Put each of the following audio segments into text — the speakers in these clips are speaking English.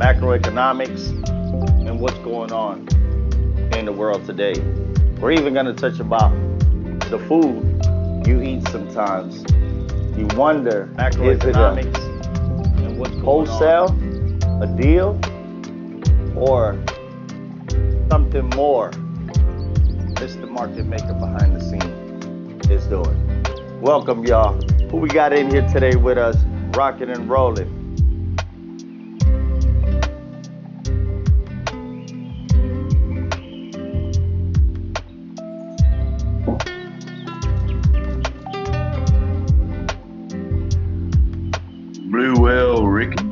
macroeconomics, and what's going on in the world today. We're even going to touch about the food you eat sometimes. You wonder, is it a and what's going wholesale, a deal, or something more Mr. Market Maker behind the scene is doing? Welcome, y'all. Who we got in here today with us, rocking and rolling? Blue Whale Ricky.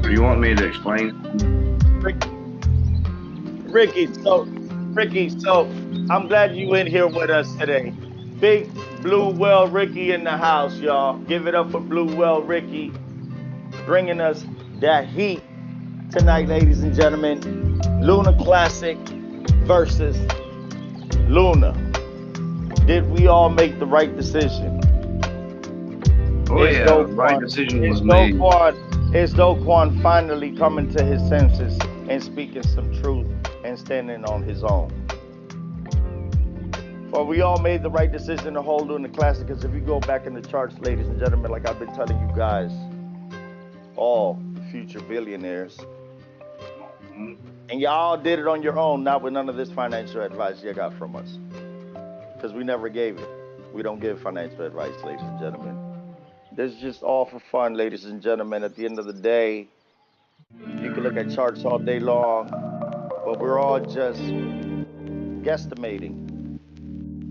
You want me to explain? Ricky, so I'm glad you in here with us today. Big Blue Whale Ricky in the house, y'all. Give it up for Blue Whale Ricky, bringing us that heat tonight, ladies and gentlemen. Luna Classic versus Luna. Did we all make the right decision? Oh yeah, the right decision was made. Is Do Kwon finally coming to his senses and speaking some truth and standing on his own? For we all made the right decision to hold Luna Classic, because if you go back in the charts, ladies and gentlemen, like I've been telling you guys, all future billionaires, and y'all did it on your own, not with none of this financial advice you got from us, because we never gave it. We don't give financial advice, ladies and gentlemen. This is just all for fun, ladies and gentlemen. At the end of the day, you can look at charts all day long, but we're all just guesstimating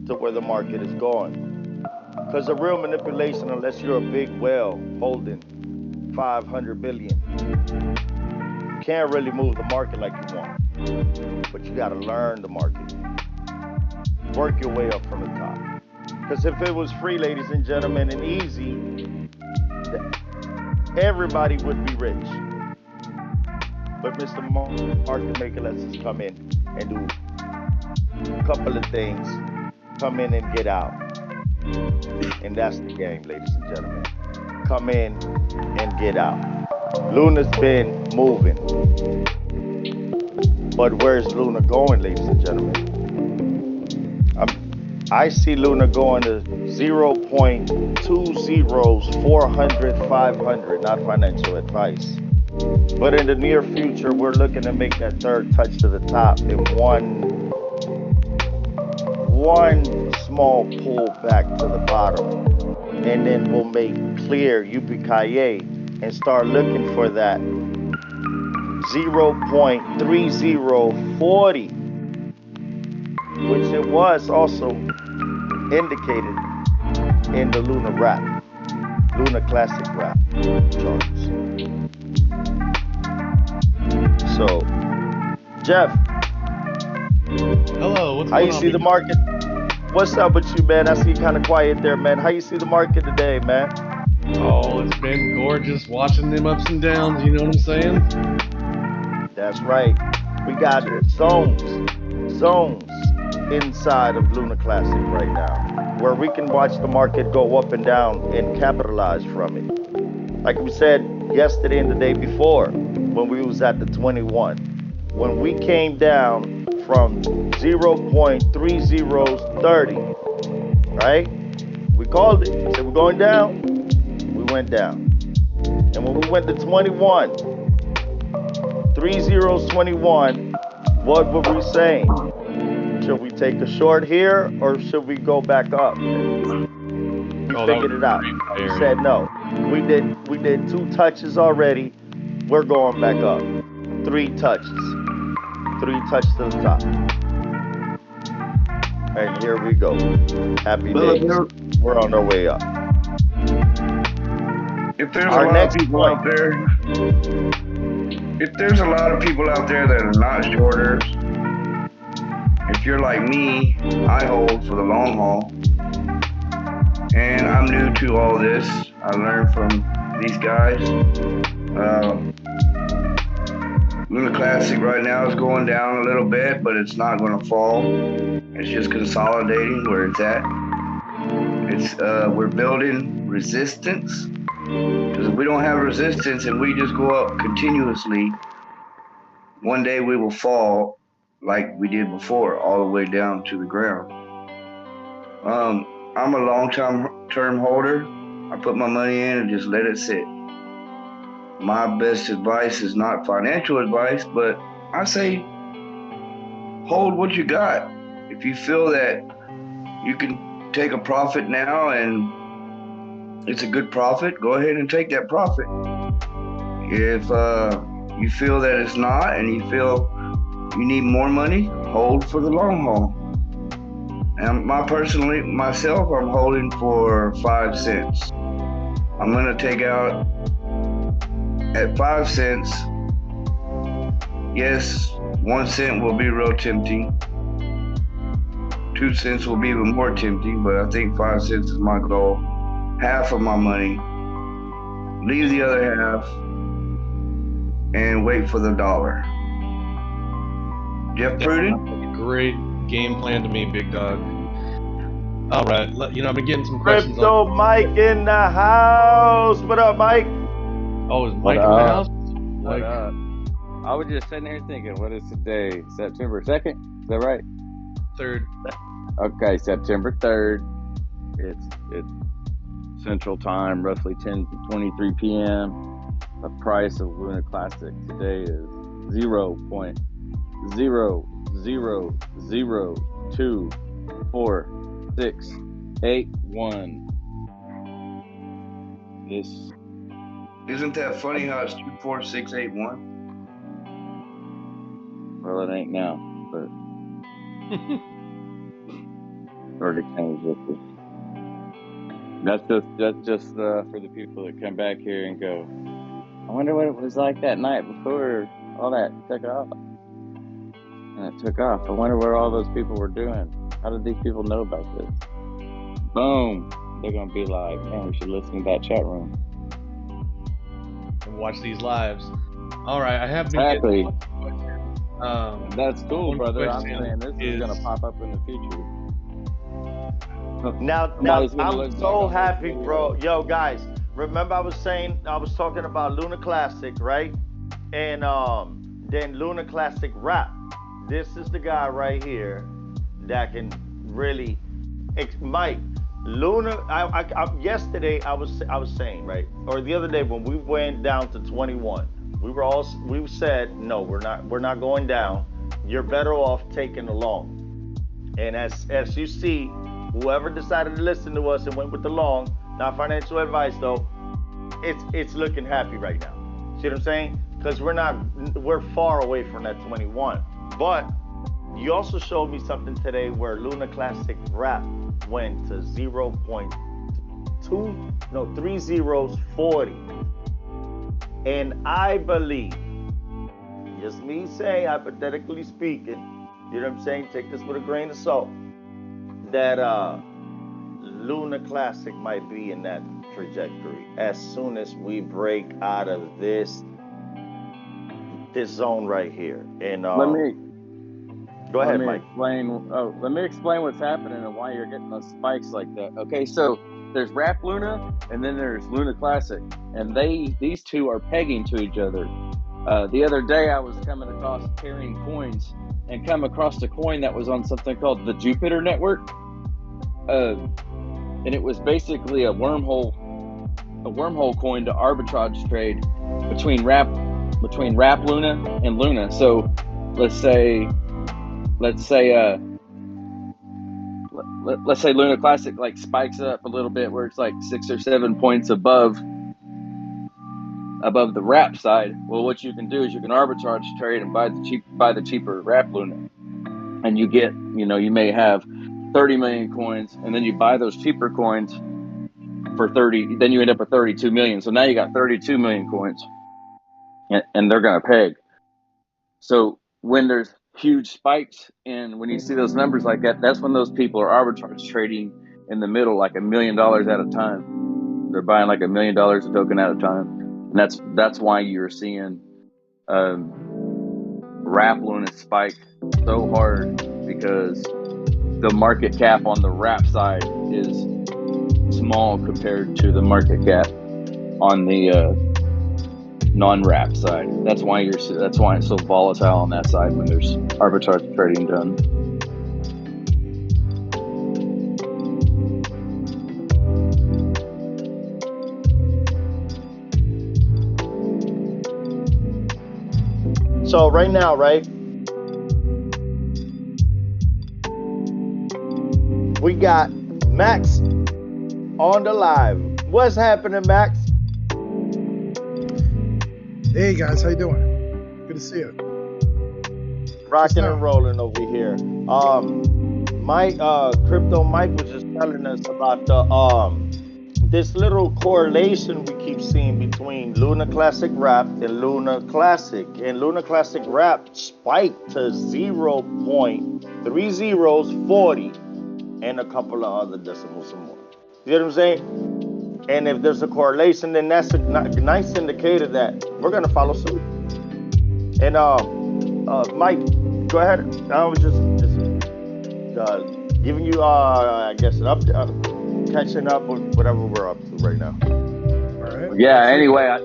to where the market is going. Because the real manipulation, unless you're a big whale holding 500 billion, you can't really move the market like you want. But you got to learn the market. Work your way up from the top. Because if it was free, ladies and gentlemen, and easy, everybody would be rich. But Mr. Market Maker lets us come in and do a couple of things. Come in and get out. And that's the game, ladies and gentlemen. Come in and get out. Luna's been moving. But where's Luna going, ladies and gentlemen? I see Luna going to 0.20s, 400, 500, not financial advice. But in the near future, we're looking to make that third touch to the top in one small pull back to the bottom. And then we'll make clear UPKA and start looking for that 0.3040, which it was also indicated in the Luna Classic Wrap charts. So, Jeff. Hello, what's how going you on? See the market? What's up with you, man? I see you kind of quiet there, man. How you see the market today, man? Oh, it's been gorgeous watching them ups and downs, you know what I'm saying? That's right. We got zones inside of Luna Classic right now, where we can watch the market go up and down and capitalize from it. Like we said yesterday and the day before, when we was at the 21, when we came down from 0.3030, right? We called it. We said we're going down. We went down. And when we went to 21, 3021, what were we saying? Should we take a short here or should we go back up? We figured it out. We said no. We did 2 touches already. We're going back up. 3 touches. 3 touches to the top. And here we go. Happy days. We're on our way up. If there's a lot of people out there that are not shorters, if you're like me, I hold for the long haul. And I'm new to all this. I learned from these guys. Luna Classic right now is going down a little bit, but it's not going to fall. It's just consolidating where it's at. We're building resistance. Because if we don't have resistance and we just go up continuously, one day we will fall like we did before, all the way down to the ground. I'm a long-term holder. I put my money in and just let it sit. My best advice is not financial advice, but I say hold what you got. If you feel that you can take a profit now and it's a good profit, go ahead and take that profit. If you feel that it's not and you feel you need more money, hold for the long haul. And myself, I'm holding for 5 cents. I'm gonna take out at 5 cents. Yes, 1 cent will be real tempting. 2 cents will be even more tempting, but I think 5 cents is my goal. Half of my money, leave the other half, and wait for the dollar. Jeff Pruden? Great game plan to me, big dog. All right, I've been getting some questions. Crypto Mike in the house. What up, Mike? Oh, is Mike in the house? What up? I was just sitting here thinking, what is today? September 2nd? Is that right? 3rd. Okay, September 3rd. It's Central Time, roughly 10:23 p.m. The price of Luna Classic today is 0.0002461. This Isn't that funny how it's 24681? Well, it ain't now, but or to change it. That's just for the people that come back here and go, I wonder what it was like that night before all that took off. And it took off. I wonder what all those people were doing. How did these people know about this? Boom. They're going to be like, man, we should listen to that chat room. And watch these lives. All right, I have been Exactly. getting That's cool, brother. I'm question saying this is going to pop up in the future. Now Somebody's gonna I'm look so back on happy, this bro. Yo, guys, remember I was talking about Luna Classic, right? And then Luna Classic Rap. This is the guy right here that can really, Mike. Luna. Yesterday I was saying, right, or the other day when we went down to 21, we said no, we're not going down. You're better off taking the long. And as you see, whoever decided to listen to us and went with the long, not financial advice though, it's looking happy right now. See what I'm saying? Because we're far away from that 21. But you also showed me something today where Luna Classic Rap went to 3 zeros 40. And I believe, just me saying, hypothetically speaking, you know what I'm saying? Take this with a grain of salt. That Luna Classic might be in that trajectory as soon as we break out of this zone right here. And Let me go ahead, Mike. Let me explain what's happening and why you're getting those spikes like that. Okay, so there's Rap Luna and then there's Luna Classic, and these two are pegging to each other. The other day I was coming across carrying coins and come across a coin that was on something called the Jupiter Network, and it was basically a wormhole coin to arbitrage trade between Rap Luna and Luna. So let's say Luna Classic like spikes up a little bit where it's like 6 or 7 points above the Rap side. Well, what you can do is you can arbitrage trade and buy the cheaper Rap Luna, and you get, you may have 30 million coins, and then you buy those cheaper coins for 30. Then you end up with 32 million. So now you got 32 million coins, and they're gonna peg. So when there's huge spikes and when you see those numbers like that, that's when those people are arbitrage trading in the middle, like $1 million at a time. They're buying like $1 million a token at a time. And that's why you're seeing Rap Luna spike so hard, because the market cap on the Rap side is small compared to the market cap on the non-wrap side. That's why it's so volatile on that side when there's arbitrage trading done. So right now, right, we got Max on the live. What's happening, Max? Hey guys, how you doing? Good to see you. Rocking and rolling over here. Mike, Crypto Mike was just telling us about the this little correlation we keep seeing between Luna Classic Wrap and Luna Classic. And Luna Classic Wrap spiked to 0.3040 and a couple of other decimals some more. You know what I'm saying? And if there's a correlation, then that's a nice indicator that we're gonna follow suit. And Mike, go ahead. I was just giving you, I guess, an update, catching up with whatever we're up to right now. All right. Yeah. Anyway, I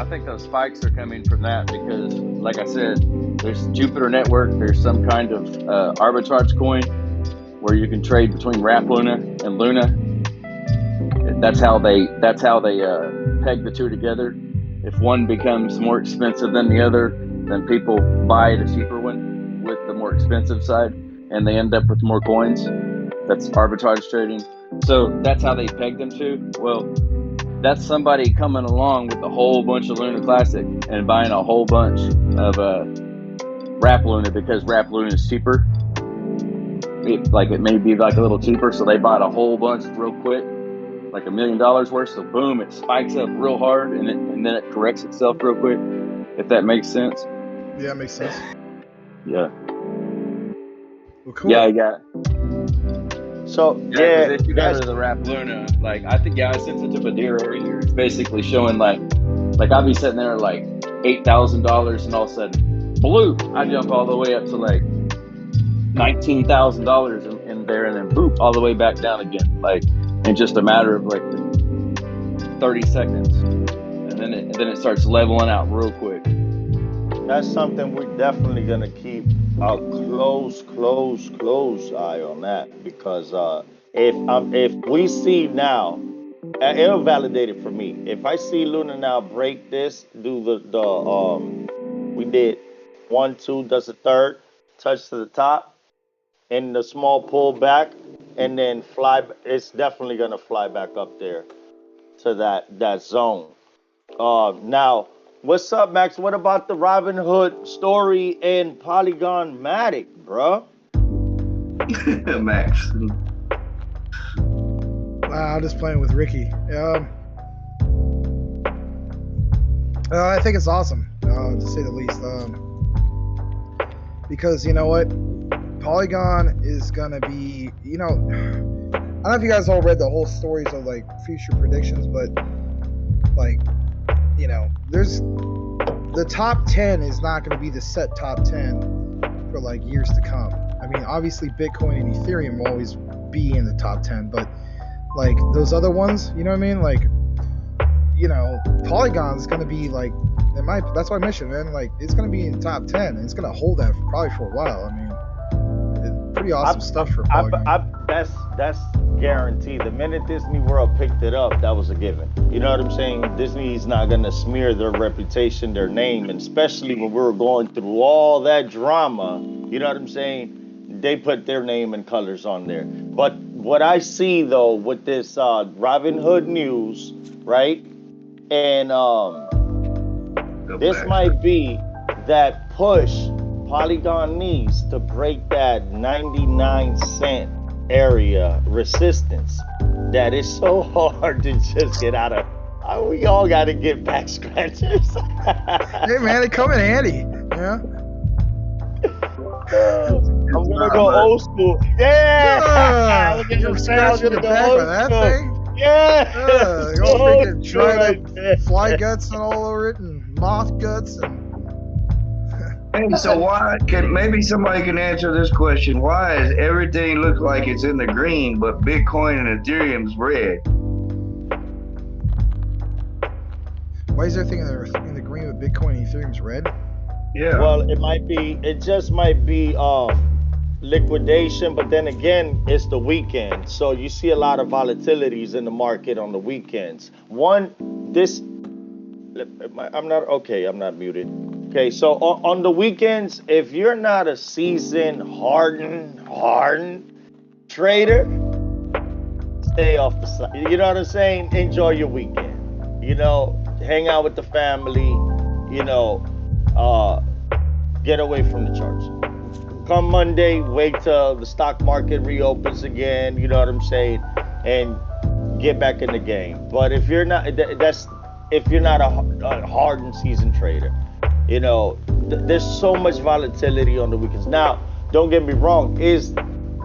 think those spikes are coming from that because, like I said, there's Jupiter Network. There's some kind of arbitrage coin where you can trade between Wrap Luna and Luna. That's how they peg the two together. If one becomes more expensive than the other, then people buy the cheaper one with the more expensive side, and they end up with more coins. That's arbitrage trading. So that's how they peg them to. Well, that's somebody coming along with a whole bunch of Luna Classic and buying a whole bunch of Wrap Luna because Wrap Luna is cheaper. It may be like a little cheaper, so they bought a whole bunch real quick, like $1 million worth. So boom, it spikes up real hard, and then it corrects itself real quick. If that makes sense. Yeah, it makes sense. Yeah. Well, cool. Yeah. So Yeah, if you go to the Wrap Luna, like I think I sent it to Badir earlier. It's basically showing like I'll be sitting there like $8,000, and all of a sudden, blue, I jump all the way up to like $19,000 in there, and then boop, all the way back down again, like in just a matter of like 30 seconds, and then it starts leveling out real quick. That's something we're definitely gonna keep a close eye on that, because if we see now, it'll validate it for me. If I see Luna now break this, do the we did 1, 2, does a third, touch to the top, and the small pull back, and then fly. It's definitely gonna fly back up there to that zone. Now, what's up, Max? What about the Robin Hood story and Polygon Matic, bruh? Max. I'm just playing with Ricky. I think it's awesome, to say the least. Because you know what, Polygon is gonna be, I don't know if you guys all read the whole stories of like future predictions, but like, there's the top 10 is not going to be the set top 10 for like years to come. I mean, obviously Bitcoin and Ethereum will always be in the top 10, but like those other ones, you know what I mean? Like, Polygon's going to be like, that's my mission, man. Like, it's going to be in the top 10, and it's going to hold that probably for a while. I mean, it's pretty awesome stuff for Polygon. That's guaranteed. The minute Disney World picked it up, that was a given. You know what I'm saying? Disney's not going to smear their reputation, their name, and especially when we were going through all that drama, you know what I'm saying? They put their name and colors on there. But what I see, though, with this Robin Hood news, right? And this might be that push Polygon needs to break that 99 cent area resistance that is so hard to just get out of. We all got to get back scratchers. Hey man, they come in handy. Yeah. I'm gonna go old school. Yeah. Look at You're the scratching the back of that thing. Yeah. Go freaking try like fly guts and all over it, and moth guts, and Hey, so why can maybe somebody can answer this question? Why does everything look like it's in the green, but Bitcoin and Ethereum's red? Why is everything in the green with Bitcoin and Ethereum's red? Yeah. Well, it just might be liquidation, but then again, it's the weekend. So you see a lot of volatilities in the market on the weekends. I'm not okay, I'm not muted. Okay, so on the weekends, if you're not a seasoned, hardened trader, stay off the side. You know what I'm saying? Enjoy your weekend. Hang out with the family, you know, uh, get away from the charts. Come Monday, wait till the stock market reopens again, you know what I'm saying? And get back in the game. But if you're not, that's if you're not a hardened seasoned trader, there's so much volatility on the weekends. Now, don't get me wrong, is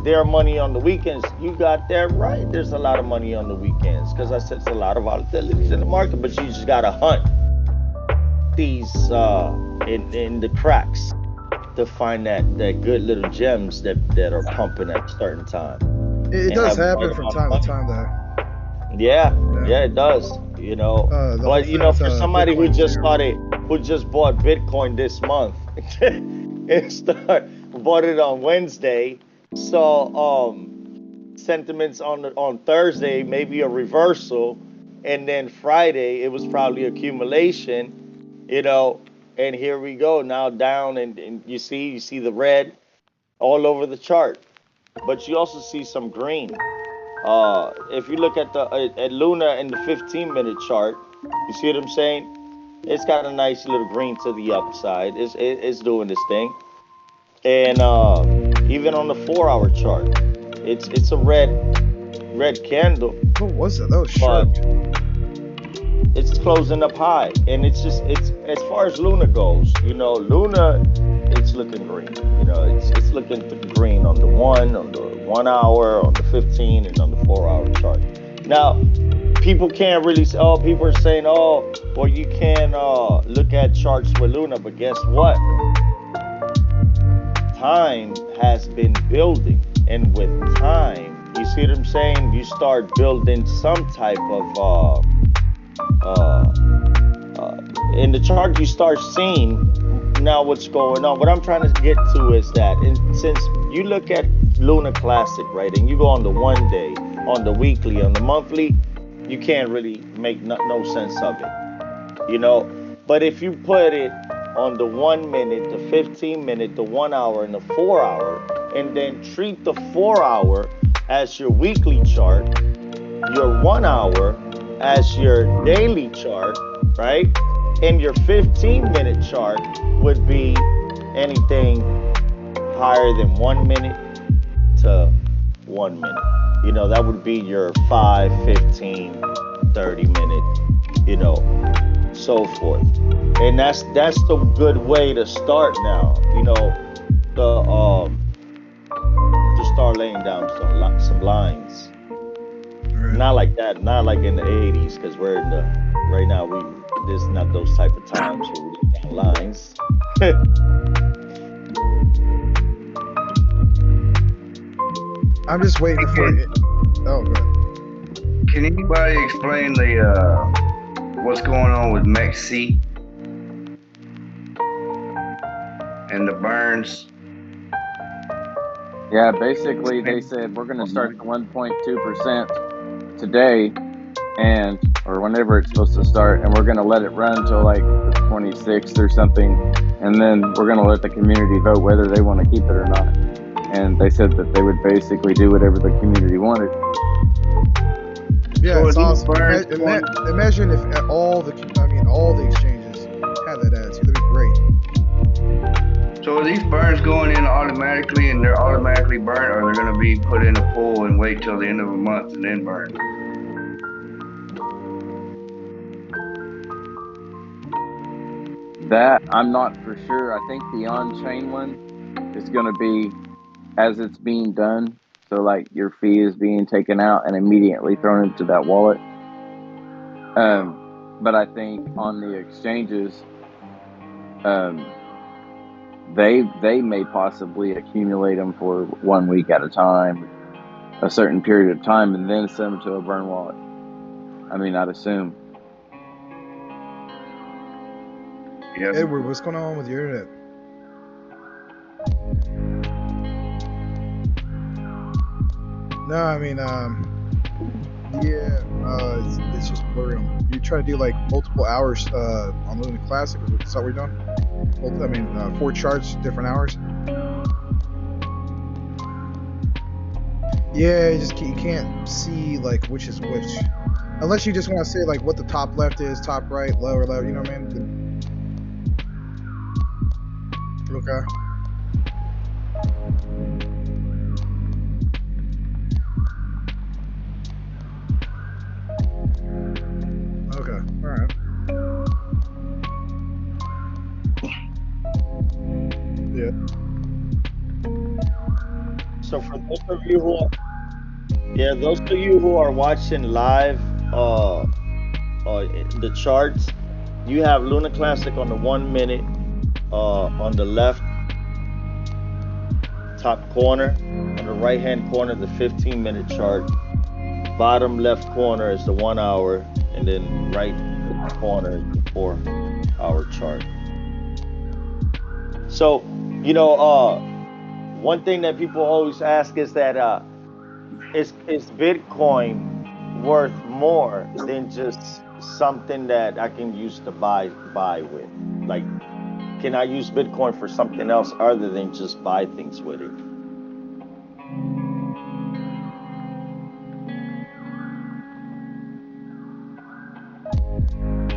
there money on the weekends? You got that right. There's a lot of money on the weekends because I said there's a lot of volatilities in the market, but you just gotta hunt these in the cracks to find that good little gems that are pumping at a certain time. It And does have the happen right from amount of time to money. time, though. Yeah, Yeah. yeah, it does. The whole But thing with for somebody Bitcoin too. who just bought Bitcoin this month, bought it on Wednesday, saw sentiments on Thursday, maybe a reversal, and then Friday it was probably accumulation, and here we go now down, and you see the red all over the chart, but you also see some green. If you look at Luna in the 15-minute chart, you see what I'm saying? It's got a nice little green to the upside. It's doing this thing, and even on the 4-hour chart, it's a red candle, What was it? That was but sharp. it's closing up high, and it's as far as Luna goes. Luna, it's looking green. It's looking green on the 1 hour, on the 15, and on the 4-hour chart. Now, people can't really say, oh, people are saying, oh, well, you can look at charts with Luna, but guess what? Time has been building, and with time, you see what I'm saying? You start building some type of uh, uh, in the chart. You start seeing now what's going on. What I'm trying to get to is that, and since you look at Luna Classic, right, and you go on the 1 day, on the weekly, on the monthly, you can't really make no sense of it, you know. But if you put it on the 1 minute, the 15 minute, the 1 hour, and the 4 hour, and then treat the 4 hour as your weekly chart, your 1 hour as your daily chart, right? And your 15-minute chart would be anything higher than 1 minute to 1 minute. That would be your 5, 15, 30 minute, so forth. And that's the good way to start now, the to start laying down some lines. Right. Not like that, not like in the 80s, because we're in the right now. There's not those type of times where we lay down lines. I'm just waiting for it. Oh, good. Can anybody explain the what's going on with MEXC and the burns? Yeah, basically they said we're going to start the 1.2% today, or whenever it's supposed to start, and we're going to let it run till like the 26th or something, and then we're going to let the community vote whether they want to keep it or not. And they said that they would basically do whatever the community wanted. Yeah, So it's are these awesome. burns Imagine if all the exchanges had that attitude. That'd be great. So are these burns going in automatically and they're automatically burnt, or they're going to be put in a pool and wait till the end of a month and then burn? That I'm not for sure. I think the on-chain one is going to be as it's being done. So like your fee is being taken out and immediately thrown into that wallet. But I think on the exchanges, they may possibly accumulate them for 1 week at a time, a certain period of time, and then send them to a burn wallet. I mean, I'd assume. Yeah. Edward, what's going on with your internet? No, I mean, it's just blurry. You try to do like multiple hours on Luna Classic. Is that what you're doing? I mean, 4 charts, different hours. Yeah, you can't see like which is which, unless you just want to say like what the top left is, top right, lower left. You know what I mean? Okay. Okay. All right. Yeah. So for those of you who are, yeah, those of you who are watching live, the charts, you have Luna Classic on the 1 minute, on the left top corner, on the right hand corner, the 15-minute chart. Bottom left corner is the 1 hour, and then right corner is the 4 hour chart. So, you know, one thing that people always ask is that is Bitcoin worth more than just something that I can use to buy with? Like, can I use Bitcoin for something else other than just buy things with it?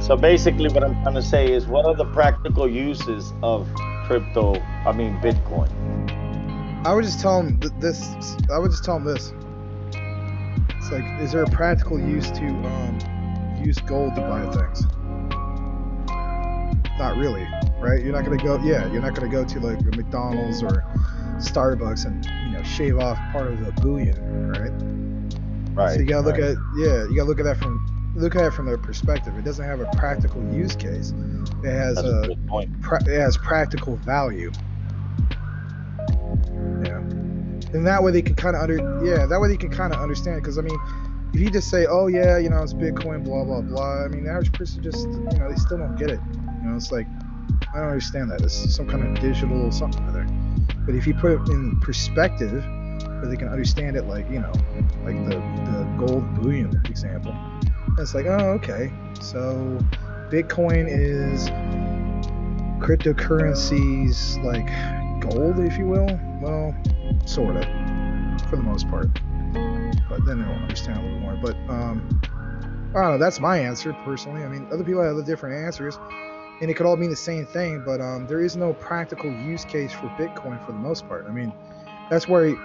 So basically what I'm trying to say is, what are the practical uses of Bitcoin? I would just tell them this. I would just tell them this. It's like, is there a practical use to use gold to buy things? Not really, right? You're not gonna go. Yeah, you're not gonna go to like a McDonald's or Starbucks and shave off part of the bullion, right? Right. So you gotta look right. at you gotta look at it from their perspective. It doesn't have a practical use case. It has That's a good point. It has practical value. Yeah, and that way they can kind of understand. Because I mean, if you just say, oh yeah, it's Bitcoin, blah blah blah. I mean, the average person just they still don't get it. It's like, I don't understand that. It's some kind of digital something or other. But if you put it in perspective, where they can understand it, like like the gold bullion example, it's like, oh okay, so Bitcoin is cryptocurrencies like gold, if you will. Well, sort of, for the most part. But then they'll understand a little more. But I don't know. That's my answer personally. I mean, other people have different answers, and it could all mean the same thing. But there is no practical use case for Bitcoin for the most part. I mean, that's why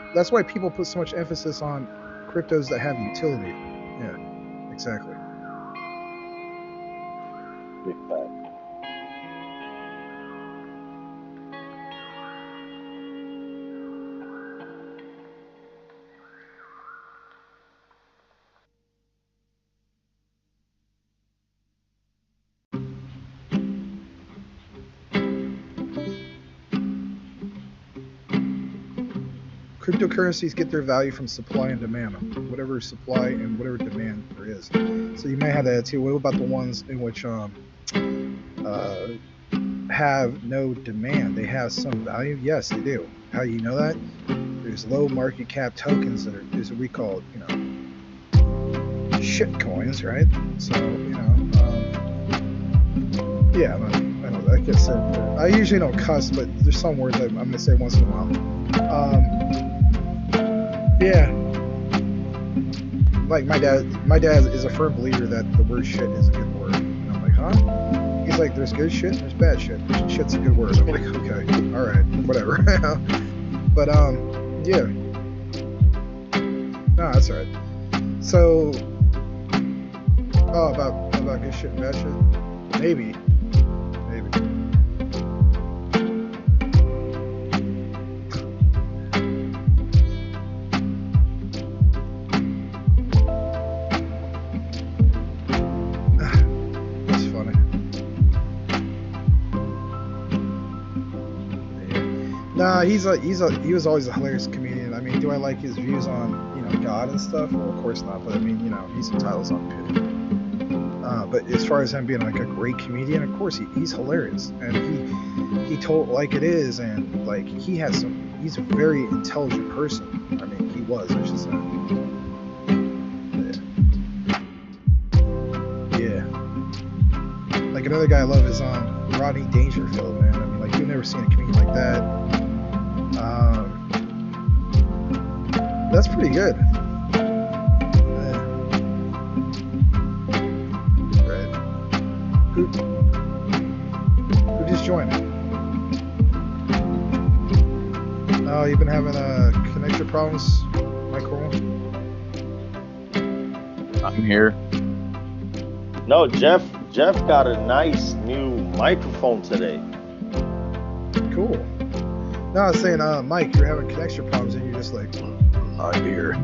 people put so much emphasis on cryptos that have utility. Yeah, exactly. Big fact. Cryptocurrencies get their value from supply and demand, whatever supply and whatever demand there is. So you may have that too. What about the ones in which have no demand? They have some value. Yes, they do. How do you know that? There's low market cap tokens that is what we call, shit coins, right? So yeah, I know. I guess I usually don't cuss, but there's some words I'm gonna say once in a while. Yeah, like my dad is a firm believer that the word shit is a good word. And I'm like, huh? He's like, there's good shit and there's bad shit. Shit's a good word. I'm like, okay, all right, whatever. But yeah, no, that's all right. So, about good shit and bad shit, maybe. Nah, he was always a hilarious comedian. I mean, do I like his views on God and stuff? Well, of course not. But I mean, he's entitled to his own opinion. But as far as him being like a great comedian, of course he's hilarious, and he told like it is, and like he's a very intelligent person. I mean, he was, I should say. Yeah. Like another guy I love is Rodney Dangerfield, man. I mean, like you've never seen a comedian like that. That's pretty good. Who just joined? Oh, you've been having connection problems, Michael? I'm here. No, Jeff got a nice new microphone today. Cool. No, I was saying, Mike, you're having connection problems and you're just like, I'm here.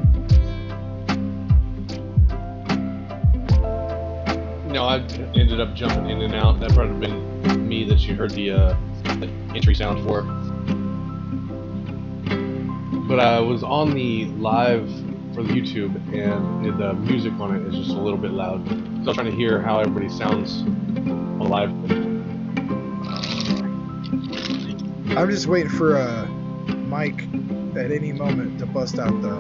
I ended up jumping in and out. That probably been me that you heard the entry sound for. But I was on the live for YouTube, and the music on it is just a little bit loud. So I was trying to hear how everybody sounds on live. I'm just waiting for Mike at any moment to bust out the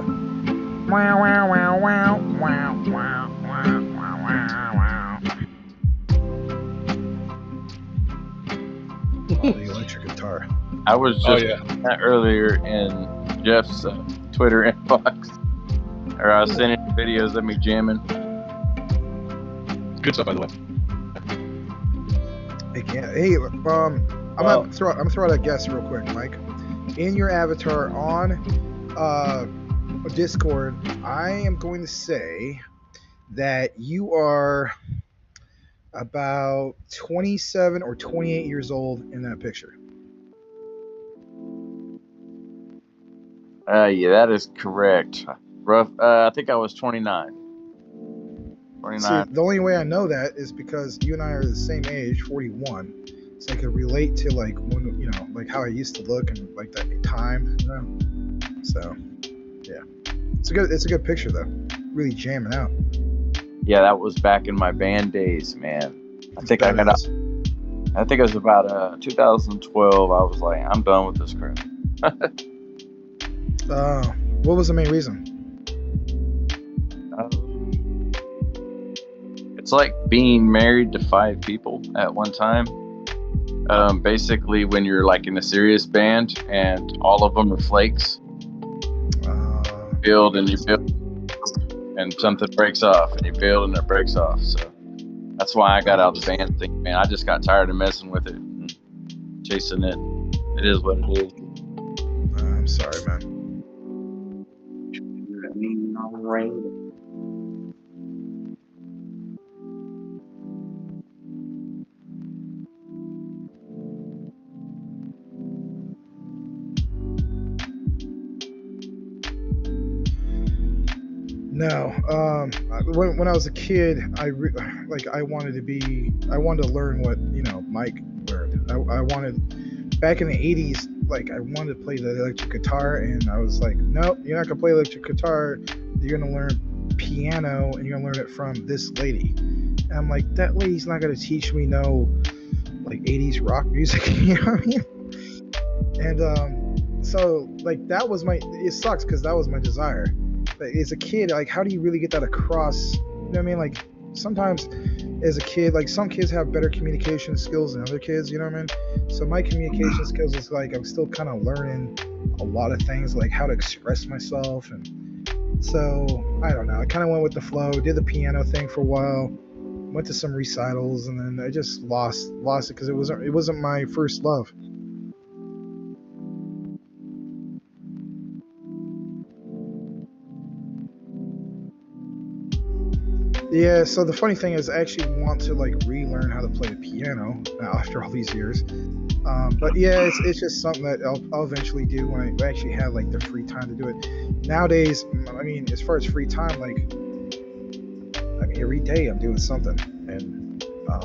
wow wow wow wow wow wow wow wow wow. Oh, the electric guitar. I was just that earlier in Jeff's Twitter inbox, or I was sending videos of me jamming. Good stuff, by the way. Hey, I'm gonna throw out a guess real quick, Mike. In your avatar on Discord, I am going to say that you are about 27 or 28 years old in that picture. Yeah, that is correct. Rough. I think I was 29. 29. See, the only way I know that is because you and I are the same age, 41. So I could relate to like when like how I used to look and like that time. So yeah, it's a good picture though. Really jamming out. Yeah, that was back in my band days, man. I think it was about 2012. I was like, I'm done with this crap. What was the main reason? It's like being married to 5 people at one time. Basically, when you're like in a serious band and all of them are flakes, you build and something breaks off, and you build and it breaks off. So that's why I got out of the band thing, man. I just got tired of messing with it and chasing it. It is what it is. I'm sorry, man. No, when I was a kid, I wanted to learn what Mike learned. I wanted back in the 80s, like I wanted to play the electric guitar, and I was like, nope, you're not gonna play electric guitar. You're gonna learn piano, and you're gonna learn it from this lady. And I'm like, that lady's not gonna teach me no like 80s rock music, you know what I mean? And so like that was it sucks because that was my desire. As a kid, like how do you really get that across? You know what I mean? Like sometimes as a kid, like some kids have better communication skills than other kids, you know what I mean? So my communication skills is like I'm still kind of learning a lot of things, like how to express myself. And so I don't know, I kind of went with the flow, did the piano thing for a while, went to some recitals, and then I just lost it because it wasn't my first love. Yeah, so the funny thing is I actually want to like relearn how to play the piano now after all these years. But yeah, it's just something that I'll eventually do when I actually have like the free time to do it. Nowadays, I mean, as far as free time, like, I mean, every day I'm doing something, and I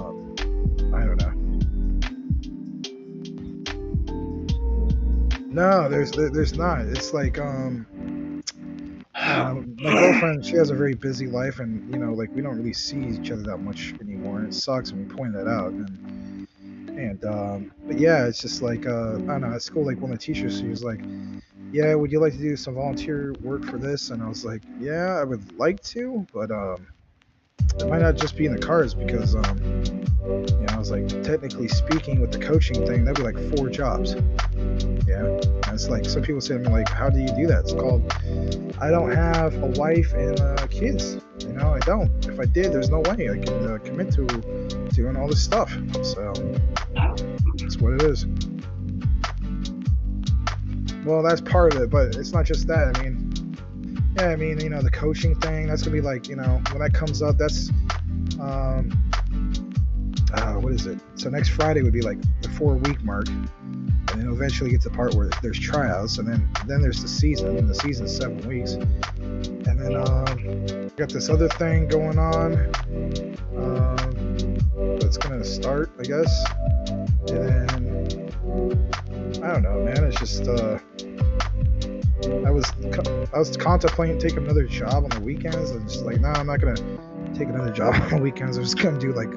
don't know. No, there's not. It's like my girlfriend, she has a very busy life, and like we don't really see each other that much anymore. And it sucks, and we point that out. But yeah, it's just like I don't know. At school, like one of the teachers, she was like, "Yeah, would you like to do some volunteer work for this?" And I was like, "Yeah, I would like to, but it might not just be in the cards because I was like, technically speaking, with the coaching thing, that'd be like 4 jobs. Yeah, and it's like some people say to me like, "How do you do that?" It's called I don't have a wife and kids. I don't. If I did, there's no way I could commit to doing all this stuff. So that's what it is. Well, that's part of it, but it's not just that. The coaching thing. That's gonna be like, when that comes up, that's what is it? So next Friday would be like the 4-week mark. And then eventually get to the part where there's tryouts, and then there's the season, and the season's 7 weeks. And then got this other thing going on that's gonna start, I guess. And then I don't know, man. It's just I was contemplating taking another job on the weekends, and just like, I'm not gonna take another job on the weekends. I'm just gonna do like,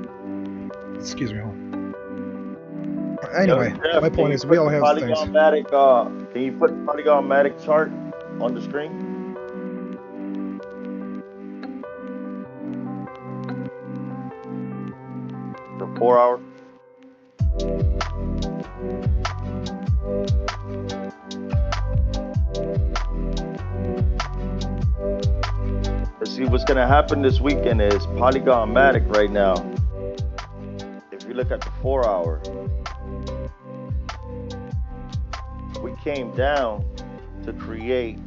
excuse me. Anyway, Jeff, my point is we all have things. Can you put the Polygon-matic chart on the screen? The 4 hour. Let's see what's gonna happen this weekend is Polygon-matic right now. If you look at the 4 hour, we came down to create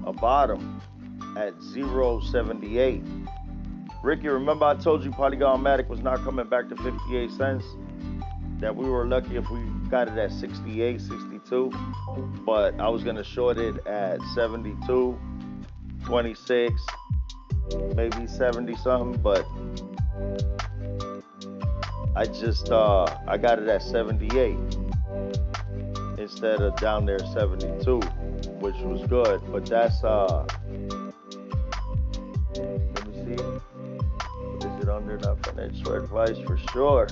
a bottom at 0.78. Ricky, remember I told you Polygon-matic was not coming back to 58 cents? That we were lucky if we got it at 68, 62, but I was gonna short it at 72, 26, maybe 70 something, but I just I got it at 78 instead of down there 72, which was good. But that's let me see, is it under not financial advice for sure?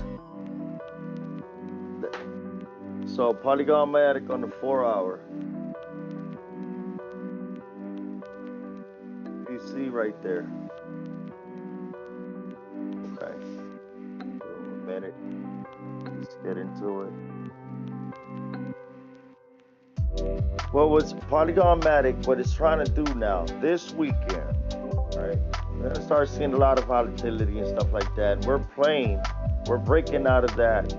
So Polygon-matic on the 4 hour, you see right there. Okay, a minute, let's get into it. Well, what's Polygon-matic, what it's trying to do now, this weekend, right? We're gonna start seeing a lot of volatility and stuff like that. We're breaking out of that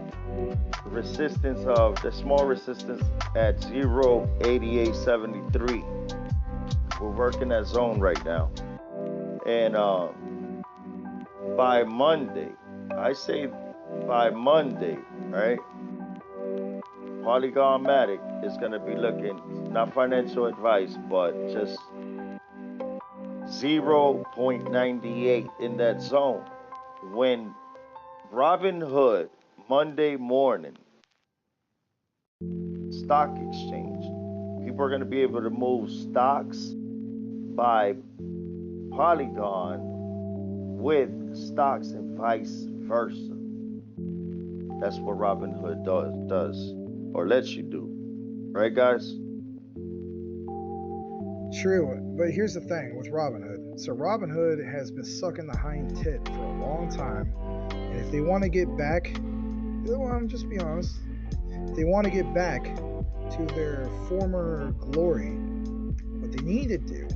resistance of the small resistance at 0.8873. We're working that zone right now. And by Monday, I say by Monday, right? Polygon-matic is going to be looking, not financial advice, but just 0.98 in that zone. When Robinhood, Monday morning, stock exchange, people are going to be able to move stocks by Polygon with stocks and vice versa. That's what Robinhood does. Or lets you do, right, guys? True, but here's the thing with Robinhood. So Robinhood has been sucking the hind tit for a long time, and if they want to get back, well, just be honest, if they want to get back to their former glory, what they need to do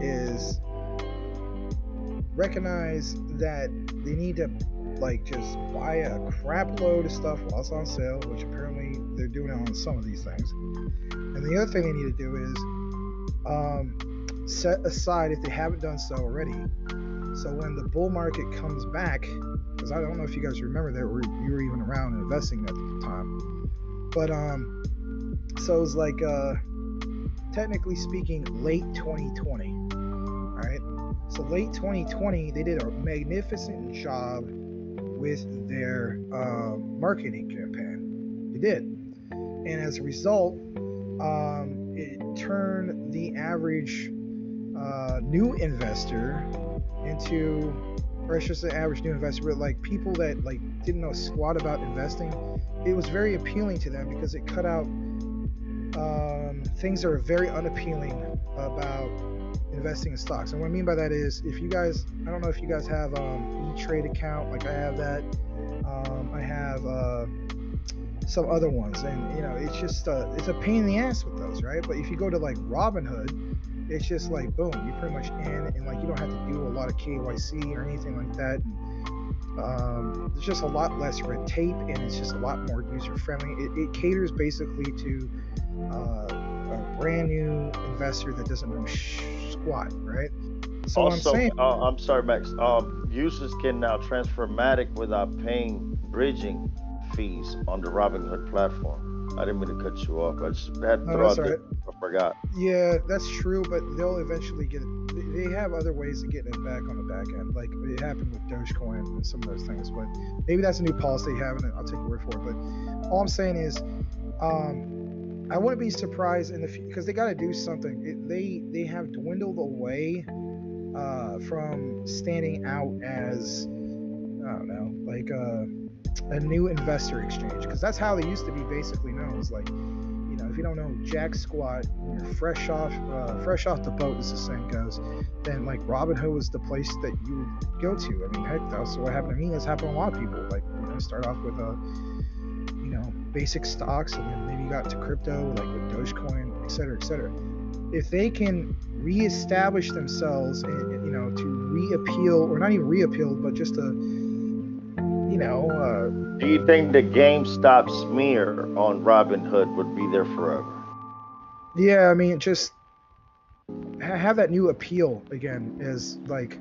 is recognize that they need to just buy a crap load of stuff while it's on sale, which apparently they're doing on some of these things. And the other thing they need to do is set aside, if they haven't done so already, so when the bull market comes back, because I don't know if you guys remember that you were even around investing at the time, but so it was like technically speaking late 2020. All right, so late 2020 they did a magnificent job with their marketing campaign. They did. and as a result, it turned the average new investor into, or it's just an average new investor, but like people that like didn't know squat about investing, it was very appealing to them because it cut out things that are very unappealing about investing in stocks. And what I mean by that is, if you guys, I don't know if you guys have E-Trade account, like I have that. I have some other ones, and you know, it's just it's a pain in the ass with those, right? But if you go to like Robinhood, it's just like boom, you're pretty much in, and like you don't have to do a lot of KYC or anything like that. There's just a lot less red tape, and it's just a lot more user friendly. It caters basically to a brand new investor that doesn't know squat, right? So Also, I'm saying, I'm sorry, Max. Users can now transfer Matic without paying bridging fees on the Robinhood platform. I didn't mean to cut you off. I just had to no, throw that's out all right. there. I forgot. Yeah, that's true, but they'll eventually get it. They have other ways of getting it back on the back end, like it happened with Dogecoin and some of those things. But maybe that's a new policy they have, and I'll take your word for it. But all I'm saying is, I wouldn't be surprised in the because they got to do something. They have dwindled away from standing out as, I don't know, like a new investor exchange, because that's how they used to be basically known. It's like, you know, if you don't know jack squat, you're fresh off the boat, as the saying goes, then like Robinhood was the place that you would go to. I mean, heck, that's what happened to me. That's happened to a lot of people. Like, you know, start off with you know, basic stocks, and then maybe you got to crypto, like with Dogecoin, et cetera, et cetera. If they can reestablish themselves, and, you know, to reappeal, or not even reappeal, but just to, you know, Do you think the GameStop smear on Robinhood would be there forever? yeah, I mean, just have that new appeal again as like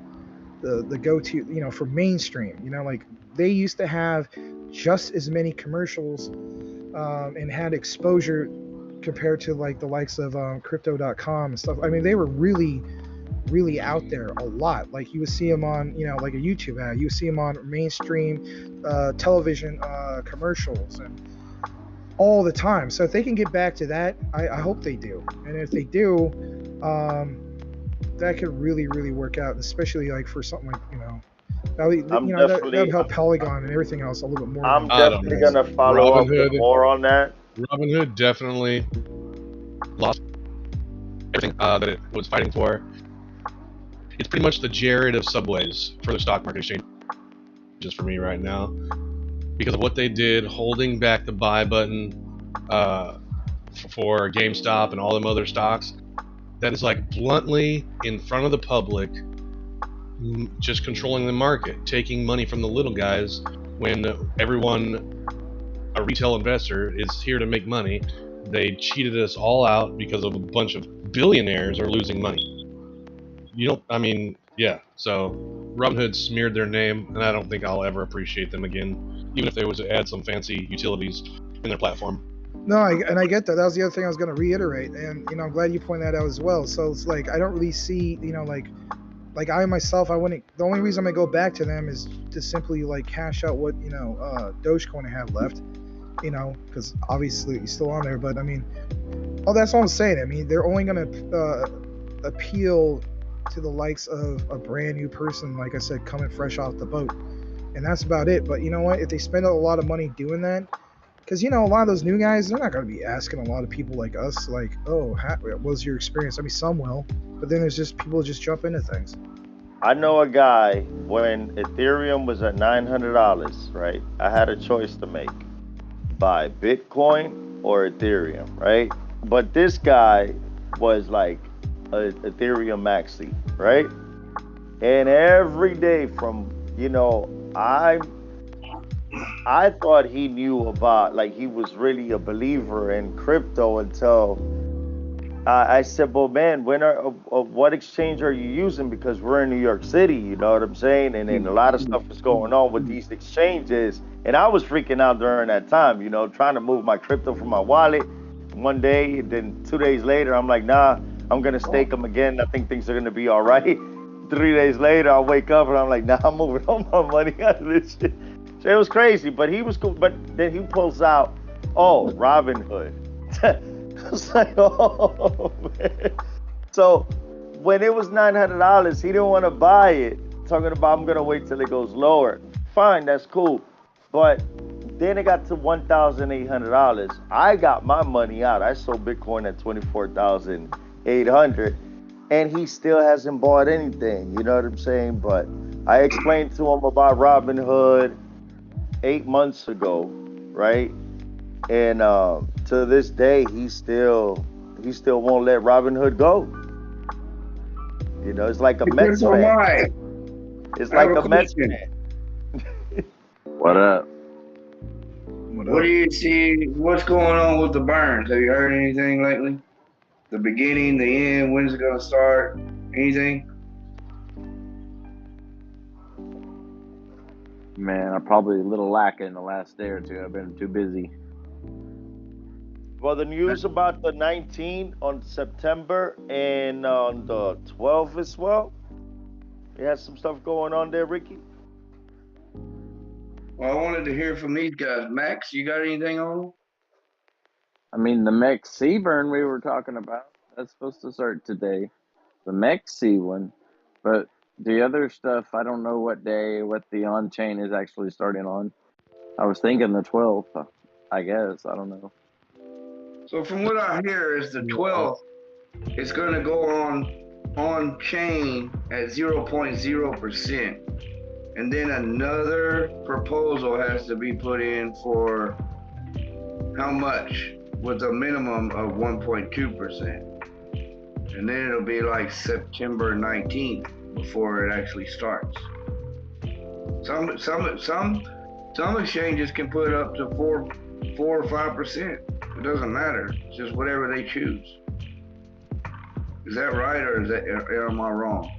the go-to, you know, for mainstream. You know, like they used to have just as many commercials and had exposure compared to like the likes of crypto.com and stuff. I mean, they were really out there a lot. Like you would see them on, you know, like a YouTube ad. You would see them on mainstream television commercials and all the time. So if they can get back to that, I hope they do. And if they do, that could really work out, especially like for something like, you know, that would help Polygon and everything else a little bit more. I'm definitely gonna follow up with more on that. Robinhood definitely lost everything that it was fighting for. It's pretty much the Jared of subways for the stock market exchange, just for me right now, because of what they did, holding back the buy button for GameStop and all them other stocks. That is like bluntly in front of the public, just controlling the market, taking money from the little guys when everyone, a retail investor, is here to make money. They cheated us all out because of a bunch of billionaires are losing money. You don't, I mean, yeah. So Robinhood smeared their name, and I don't think I'll ever appreciate them again, even if they was to add some fancy utilities in their platform. No, I get that. That was the other thing I was going to reiterate, and you know, I'm glad you pointed that out as well. So it's like I don't really see, you know, like I myself, I wouldn't. The only reason I go back to them is to simply like cash out what, you know, Dogecoin I have left, you know, because obviously it's still on there. But I mean, that's all I'm saying. I mean, they're only going to appeal to the likes of a brand new person, like I said, coming fresh off the boat, and that's about it. But you know what? If they spend a lot of money doing that, because, you know, a lot of those new guys, they're not going to be asking a lot of people like us, like, oh, what was your experience? I mean, some will, but then there's just people just jump into things. I know a guy, when Ethereum was at $900, right? I had a choice to make, buy Bitcoin or Ethereum, right? But this guy was like a Ethereum maxi, right? And every day from, you know, I thought he knew about, like, he was really a believer in crypto until I said, well, man, what exchange are you using? Because we're in New York City, you know what I'm saying? And then a lot of stuff is going on with these exchanges. And I was freaking out during that time, you know, trying to move my crypto from my wallet one day. And then 2 days later, I'm like, nah, I'm going to stake them again. I think things are going to be all right. 3 days later, I'll wake up and I'm like, nah, I'm moving all my money out of this shit. So it was crazy, but he was cool. But then he pulls out Oh, Robin Hood. It's like, oh man. So when it was $900, he didn't want to buy it. Talking about I'm gonna wait till it goes lower. Fine, that's cool. But then it got to $1,800. I got my money out. I sold Bitcoin at 24,800, and he still hasn't bought anything. You know what I'm saying? But I explained to him about Robinhood 8 months ago, right? And to this day, he still won't let Robinhood go. You know, it's like a Hey, Mets Crypto fan. Mike, It's I have like a a Mets question. fan. What up? What do you see? What's going on with the burns? Have you heard anything lately? The beginning, the end, when's it gonna start? Anything? Man, I'm probably a little lacking the last day or two. I've been too busy. Well, the news about the 19th on September and on the 12th as well. You had some stuff going on there, Ricky. Well, I wanted to hear from these guys. Max, you got anything on? I mean, the Mech Sea burn we were talking about, that's supposed to start today. The Mech Sea one. But the other stuff, I don't know what day, what the on chain is actually starting on. I was thinking the 12th, I guess. I don't know. So from what I hear is the 12th is going to go on chain at 0.0%. And then another proposal has to be put in for how much with a minimum of 1.2%. And then it'll be like September 19th before it actually starts. Some exchanges can put up to 4 or 5%. It doesn't matter. It's just whatever they choose. Is that right, or am I wrong?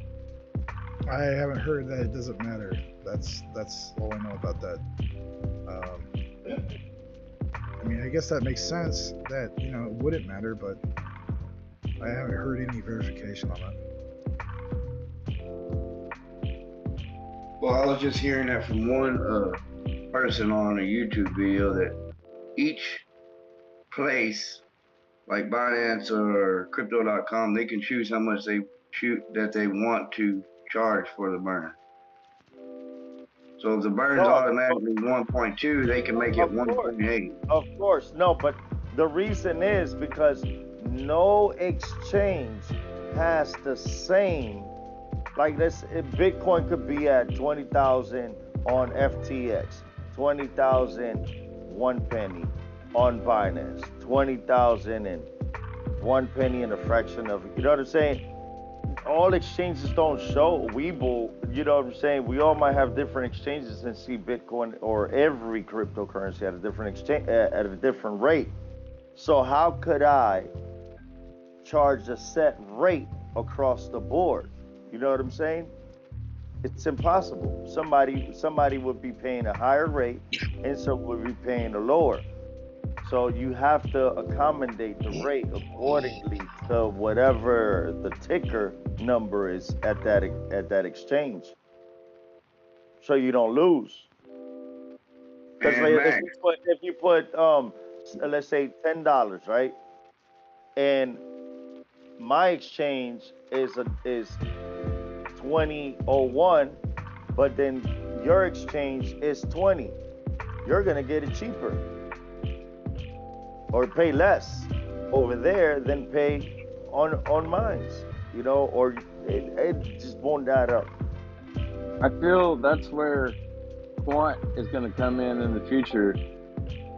I haven't heard that it doesn't matter. That's all I know about that. I mean, I guess that makes sense that it wouldn't matter, but I haven't heard any verification on that. Well, I was just hearing that from one person on a YouTube video that each place, like Binance or Crypto.com, they can choose how much they want to charge for the burn. So if the burn's No, automatically 1.2, they can make it of course, 1.8. of course, no. But the reason is because no exchange has the same. Like this, Bitcoin could be at 20,000 on FTX, 20,000 one penny on Binance, 20,000 and one penny and a fraction of it. You know what I'm saying? All exchanges don't show Webull. You know what I'm saying? We all might have different exchanges and see Bitcoin or every cryptocurrency at a different exchange at a different rate. So how could I charge a set rate across the board? You know what I'm saying? It's impossible. Somebody would be paying a higher rate and some would be paying a lower. So you have to accommodate the rate accordingly to whatever the ticker number is at that exchange, so you don't lose. Because And like, if Max, you put let's say $10, right, and my exchange is 2001, but then your exchange is 20, you're gonna get it cheaper or pay less over there than pay on mines, or it just won't add up. I feel that's where Quant is going to come in the future.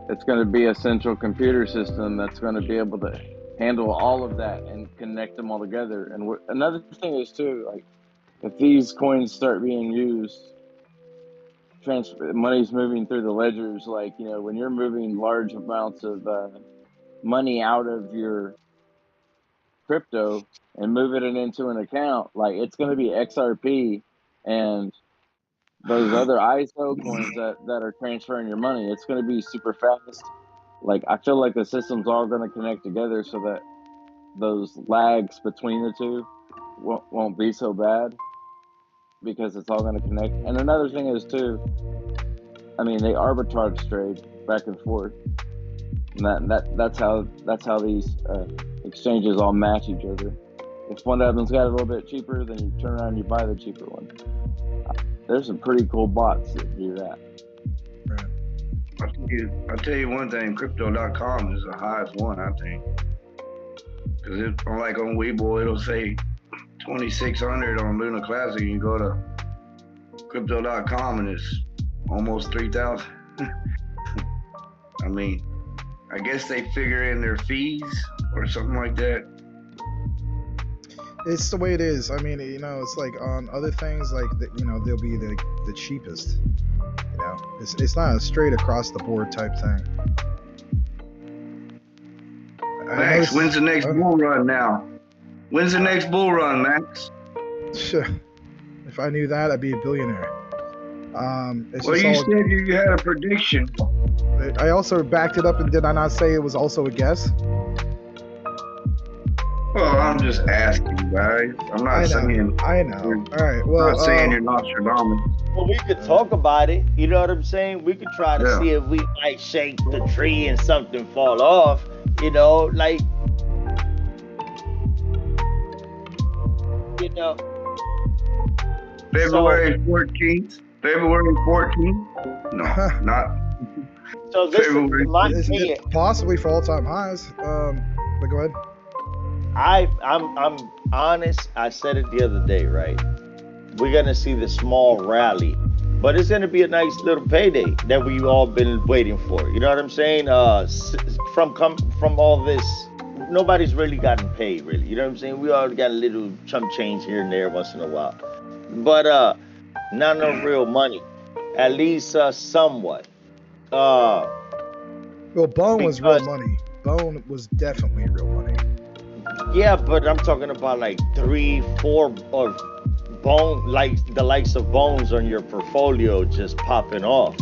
It's going to be a central computer system that's going to be able to handle all of that and connect them all together. And another thing is too, like if these coins start being used, money's moving through the ledgers. Like when you're moving large amounts of money out of your crypto and moving it into an account, like it's going to be XRP and those other ISO coins that are transferring your money. It's going to be super fast. Like I feel like the system's all going to connect together so that those lags between the two won't be so bad because it's all going to connect. And another thing is too, I mean, they arbitrage trade back and forth. And that's how these exchanges all match each other. If one of them's got a little bit cheaper, then you turn around and you buy the cheaper one. There's some pretty cool bots that do that. Right. I'll tell you one thing, crypto.com is the highest one, I think. Because it's like on Weibo, it'll say 2,600 on Luna Classic. You go to crypto.com and it's almost 3,000. I mean, I guess they figure in their fees or something like that. It's the way it is. I mean, it's like on other things, like they'll be the cheapest. It's not a straight across the board type thing. Max, when's the next bull run now? When's the next bull run, Max? If I knew that, I'd be a billionaire. Well, you said you had a prediction. I also backed it up, and did I not say it was also a guess? Well, I'm just asking, guys. I'm not saying. I know. All right. Well, I'm not saying you're Nostradamus. Well, we could talk about it. You know what I'm saying? We could try to see if we might shake the tree and something fall off. Like. February 14th. February 14th. No, not. So this is possibly for all-time highs. But go ahead. I'm honest. I said it the other day, right? We're gonna see the small rally, but it's gonna be a nice little payday that we've all been waiting for. You know what I'm saying? From all this, nobody's really gotten paid, really. You know what I'm saying? We all got a little chump change here and there once in a while, but not no real money. At least somewhat. Well, Bone was real money. Bone was definitely real money. Yeah, but I'm talking about like 3, 4 or Bone, like the likes of Bones on your portfolio just popping off,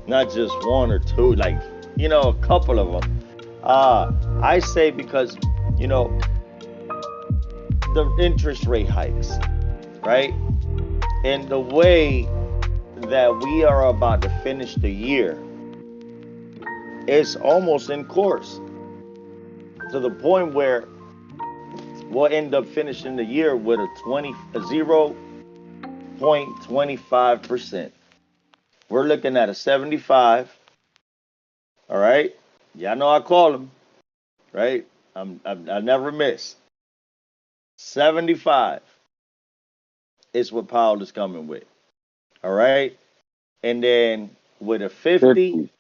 not just 1 or 2, like, a couple of them. I say because, the interest rate hikes, right? And the way that we are about to finish the year, it's almost in course to the point where we'll end up finishing the year with a 0.25%. We're looking at a 75. All right, y'all know I call them, right? I never miss. 75 is what Powell is coming with. All right, and then with a 50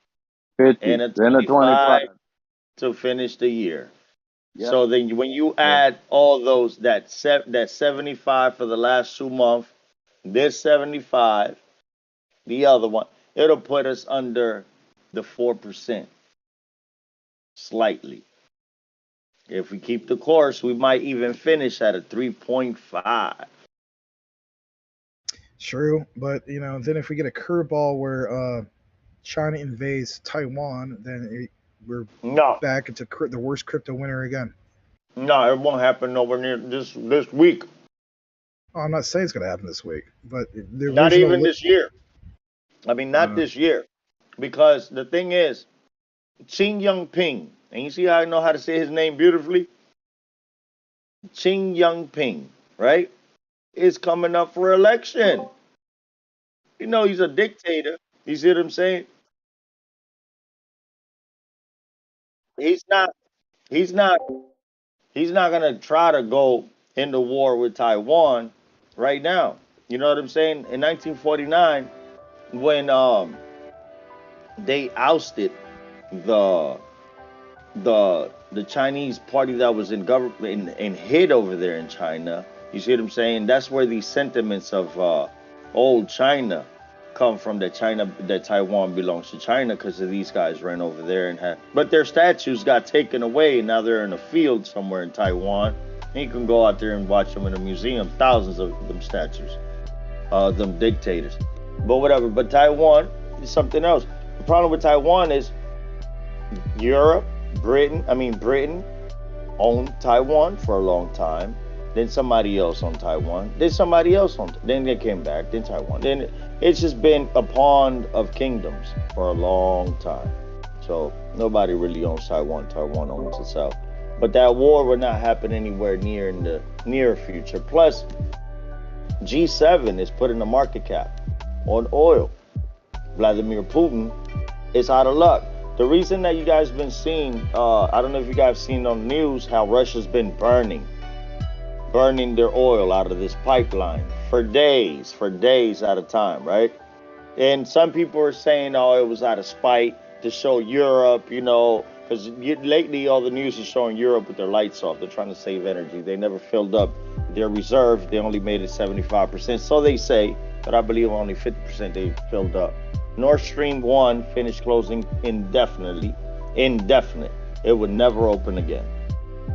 and a 25 to finish the year. Yep. So then when you add all those, that 75 for the last 2 months, this 75, the other one, it'll put us under the 4%. Slightly. If we keep the course, we might even finish at a 3.5. True, but then if we get a curveball where China invades Taiwan, then we're back into the worst crypto winter again. No, it won't happen nowhere near this week. Oh, I'm not saying it's going to happen this week, but not even this year. I mean, not this year, because the thing is, Xi Jinping, and you see how I know how to say his name beautifully? Xi Jinping, right? Is coming up for election. He's a dictator. You see what I'm saying? He's not going to try to go into war with Taiwan right now. You know what I'm saying? In 1949, when they ousted the Chinese party that was in government and hid over there in China. You see what I'm saying? That's where these sentiments of old China come from, that Taiwan belongs to China because of these guys ran over there but their statues got taken away, and now they're in a field somewhere in Taiwan. And you can go out there and watch them in a museum, thousands of them statues, them dictators. But whatever. But Taiwan is something else. The problem with Taiwan is Britain owned Taiwan for a long time. Then somebody else on Taiwan. Then somebody else on. Then they came back. Then Taiwan. Then it's just been a pond of kingdoms for a long time. So nobody really owns Taiwan. Taiwan owns itself. But that war will not happen anywhere near in the near future. Plus, G7 is putting a market cap on oil. Vladimir Putin is out of luck. The reason that you guys been seeing, I don't know if you guys seen on the news how Russia's been burning their oil out of this pipeline for days at a time, right? And some people are saying, oh, it was out of spite to show Europe, because lately all the news is showing Europe with their lights off. They're trying to save energy. They never filled up their reserve. They only made it 75%. So they say, but I believe only 50% they filled up. Nord Stream 1 finished closing indefinite. It would never open again.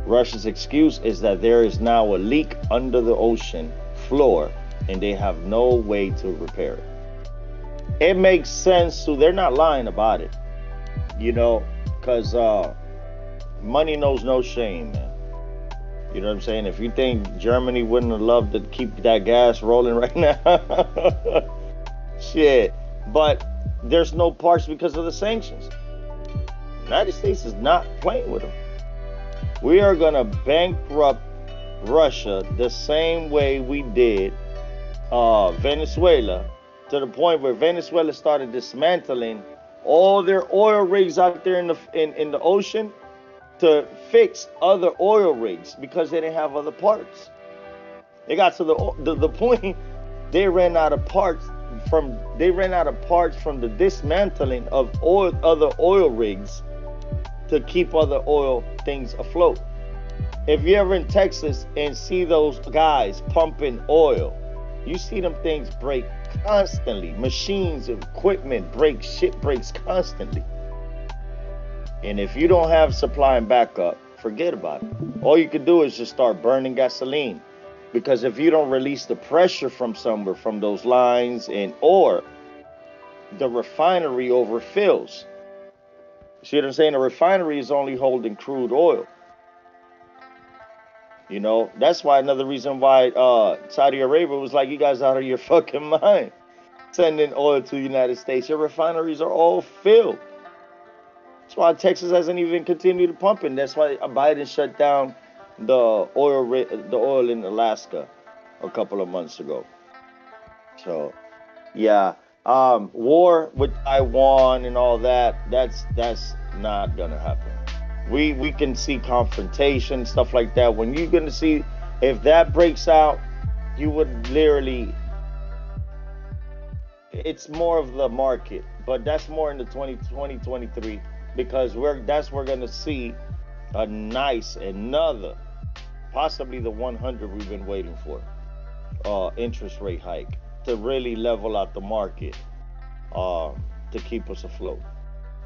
Russia's excuse is that there is now a leak under the ocean floor and they have no way to repair it. It makes sense, so they're not lying about it, because money knows no shame, man. You know what I'm saying? If you think Germany wouldn't have loved to keep that gas rolling right now, shit. But there's no parts because of the sanctions. The United States is not playing with them. We are going to bankrupt Russia the same way we did Venezuela, to the point where Venezuela started dismantling all their oil rigs out there in the ocean to fix other oil rigs because they didn't have other parts. They got to the point they ran out of parts from the dismantling of other oil rigs to keep other oil things afloat. If you're ever in Texas and see those guys pumping oil, you see them things break constantly. Machines, equipment breaks, shit breaks constantly. And if you don't have supply and backup, forget about it. All you can do is just start burning gasoline. Because if you don't release the pressure from somewhere, from those lines, or the refinery overfills. See what I'm saying? The refinery is only holding crude oil. That's why another reason why Saudi Arabia was like, you guys out of your fucking mind sending oil to the United States. Your refineries are all filled. That's why Texas hasn't even continued pumping. That's why Biden shut down the oil in Alaska a couple of months ago. So, yeah, war with Taiwan and all that's not gonna happen. We can see confrontation, stuff like that. When you're gonna see, if that breaks out, you would literally, it's more of the market, but that's more in the 2023, because we're gonna see another, possibly the 100 we've been waiting for, interest rate hike to really level out the market, to keep us afloat,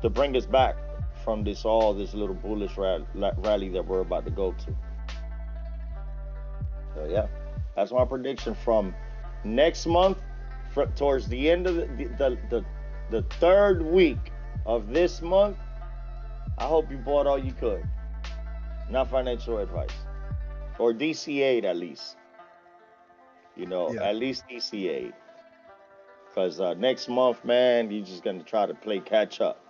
to bring us back from this little bullish rally that we're about to go to. So yeah, that's my prediction from next month, towards the end of the third week of this month. I hope you bought all you could. Not financial advice, or DCA'd at least. At least DCA'd. Because next month, man, you're just gonna try to play catch up.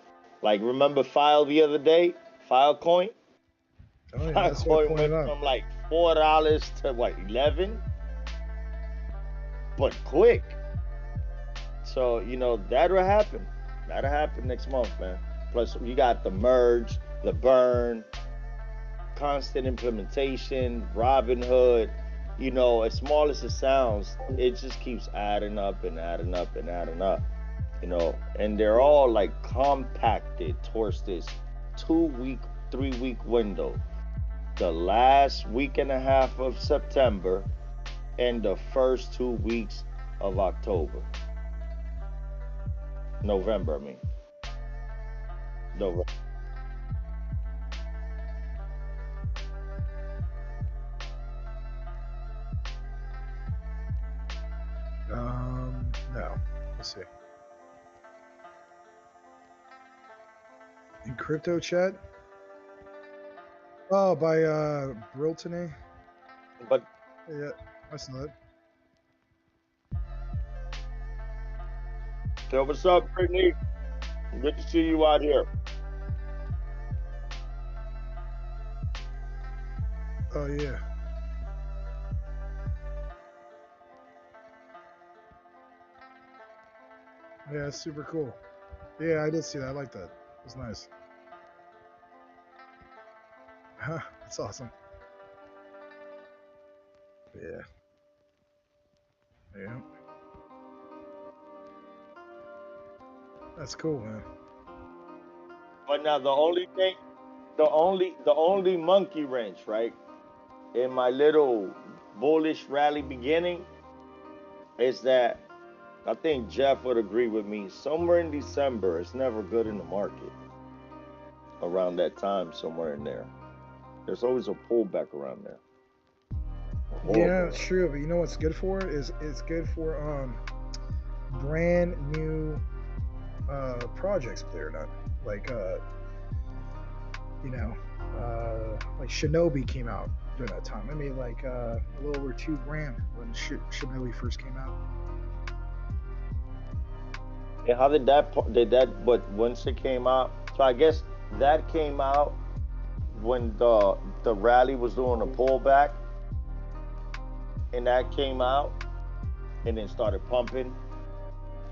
Like, remember File the other day? Filecoin? Oh, yeah, Filecoin went from like $4 to what, 11? But quick. So, that'll happen. That'll happen next month, man. Plus, you got the merge, the burn, constant implementation, Robinhood. As small as it sounds, it just keeps adding up and adding up and adding up. And they're all like compacted towards this 2-week, 3-week window. The last week and a half of September and the first 2 weeks of November, I mean. November. No. Let's see. In crypto chat? Oh, by Briltony. But Yeah, I saw it. so what's up, Brittany? Good to see you out here. Oh yeah. Yeah, it's super cool. Yeah, I did see that. I like that. It was nice. Huh, that's awesome. Yeah. Yeah. That's cool, man. But now the only thing, the only monkey wrench, right? In my little bullish rally beginning is that I think Jeff would agree with me. Somewhere in December, it's never good in the market. Around that time, somewhere in there, there's always a pullback around there. A Yeah, horrible it's one. true. But you know what's good for is it's good for brand new projects, believe it or not. Like you know, like Shinobi came out during that time. I made like a little over $2 grand when Shinobi first came out. And how did that? But once it came out, so I guess that came out when the rally was doing a pullback, and that came out, and then started pumping.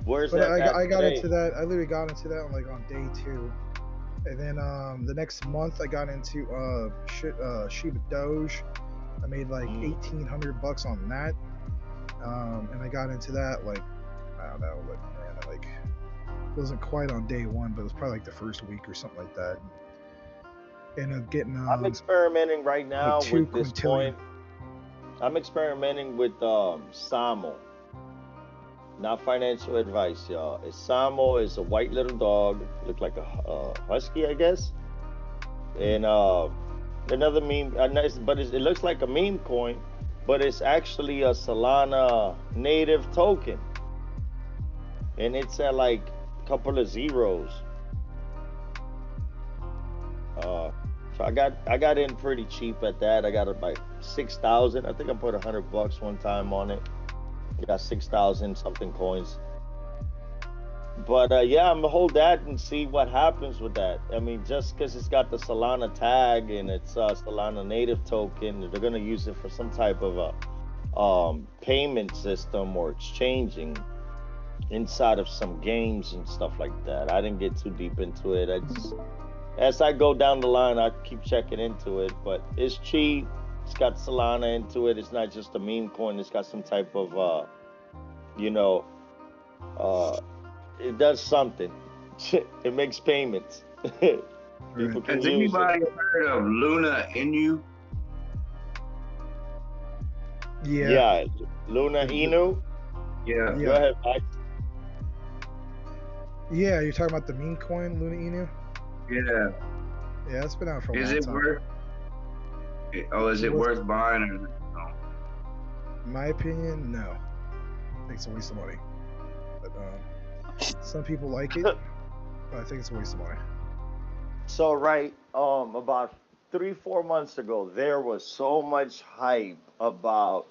Where's But that at I got today? into that. I literally got into that on day two, and then the next month I got into Shiba Doge. I made like Mm. $1,800 on that, and I got into that like I don't know, like man, like it wasn't quite on day one, but it was probably like the first week or something like that. And ended up getting I'm experimenting right like now two with this quintillion. coin. I'm experimenting with Samo. Not financial advice, y'all. It's Samo is a white little dog, look like a husky, I guess. And another meme, but it looks like a meme coin, but it's actually a Solana native token, and it's at like a couple of zeros. Uh, so I got in pretty cheap at that. I got about 6,000. I think I put $100 one time on it. I got 6,000 something coins. But yeah, I'm gonna hold that and see what happens with that. I mean, just because it's got the Solana tag and it's Solana native token, they're gonna use it for some type of a payment system or exchanging inside of some games and stuff like that. I didn't get too deep into it. I just, as I go down the line, I keep checking into it. But it's cheap. It's got Solana into it. It's not just a meme coin. It's got some type of you know, uh, it does something. It makes payments. Right. People can Has use it. anybody heard of Luna Inu? Yeah. Yeah, Luna Inu. Yeah. Go Yeah. ahead, Mike. Yeah. You're talking about the meme coin, Luna Inu? Yeah. Yeah, it's been out for a Is long it time. worth? Oh, is it Was, worth buying? Or, in my opinion, no. I think it's a waste of money. But some people like it, but I think it's a waste of money. So right, about 3, 4 months ago, there was so much hype about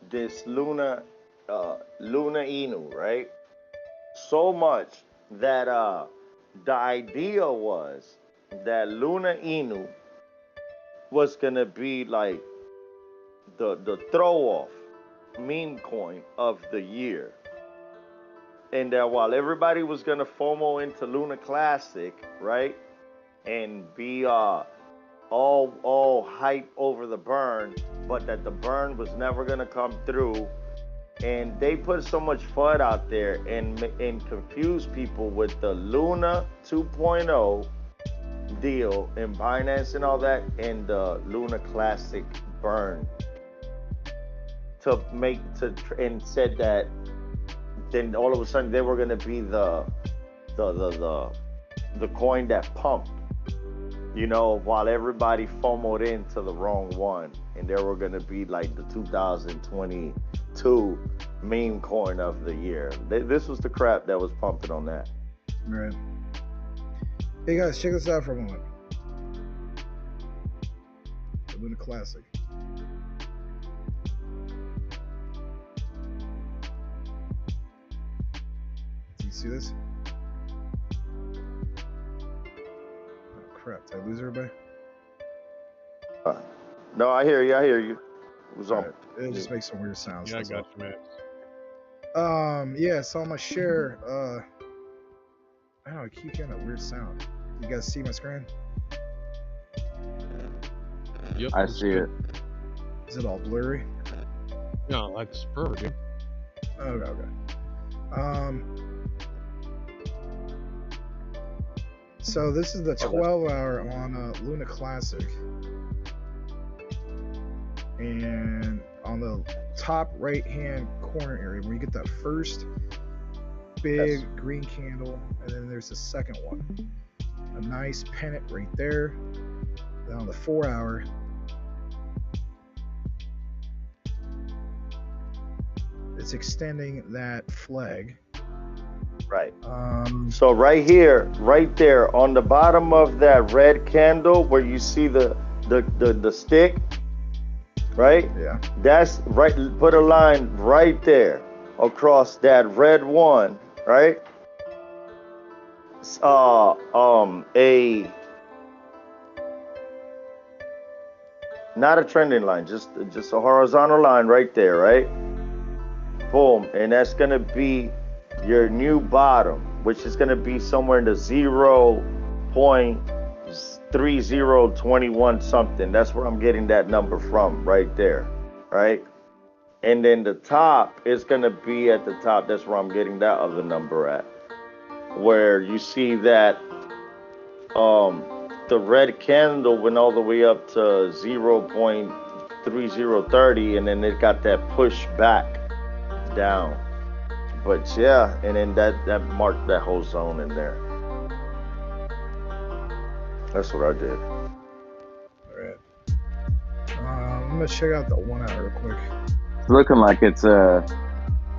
this Luna Inu, right? So much that the idea was that Luna Inu was gonna be like the throw off meme coin of the year. And that while everybody was gonna FOMO into Luna Classic, right? And be all hype over the burn, but that the burn was never gonna come through. And they put so much FUD out there and confuse people with the Luna 2.0 deal and Binance and all that, and the Luna Classic burn and said that then all of a sudden they were gonna be the the the the coin that pumped, while everybody FOMOed into the wrong one, and they were gonna be like the 2022 meme coin of the year. This was the crap that was pumping on that. Right. Hey guys, check this out for a moment. The Luna Classic. Do you see this? Oh crap! Did I lose everybody? No, I hear you. I hear you. It was on. Alright, it just makes some weird sounds. Yeah, I that's got you, man. all. Yeah, so I'm gonna share. I don't know, I keep getting that weird sound. You guys see my screen? Yep, I it's see good. it. Is it all blurry? No, that's perfect. Dude. Okay. So this is the 12-hour on Luna Classic, and on the top right-hand corner area, where you get that first big green candle, and then there's the second one, a nice pennant right there. Then on the 4-hour, it's extending that flag. Right. So right here, right there, on the bottom of that red candle, where you see the stick, right? Yeah. That's right. Put a line right there across that red one, right? A not a trending line, just a horizontal line right there, right? Boom, and that's gonna be your new bottom, which is gonna be somewhere in the 0.3021 something. That's where I'm getting that number from, right there, right? And then the top is gonna be at the top. That's where I'm getting that other number at, where you see that the red candle went all the way up to 0.3030, and then it got that push back down. But yeah, and then that marked that whole zone in there. That's what I did. All right. I'm gonna check out the 1 hour real quick. It's looking like it's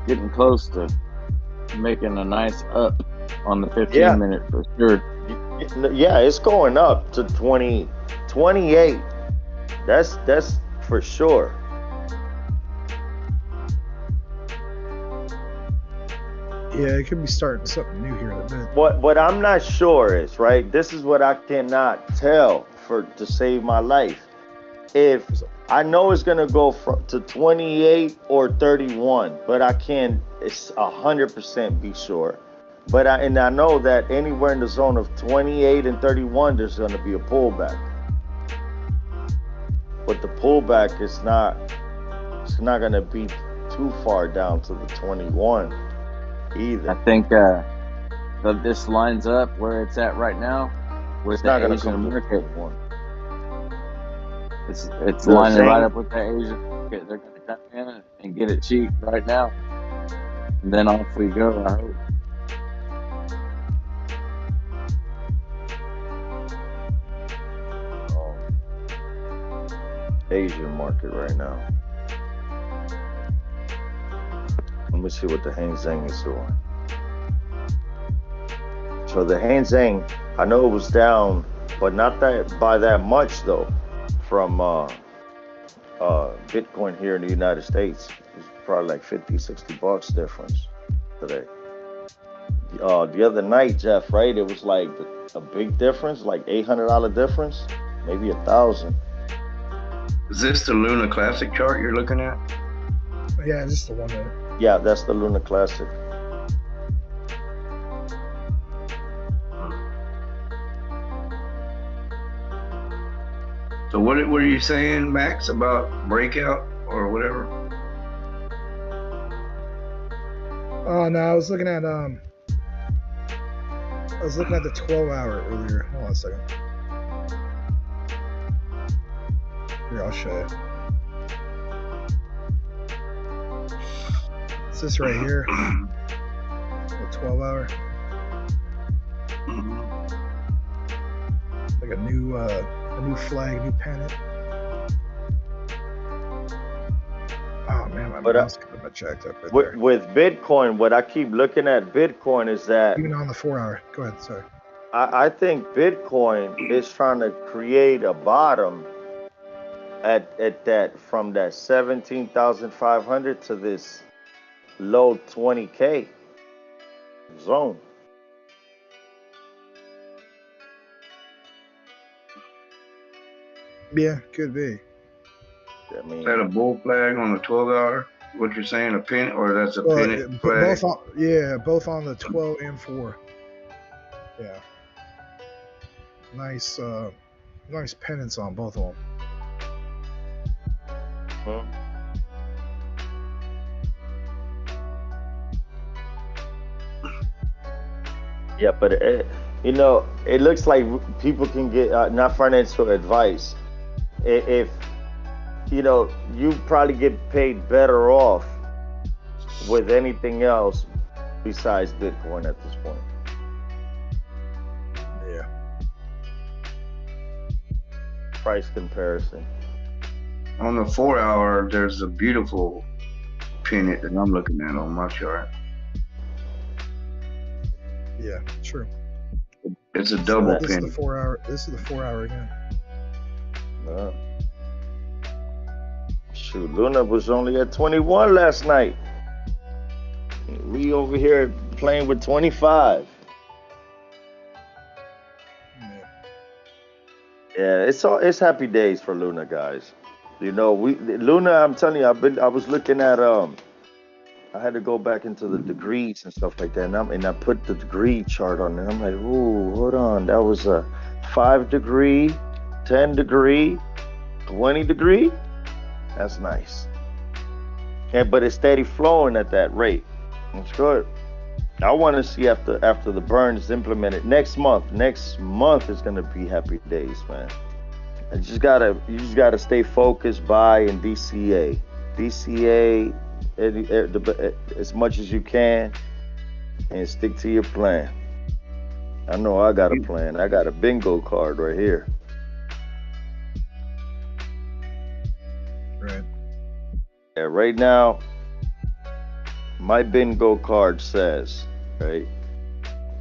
getting close to making a nice up on the 15 minute for sure. Yeah, it's going up to 28. That's for sure. Yeah, it could be starting something new here in a bit. What I'm not sure is, right, this is what I cannot tell to save my life. If I know it's gonna go to 28 or 31, but I can't 100% be sure. But I know that anywhere in the zone of 28 and 31, there's gonna be a pullback. But the pullback is not gonna be too far down to the 21 either. I think this lines up where it's at right now with It's the not gonna Asian come to market. 21. It's lining right up with the Asian market. They're going to come in and get it cheap right now, and then off we go. I hope. Asian market right now. Let me see what the Hang Seng is doing. So the Hang Seng, I know it was down, but not that by that much though, from Bitcoin here in the United States. It's probably like 50, 60 bucks difference today. The other night, Jeff, right? It was like a big difference, like $800 difference, maybe 1,000. Is this the Luna Classic chart you're looking at? Yeah, just the 1 minute. Yeah, that's the Luna Classic. So what are you saying, Max, about breakout or whatever? Oh no, I was looking at the 12-hour earlier. Hold on a second. Here, I'll show you. It's this right here. The 12-hour. Like a new flag, new pennant. Oh man, my mouse got jacked up right there. With Bitcoin, what I keep looking at Bitcoin is that even on the 4-hour. Go ahead, sorry. I think Bitcoin is trying to create a bottom at that, from that 17,500 to this low 20K zone. Yeah, could be. I mean, Is that a bull flag on the 12-hour? What you're saying, a pin, or that's a Well, pennant flag? both on the 12 and 4. Yeah. Nice pennants on both of them. huh? Yeah, but it looks like people can get not financial advice. If you probably get paid better off with anything else besides Bitcoin at this point. Yeah. Price comparison. On the 4-hour, there's a beautiful pennant that I'm looking at on my chart. Yeah, true. It's a double This is the pennant. 4-hour. This is the 4-hour again. Shoot, Luna was only at 21 last night. We over here playing with 25. Yeah, it's happy days for Luna, guys. Luna. I'm telling you, I was looking at I had to go back into the degrees and stuff like that, and I put the degree chart on it. I'm like, ooh, hold on, that was a 5 degree, 10 degree, 20 degree. That's nice. Yeah, but it's steady flowing at that rate. That's good. I want to see after the burn is implemented next month. Next month is gonna be happy days, man. You just gotta stay focused, buy in DCA as much as you can, and stick to your plan. I know I got a plan. I got a bingo card right here. Right. Yeah, right now, my bingo card says, right?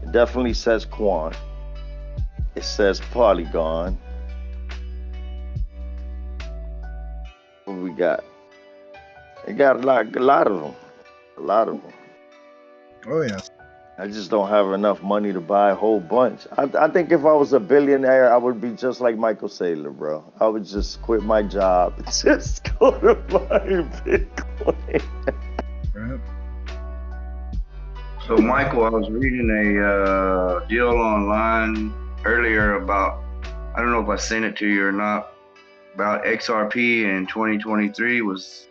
It definitely says Quant. It says Polygon. What we got? It got a lot of them. A lot of them. Oh yeah. I just don't have enough money to buy a whole bunch. I think if I was a billionaire, I would be just like Michael Saylor, bro. I would just quit my job and just go to buy Bitcoin. Right. So, Michael, I was reading a deal online earlier about, I don't know if I sent it to you or not, about XRP in 2023 was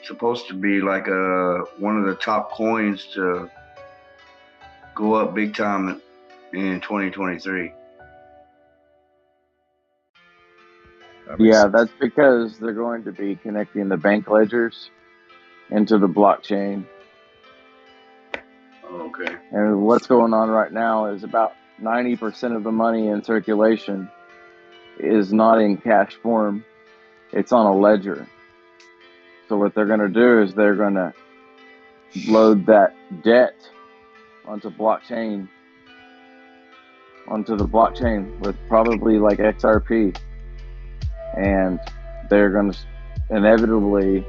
supposed to be like one of the top coins to go up big time in 2023. Yeah, that's because they're going to be connecting the bank ledgers into the blockchain. Okay. And what's going on right now is about 90% of the money in circulation is not in cash form. It's on a ledger. So what they're going to do is they're going to load that debt onto the blockchain with probably like XRP. And they're going to inevitably,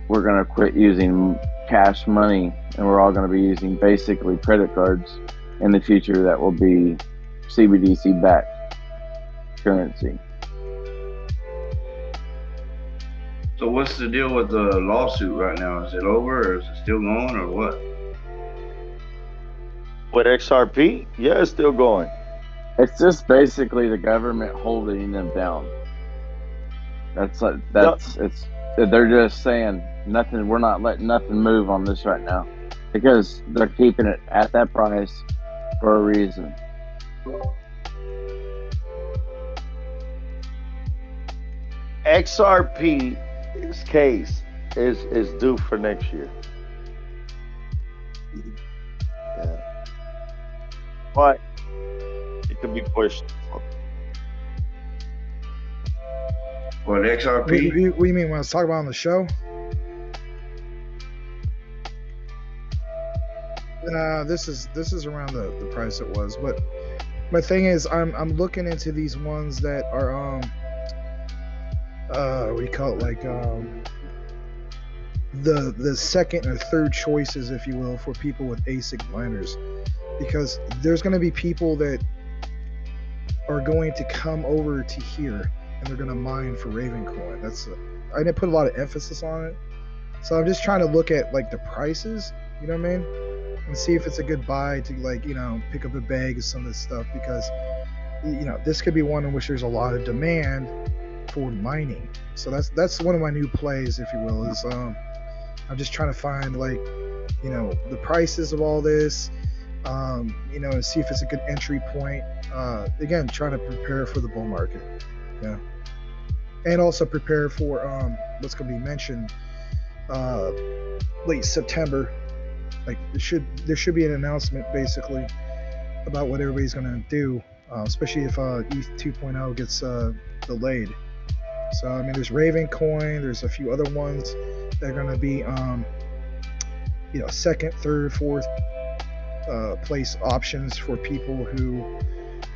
we're going to quit using cash money, and we're all going to be using basically credit cards in the future that will be CBDC backed currency. So what's the deal with the lawsuit right now? Is it over, or is it still going, or what? With XRP? Yeah, it's still going. It's just basically the government holding them down. They're just saying nothing. We're not letting nothing move on this right now because they're keeping it at that price for a reason. XRP's case is due for next year. Yeah. But it could be pushed. What, XRP? What do you mean when I was talking about on the show? This is around the price it was, but my thing is I'm looking into these ones that are what do you call it, like the second or third choices, if you will, for people with ASIC miners, because there's going to be people that are going to come over to here and they're gonna mine for Raven coin. I didn't put a lot of emphasis on it, so I'm just trying to look at like the prices. You know what I mean? And see if it's a good buy to like pick up a bag of some of this stuff, because this could be one in which there's a lot of demand for mining. So that's one of my new plays, if you will, is I'm just trying to find like the prices of all this, and see if it's a good entry point. Again, trying to prepare for the bull market, and also prepare for what's going to be mentioned late September. Like there should be an announcement basically about what everybody's going to do, especially if ETH 2.0 gets delayed. So I mean, there's Raven coin, there's a few other ones that are going to be second, third, fourth place options for people who,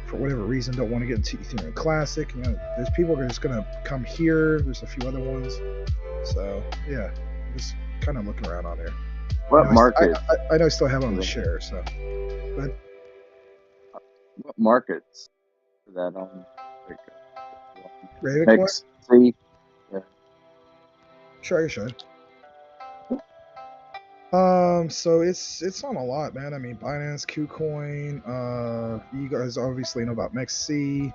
for whatever reason, don't want to get into Ethereum Classic. There's people that are just going to come here. There's a few other ones. So yeah, I'm just kind of looking around on there. What market? I know I still have it on the share. So, but what markets for that on? Raven coin? See, yeah. Sure, I can show you. So it's on a lot, man. I mean, Binance, KuCoin. You guys obviously know about MEXC.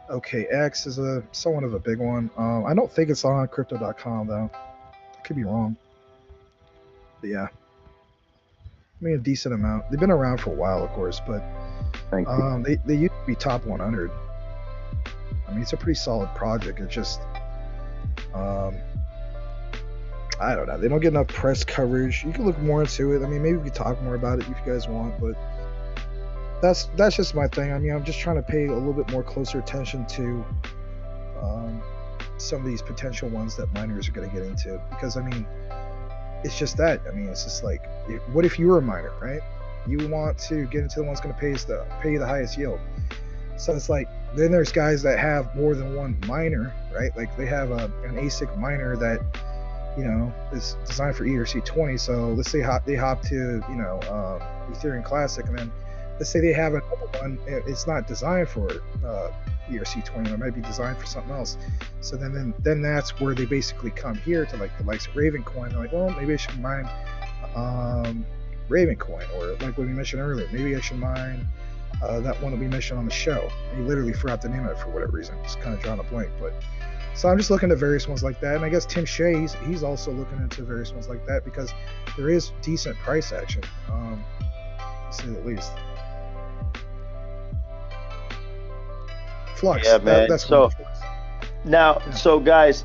OKX is somewhat of a big one. I don't think it's on crypto.com though. I could be wrong. But yeah, I mean a decent amount. They've been around for a while, of course, but they used to be top 100. I mean, it's a pretty solid project. It's just I don't know. They don't get enough press coverage. You can look more into it. I mean, maybe we could talk more about it if you guys want, but that's just my thing. I mean, I'm just trying to pay a little bit more closer attention to some of these potential ones that miners are going to get into, because I mean, it's just that. I mean, it's just like, what if you were a miner, right? You want to get into the ones going to pay you the highest yield. So it's like, then there's guys that have more than one miner, right? Like they have an ASIC miner that is designed for ERC20. So let's say they hop to Ethereum Classic, and then let's say they have another one. It's not designed for ERC20. It might be designed for something else. So then that's where they basically come here to like the likes of Raven coin. They're like, well, maybe I should mine Raven coin, or like what we mentioned earlier, maybe I should mine that one that we mentioned on the show. He literally forgot the name of it for whatever reason. Just kind of drawing a blank, but. So I'm just looking at various ones like that, and I guess Tim Shea, he's also looking into various ones like that, because there is decent price action, to say the least. Flux. Yeah, man. That's so now, so guys,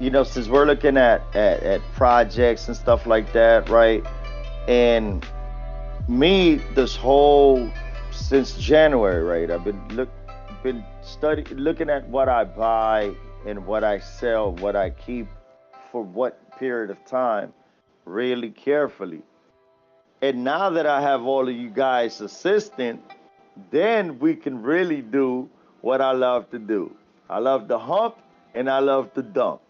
since we're looking at projects and stuff like that, right? And me, since January, right? I've been looking at what I buy and what I sell, what I keep for what period of time, really carefully. And now that I have all of you guys assisting, then we can really do what I love to do. I love to hump and I love to dump.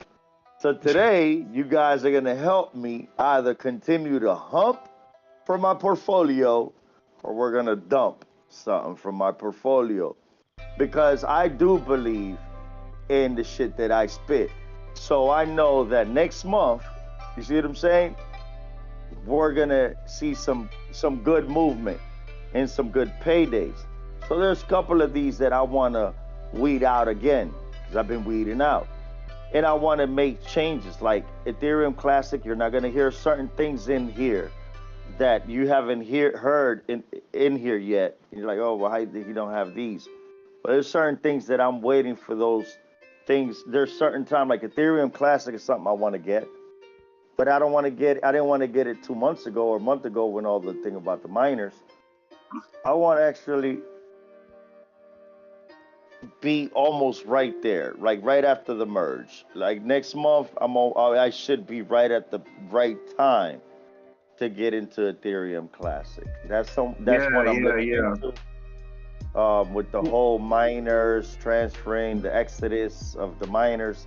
So today, you guys are going to help me either continue to hump for my portfolio, or we're going to dump something from my portfolio. Because I do believe in the shit that I spit. So I know that next month, you see what I'm saying? We're gonna see some good movement and some good paydays. So there's a couple of these that I wanna weed out again, because I've been weeding out. And I wanna make changes, like Ethereum Classic. You're not gonna hear certain things in here that you haven't heard in here yet. And you're like, oh, well, how you don't have these? But there's certain things that I'm waiting for those things. There's certain time, like Ethereum Classic is something I want to get, but I didn't want to get it 2 months ago or a month ago when all the thing about the miners. I want to actually be almost right there, like right after the merge. Like next month, I should be right at the right time to get into Ethereum Classic. That's what I'm looking into. With the whole miners transferring, the exodus of the miners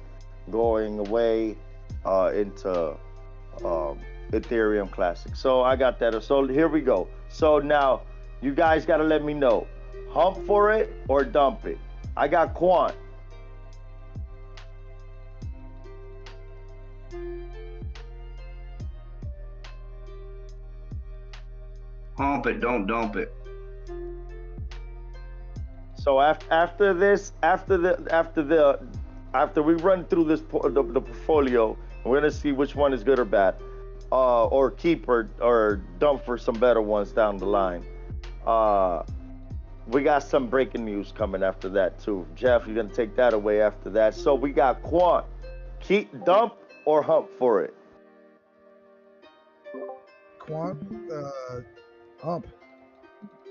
going away into Ethereum Classic. So I got that. So here we go. So now you guys got to let me know, hump for it or dump it. I got Quant. Hump it, don't dump it. So after we run through the portfolio, we're gonna see which one is good or bad, or keep or dump for some better ones down the line. We got some breaking news coming after that too. Jeff, you're gonna take that away after that. So we got Quant, keep, dump, or hump for it. Quant, hump.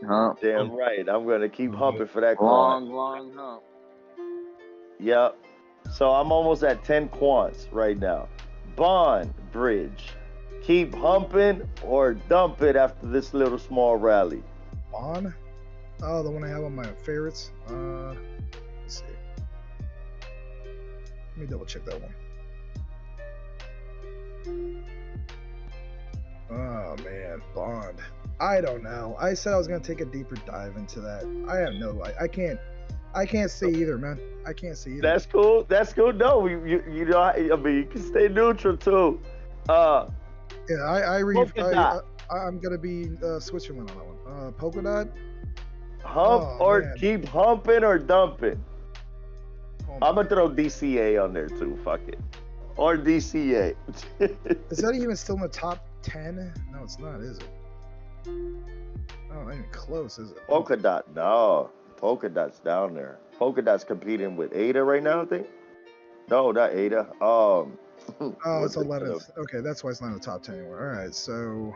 Hump. Damn right, I'm gonna keep humping for that Long, Quant. long hump. Yep. So I'm almost at 10 quants right now. Bond Bridge, keep humping or dump it after this little small rally. On. Oh, the one I have on my favorites. Let's see. Let me double check that one. Oh man, Bond. I don't know. I said I was gonna take a deeper dive into that. I have no. I can't see either, man. I can't see either. That's cool. That's cool. No, you know, I mean, you can stay neutral too. Yeah, I'm gonna be Switzerland on that one. Polka dot. Hump or keep humping or dumping. I'm gonna throw DCA on there too. Fuck it. Or DCA. Is that even still in the top 10? No, it's not, is it? Oh, not even close, is it? Polka dot, no. Polka dot's down there. Polka dot's competing with Ada right now, I think. No, not Ada. Oh, it's 11th. Okay, that's why it's not in the top 10 anymore. All right, so.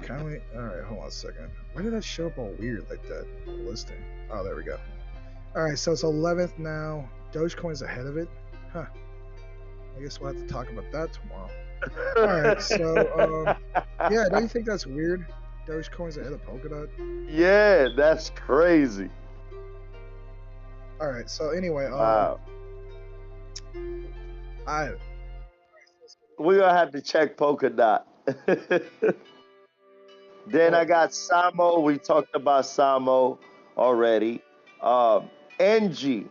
Can we? All right, hold on a second. Why did that show up all weird like that? Listing. Oh, there we go. All right, so it's 11th now. Dogecoin's ahead of it. Huh. I guess we'll have to talk about that tomorrow. All right, so yeah, don't you think that's weird? Dogecoin's ahead of Polkadot. Yeah, that's crazy. All right, so anyway, wow. We're gonna have to check Polkadot. Then I got Samo. We talked about Samo already. NG,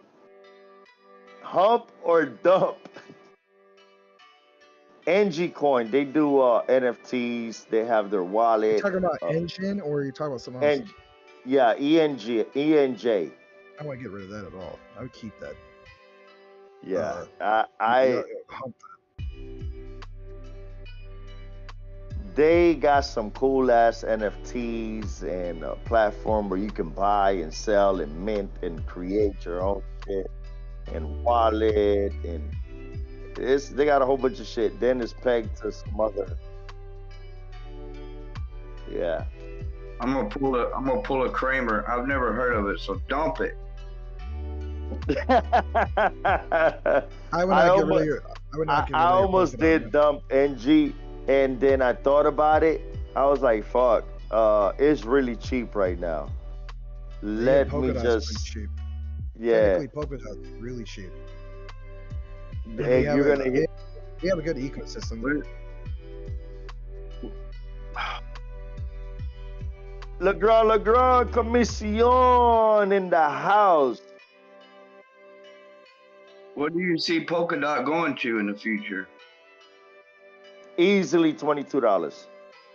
hump or dump? NG Coin, they do NFTs. They have their wallet. You talking about Engine or are you talking about something else? Yeah, ENJ. I wouldn't get rid of that at all. I would keep that. Yeah, hump that. They got some cool ass NFTs and a platform where you can buy and sell and mint and create your own shit and wallet and they got a whole bunch of shit. Then it's pegged to some other. Yeah. I'm gonna pull a Kramer. I've never heard of it, so dump it. I almost did dump NG, and then I thought about it. I was like, "Fuck, it's really cheap right now. Let me just." Cheap. Yeah. Technically, Polkadot's really cheap. Hey, you're gonna hit. We have a good ecosystem. Legrand Commission in the house. What do you see Polkadot going to in the future? Easily $22.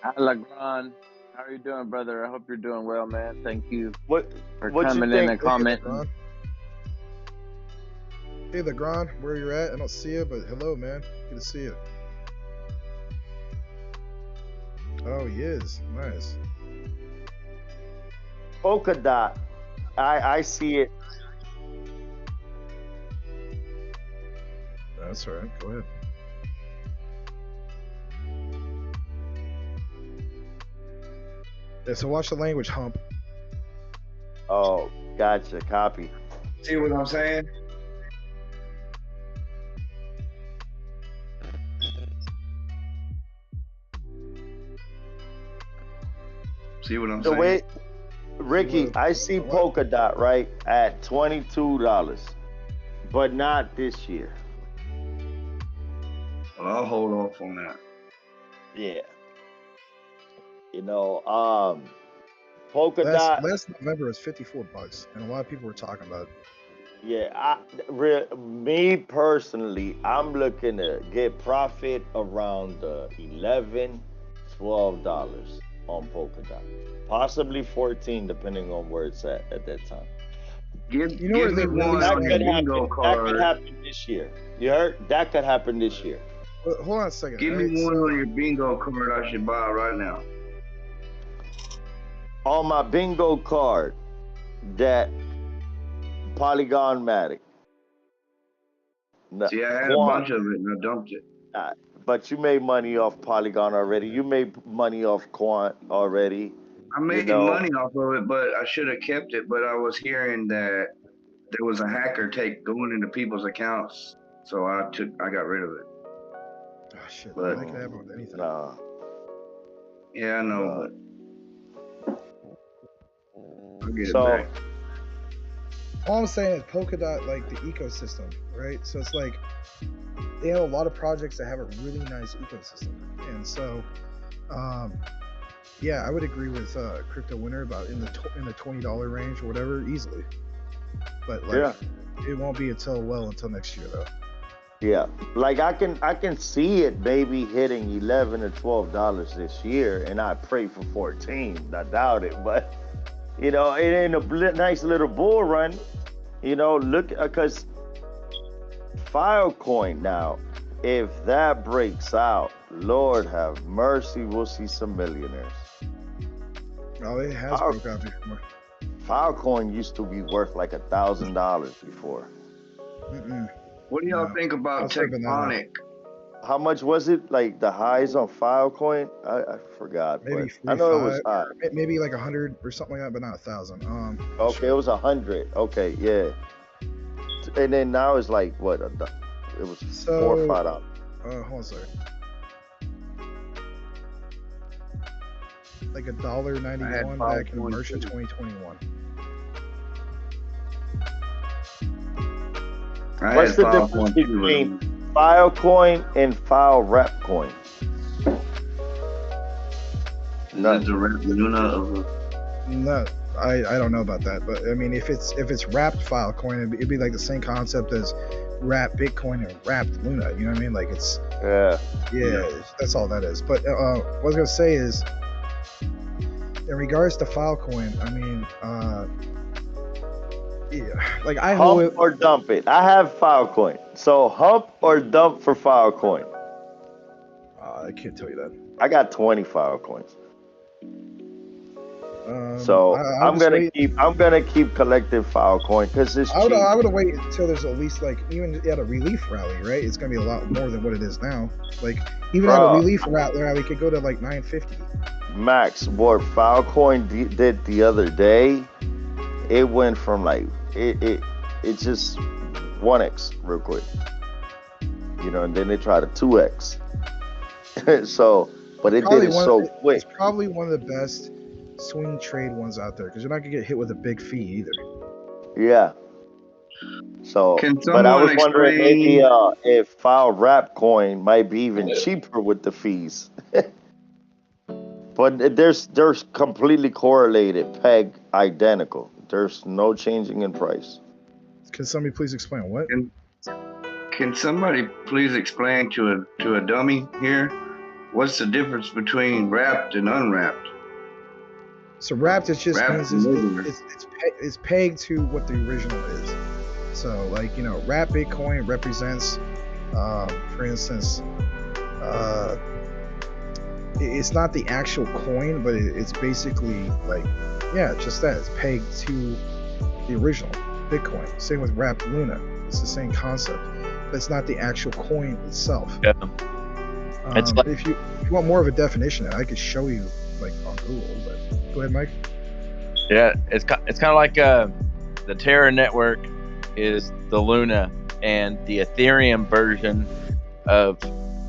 Hi, Legrand. How are you doing, brother? I hope you're doing well, man. Thank you for what coming you think? in and commenting. Hey, Legrand, where you're at? I don't see you, but hello, man. Good to see you. Oh, he is. Nice. Polkadot. I see it. That's all right. Go ahead. Yeah, so watch the language, hump. Oh, gotcha. Copy. See what I'm saying? See what I'm saying? The way, Ricky, I see Polkadot right at $22, but not this year. Well, I'll hold off on that. Yeah. You know, Polkadot. Last November was $54, and a lot of people were talking about it. Yeah, me personally, I'm looking to get profit around the 11 $12 on Polkadot, possibly 14 depending on where it's at that time. Give You know where me they really one That on stand? your could bingo happen. That could card. happen this year. You heard? That could happen this year. Well, hold on a second. Give right? me one So, on your bingo card I should buy right now. On my bingo card, that Polygon Matic. See, I had a Quant, bunch of it and I dumped it. but you made money off Polygon already. You made money off Quant already. I made money off of it, but I should have kept it. But I was hearing that there was a hacker going into people's accounts, so I got rid of it. oh shit, But- that could happen with anything. Nah. Yeah, I know, but I'll get So- it back. All I'm saying is Polkadot, like the ecosystem, right? So it's like they have a lot of projects that have a really nice ecosystem, and so, yeah, I would agree with Crypto Winter about in the $20 range or whatever easily. But like, it won't be until next year though. Yeah, like I can see it maybe hitting $11 or $12 this year, and I pray for 14. I doubt it, but you know, it ain't a nice little bull run. You know, look, because Filecoin now, if that breaks out, Lord have mercy, we'll see some millionaires. Oh, it has broke out before. Filecoin used to be worth like $1,000 before. Mm-mm. What do y'all think about I'll say banana. Tectonic? How much was it? Like the highs on Filecoin? I forgot. Maybe but I know it was high. maybe like 100 or something like that, but not 1,000. Okay, sure. it was 100. Okay, yeah. And then now it's like what? It was So, $4 or $5. Hold on a second. Like $1.91 back in March of 2021. What's the difference between Filecoin and FileWrap That's the Wrap Luna of a... No, I don't know about that, but I mean, if it's wrapped Filecoin, it'd be like the same concept as wrapped Bitcoin and wrapped Luna. You know what I mean? Like it's Yeah. that's all that is. But what I was gonna say is, in regards to Filecoin, I mean, yeah, like I hold Hump it. or dump it. I have Filecoin. So hump or dump for Filecoin. I can't tell you that. I got 20 Filecoins. So I'm gonna keep collecting Filecoin because it's cheap. I would wait until there's at least like even at a relief rally, right? It's gonna be a lot more than what it is now. Like even at a relief rally, it could go to like 950. Max, what Filecoin did the other day, it went from like it just 1x real quick, you know, and then they tried a 2x. So, but it did it so quick. It's probably one of the best swing trade ones out there because you're not gonna get hit with a big fee either. Yeah. So, Can but I was someone wondering explain- maybe if File Wrap Coin might be even cheaper with the fees. But they're completely correlated, peg identical. There's no changing in price. Can somebody please explain what? Can somebody please explain to a dummy here what's the difference between wrapped and unwrapped? So wrapped, it just Wrapped means it's pegged to what the original is. So like, you know, wrapped Bitcoin represents, for instance, it's not the actual coin, but it's basically like, yeah, just that. It's pegged to the original Bitcoin. Same with wrapped Luna. It's the same concept, but it's not the actual coin itself. Yeah. It's like, if you want more of a definition, I could show you like on Google. But go ahead, Mike. yeah, it's kind of like the Terra network is the Luna, and the Ethereum version of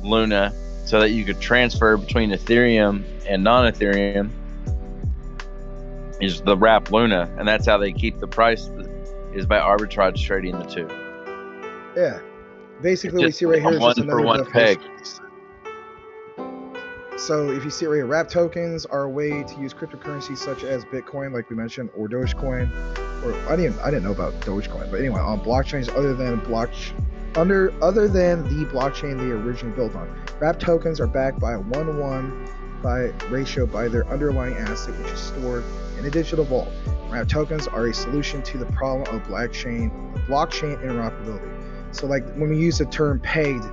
Luna, so that you could transfer between Ethereum and non-Ethereum, is the wrap Luna, and that's how they keep the price, is by arbitrage trading the two. Yeah, basically we Just see right here a is just another one-for-one definition. peg. So if you see right here, wrap tokens are a way to use cryptocurrencies such as Bitcoin, like we mentioned, or Dogecoin, or I didn't know about Dogecoin, but anyway, on blockchains other than the blockchain they originally built on. Wrap tokens are backed by a 1-1 ratio by their underlying asset, which is stored in a digital vault. Wrap tokens are a solution to the problem of blockchain interoperability. So, like when we use the term pegged,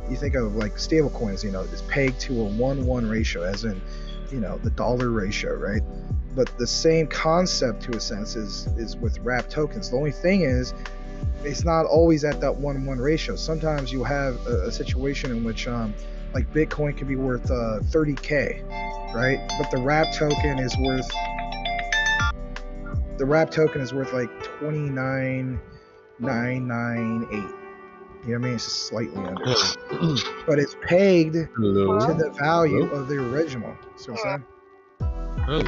you think of like stable coins, it's pegged to a 1-1 ratio, as in, the dollar ratio, right? But the same concept, to a sense, is with wrap tokens. The only thing is, it's not always at that 1-1 ratio. Sometimes you'll have a situation in which, like Bitcoin can be worth 30K, right? But the wrap token is worth like 29,998. You know what I mean? It's just slightly under, but it's pegged to the value of the original. See what I'm saying?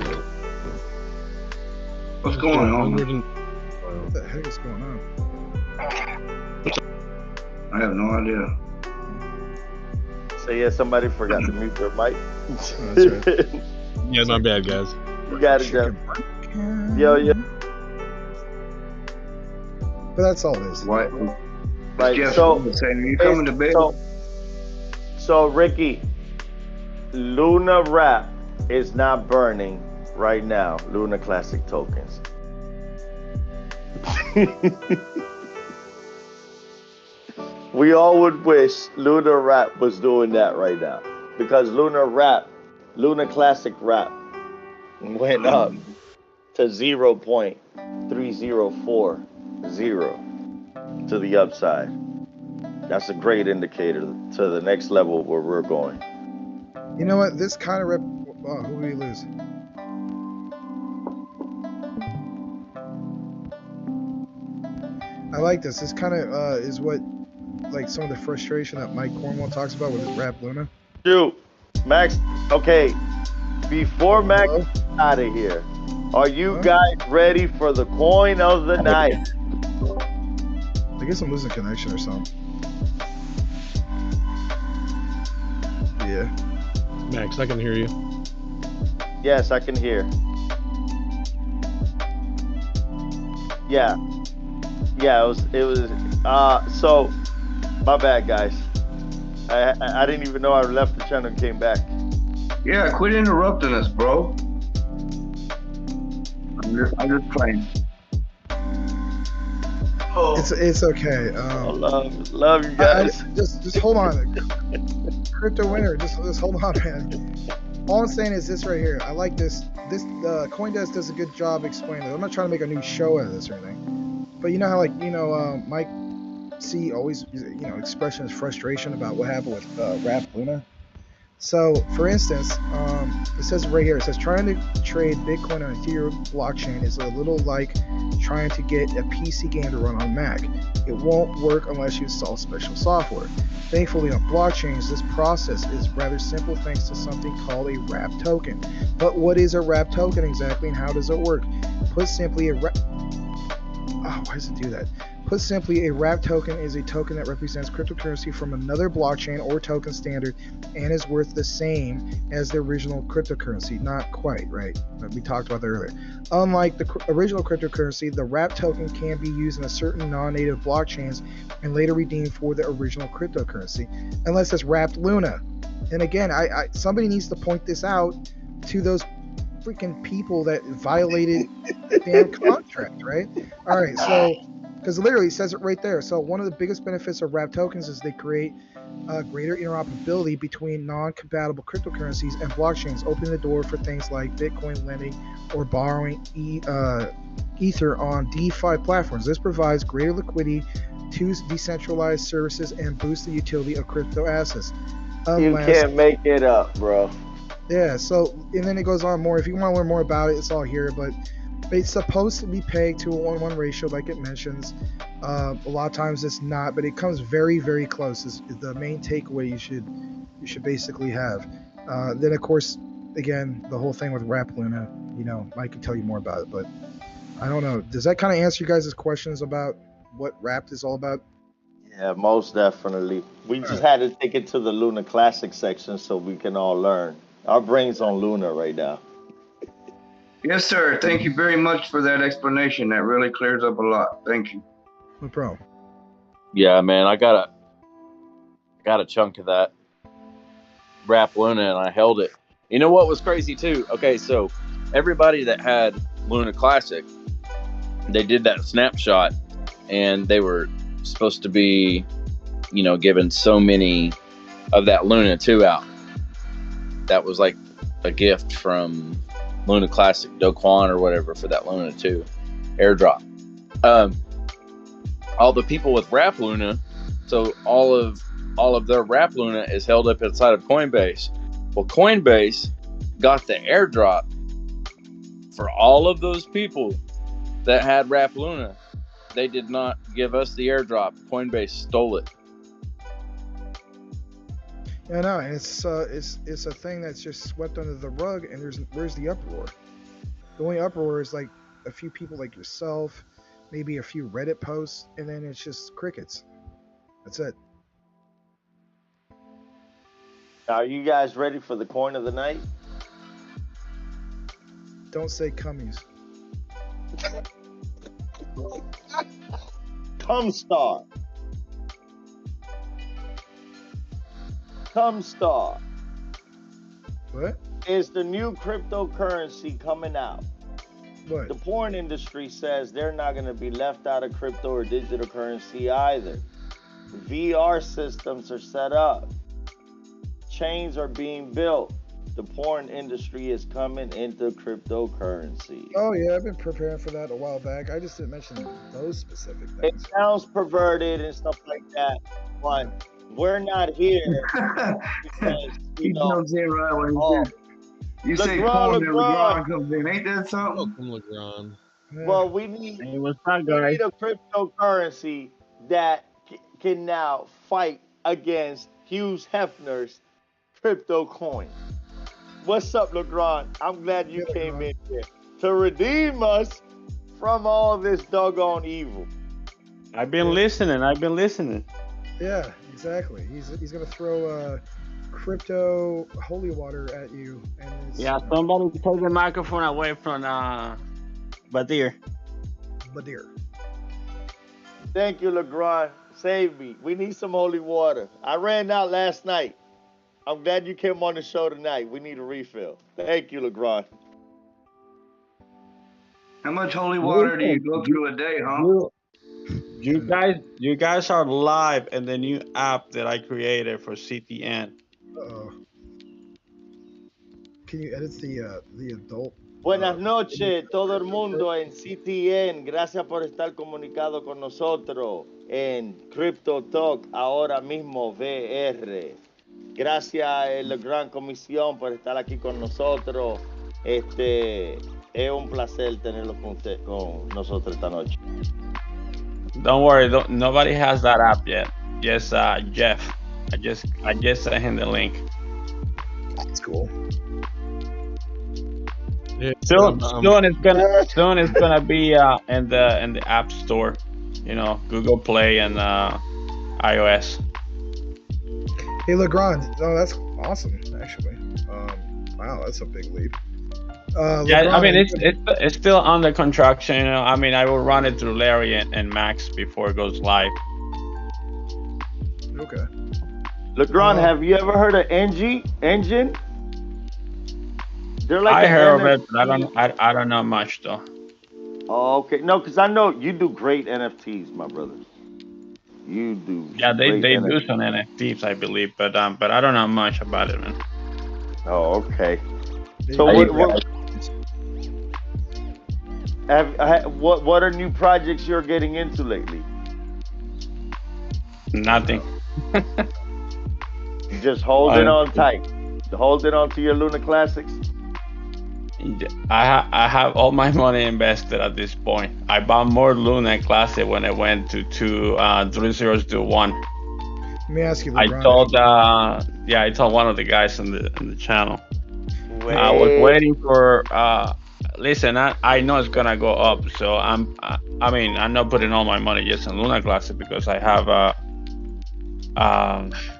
What's going on? What the heck is going on? I have no idea. So yeah, somebody forgot to mute their mic. Oh, that's right. Yeah, not bad, guys. You got it, Jeff. Yo. But that's all it is. What? Like, Jeff so, saying, you coming to bed? So Ricky, Luna Wrap is not burning right now. Luna Classic tokens. We all would wish Luna Wrap was doing that right now, because Luna Classic Wrap went up to 0.3040 to the upside. That's a great indicator to the next level where we're going. You know what? This kind of who do we lose? I like this. This kind of is what, like, some of the frustration that Mike Cornwall talks about with his Wrap Luna. Shoot, Max. Okay, before Max gets out of here, are you guys ready for the coin of the night? I guess I'm losing connection or something. Yeah. Max, I can hear you. Yes, I can hear. Yeah, it was. So, my bad, guys. I didn't even know I left the channel and came back. Yeah, quit interrupting us, bro. I'm just playing. Oh, It's okay. love you guys. Just hold on. Crypto winner, just hold on, man. All I'm saying is this right here. I like this. CoinDesk does a good job explaining it. I'm not trying to make a new show out of this or anything. But you know how, like, Mike C always, expressing his frustration about what happened with Wrap Luna. So, for instance, it says right here, it says trying to trade Bitcoin on Ethereum blockchain is a little like trying to get a PC game to run on Mac. It won't work unless you install special software. Thankfully, on blockchains, this process is rather simple thanks to something called a wrap token. But what is a wrap token exactly, and how does it work? Put simply, why does it do that? Put simply, a wrap token is a token that represents cryptocurrency from another blockchain or token standard and is worth the same as the original cryptocurrency. Not quite, right? But we talked about that earlier. Unlike the original cryptocurrency, the wrap token can be used in a certain non-native blockchains and later redeemed for the original cryptocurrency, unless it's wrapped Luna. And again, somebody needs to point this out to those freaking people that violated the damn contract, right? All right, so because literally it says it right there. So one of the biggest benefits of wrap tokens is they create greater interoperability between non-compatible cryptocurrencies and blockchains, opening the door for things like Bitcoin lending or borrowing Ether on DeFi platforms. This provides greater liquidity to decentralized services and boosts the utility of crypto assets. You can't make it up, bro. Yeah, so, and then it goes on more. If you want to learn more about it, it's all here, but it's supposed to be pegged to a 1-1 ratio, like it mentions. A lot of times it's not, but it comes very, very close. Is the main takeaway you should basically have. Then, of course, again, the whole thing with Wrap Luna, I can tell you more about it, but I don't know. Does that kind of answer you guys' questions about what Wrapped is all about? Yeah, most definitely. We just had to take it to the Luna Classic section so we can all learn. Our brain's on Luna right now. Yes, sir. Thank you very much for that explanation. That really clears up a lot. Thank you. No problem. Yeah, man, I got a chunk of that. Wrap Luna and I held it. You know what was crazy too? Okay, so everybody that had Luna Classic, they did that snapshot, and they were supposed to be, given so many of that Luna 2 out. That was like a gift from Luna Classic Do Kwon or whatever for that Luna 2 airdrop. All the people with Wrap Luna, so all of their Wrap Luna is held up inside of Coinbase. Well, Coinbase got the airdrop for all of those people that had Wrap Luna. They did not give us the airdrop. Coinbase stole it. Yeah, no, and it's a thing that's just swept under the rug. And where's the uproar? The only uproar is like a few people like yourself, maybe a few Reddit posts, and then it's just crickets. That's it. Are you guys ready for the coin of the night? Don't say cummies. Cumstar. Cumstar What? is the new cryptocurrency coming out. What? The porn industry says they're not going to be left out of crypto or digital currency either. VR systems are set up. Chains are being built. The porn industry is coming into cryptocurrency. Oh yeah, I've been preparing for that a while back. I just didn't mention those specific It things. sounds perverted and stuff like that, but we're not here because, He jumps in right when oh, you say LeGrand, porn and LeGrand. LeGrand comes in. Ain't that something? Welcome, LeGrand. Yeah. well, we need Hey, what's up, we guys? need a cryptocurrency that can now fight against Hugh Hefner's crypto coin. What's up, LeGrand? I'm glad you Yeah, came LeGrand. in here to redeem us from all this doggone evil. I've been listening. Yeah, exactly. He's gonna throw crypto holy water at you, and it's Yeah, somebody take the microphone away from Badir. Badir. Thank you, LeGrand. Save me. We need some holy water. I ran out last night. I'm glad you came on the show tonight. We need a refill. Thank you, LeGrand. How much holy water do you go through a day, huh? You guys are live in the new app that I created for CTN. Uh-oh. Can you edit the adult? Buenas noches, todo el mundo en CTN. Gracias por estar comunicado con nosotros en Crypto Talk, ahora mismo VR. Gracias, la Gran Comisión, por estar aquí con nosotros. Es un placer tenerlo con nosotros esta noche. Don't worry, nobody has that app yet. Just Jeff. I just sent him the link. That's cool. Yeah, Soon it's gonna be in the App Store, Google Play and iOS. Hey, Legrand. Oh, that's awesome, actually. Wow, that's a big leap. Yeah, I mean Legrand, it's still under construction. I mean, I will run it through Larry and Max before it goes live. okay. LeGrand, have you ever heard of Engine? They're like I an heard of it, NFT. but I don't know much though. Oh, okay. No, because I know you do great NFTs, my brother. You do. Yeah, they great do NFTs. some NFTs, I believe, but I don't know much about it, man. Oh, okay. They- So Are you what are new projects you're getting into lately? Nothing. Just holding on tight. Holding on to your Luna Classics. I have all my money invested at this point. I bought more Luna Classic when it went to 3 zeros to 1. Let me ask you, I Legrand. told one of the guys in the channel. Wait. I was waiting for. Listen, I know it's gonna go up, so I'm not putting all my money just in Luna Classic because I have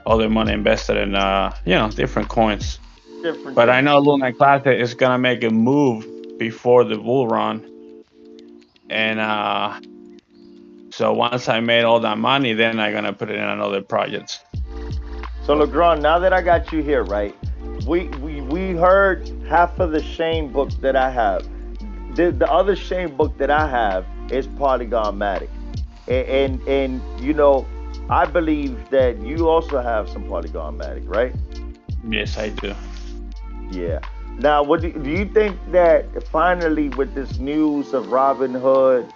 all the money invested in different coins. Different But I things. know Luna Classic is gonna make a move before the bull run, and so once I made all that money, then I'm gonna put it in another project. So Legrand, now that I got you here, right? We heard half of the Shane book that I have. The other Shane book that I have is Polygon Matic, and you know, I believe that you also have some Polygon Matic, right? Yes, I do. Yeah. Now, what do you think that finally with this news of Robin Hood,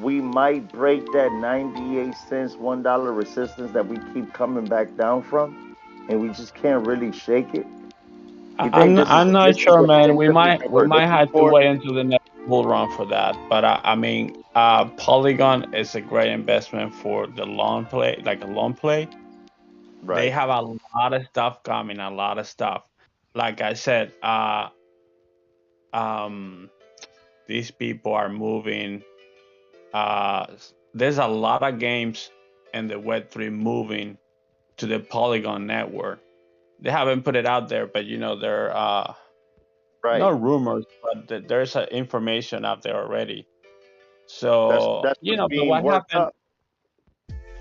we might break that 98 cents, $1 resistance that we keep coming back down from, and we just can't really shake it? You think I'm this not is sure, what man. this is what We we're might looking have to for? wait until the next bull run for that. But I mean, Polygon is a great investment for the long play, like a long play. They Right. have a lot of stuff coming, a lot of stuff. Like I said, um, these people are moving. There's a lot of games in the Web3 moving to the Polygon network. They haven't put it out there, but you know, there Right. not rumors, but there's information out there already. That's So, that's you what's know, but being what worked happened? up.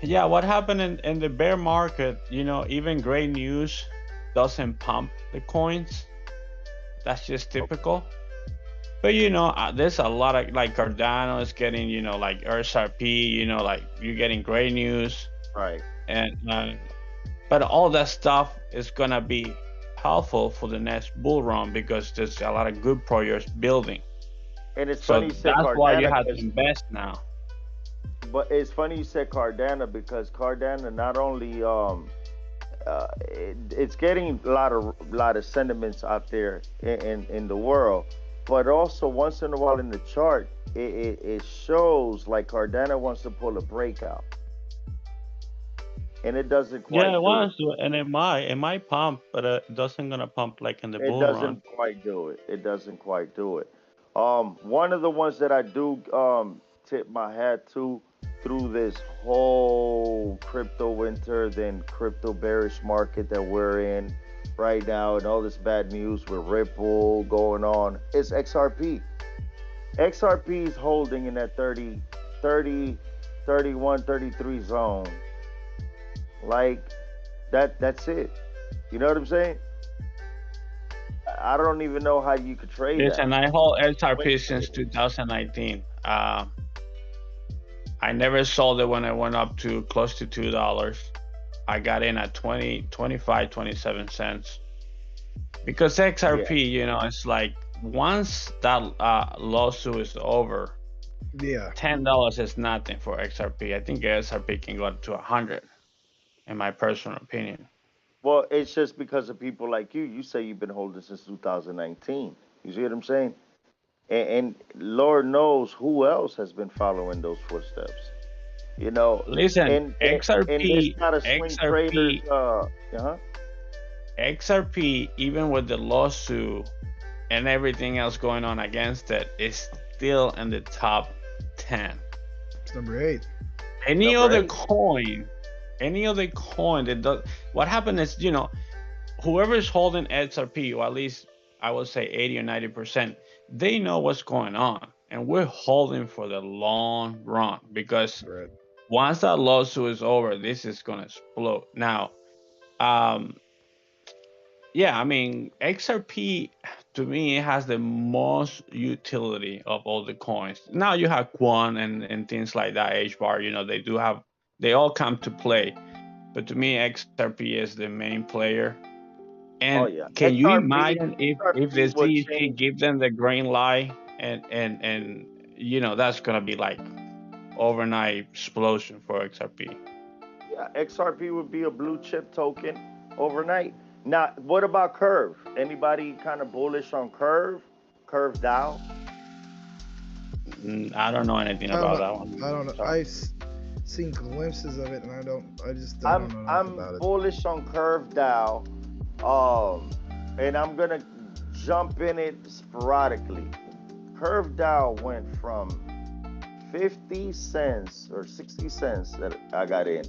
Yeah, what happened in the bear market? You know, even great news doesn't pump the coins. That's just typical. But you know, there's a lot of like Cardano is getting, you know, like RSRP, you know, like you're getting great news, Right. and but all that stuff is gonna be helpful for the next bull run because there's a lot of good projects building. And it's funny So you said that's why you Cardano, have to 'cause invest now. but it's funny you said Cardano because Cardano not only it's getting a lot of sentiments out there in the world, but also once in a while in the chart, it shows like Cardano wants to pull a breakout, and it doesn't Yeah, quite it do it. wants to, and it might pump, but it doesn't gonna pump like in the It bull run. doesn't quite do it. It doesn't quite do it. One of the ones that I do tip my hat to through this whole crypto winter, then crypto bearish market that we're in right now, and all this bad news with Ripple going on, is XRP. XRP is holding in that 30, 30, 31, 33 zone. Like that's it. You know what I'm saying? I don't even know how you could trade that. Listen, I hold Swing XRP since trading. 2019. I never sold it when it went up to close to $2. I got in at 20, 25, 27 cents. Because Yeah. XRP, you know, it's like once that lawsuit is over, Yeah. $10 is nothing for XRP. I think XRP can go up to 100, in my personal opinion. Well, it's just because of people like you. You say you've been holding since 2019. You see what I'm saying? And Lord knows who else has been following those footsteps. You know, Listen, and it's not a swing traders. Uh-huh. XRP, even with the lawsuit and everything else going on against it, is still in the top 10. It's number 8. Any Number other eight. coin, any other coin that does, what happened is, you know, whoever is holding XRP, or at least I would say 80 or 90%, they know what's going on. And we're holding for the long run because Right. once that lawsuit is over, this is going to explode. Now, um, yeah, I mean, XRP to me has the most utility of all the coins. Now you have Quan and things like that, H bar, you know, they all come to play. But to me, XRP is the main player. Oh And yeah. can you imagine if the XRP will CEC change. give them the green light and you know that's gonna be like overnight explosion for XRP. Yeah, XRP would be a blue chip token overnight. Now, what about Curve? Anybody kind of bullish on Curve? Curve Dow? I don't know anything I don't about know. that one. I don't know. Sorry. Seen glimpses of it, and I don't know nothing I'm about it. bullish on Curve Dow, and I'm gonna jump in it sporadically. Curve Dow went from 50 cents or 60 cents that I got in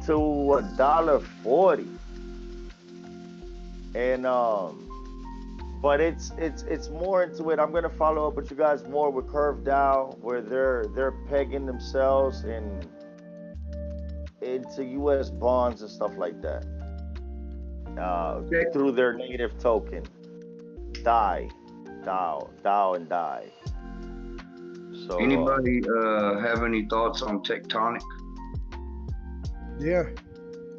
to $1.40, and but it's more into it. I'm gonna follow up with you guys more with Curve Dow, where they're pegging themselves into U.S. bonds and stuff like that. Okay. through their native token. Die, DAO, and die. So Anybody have any thoughts on tectonic? Yeah,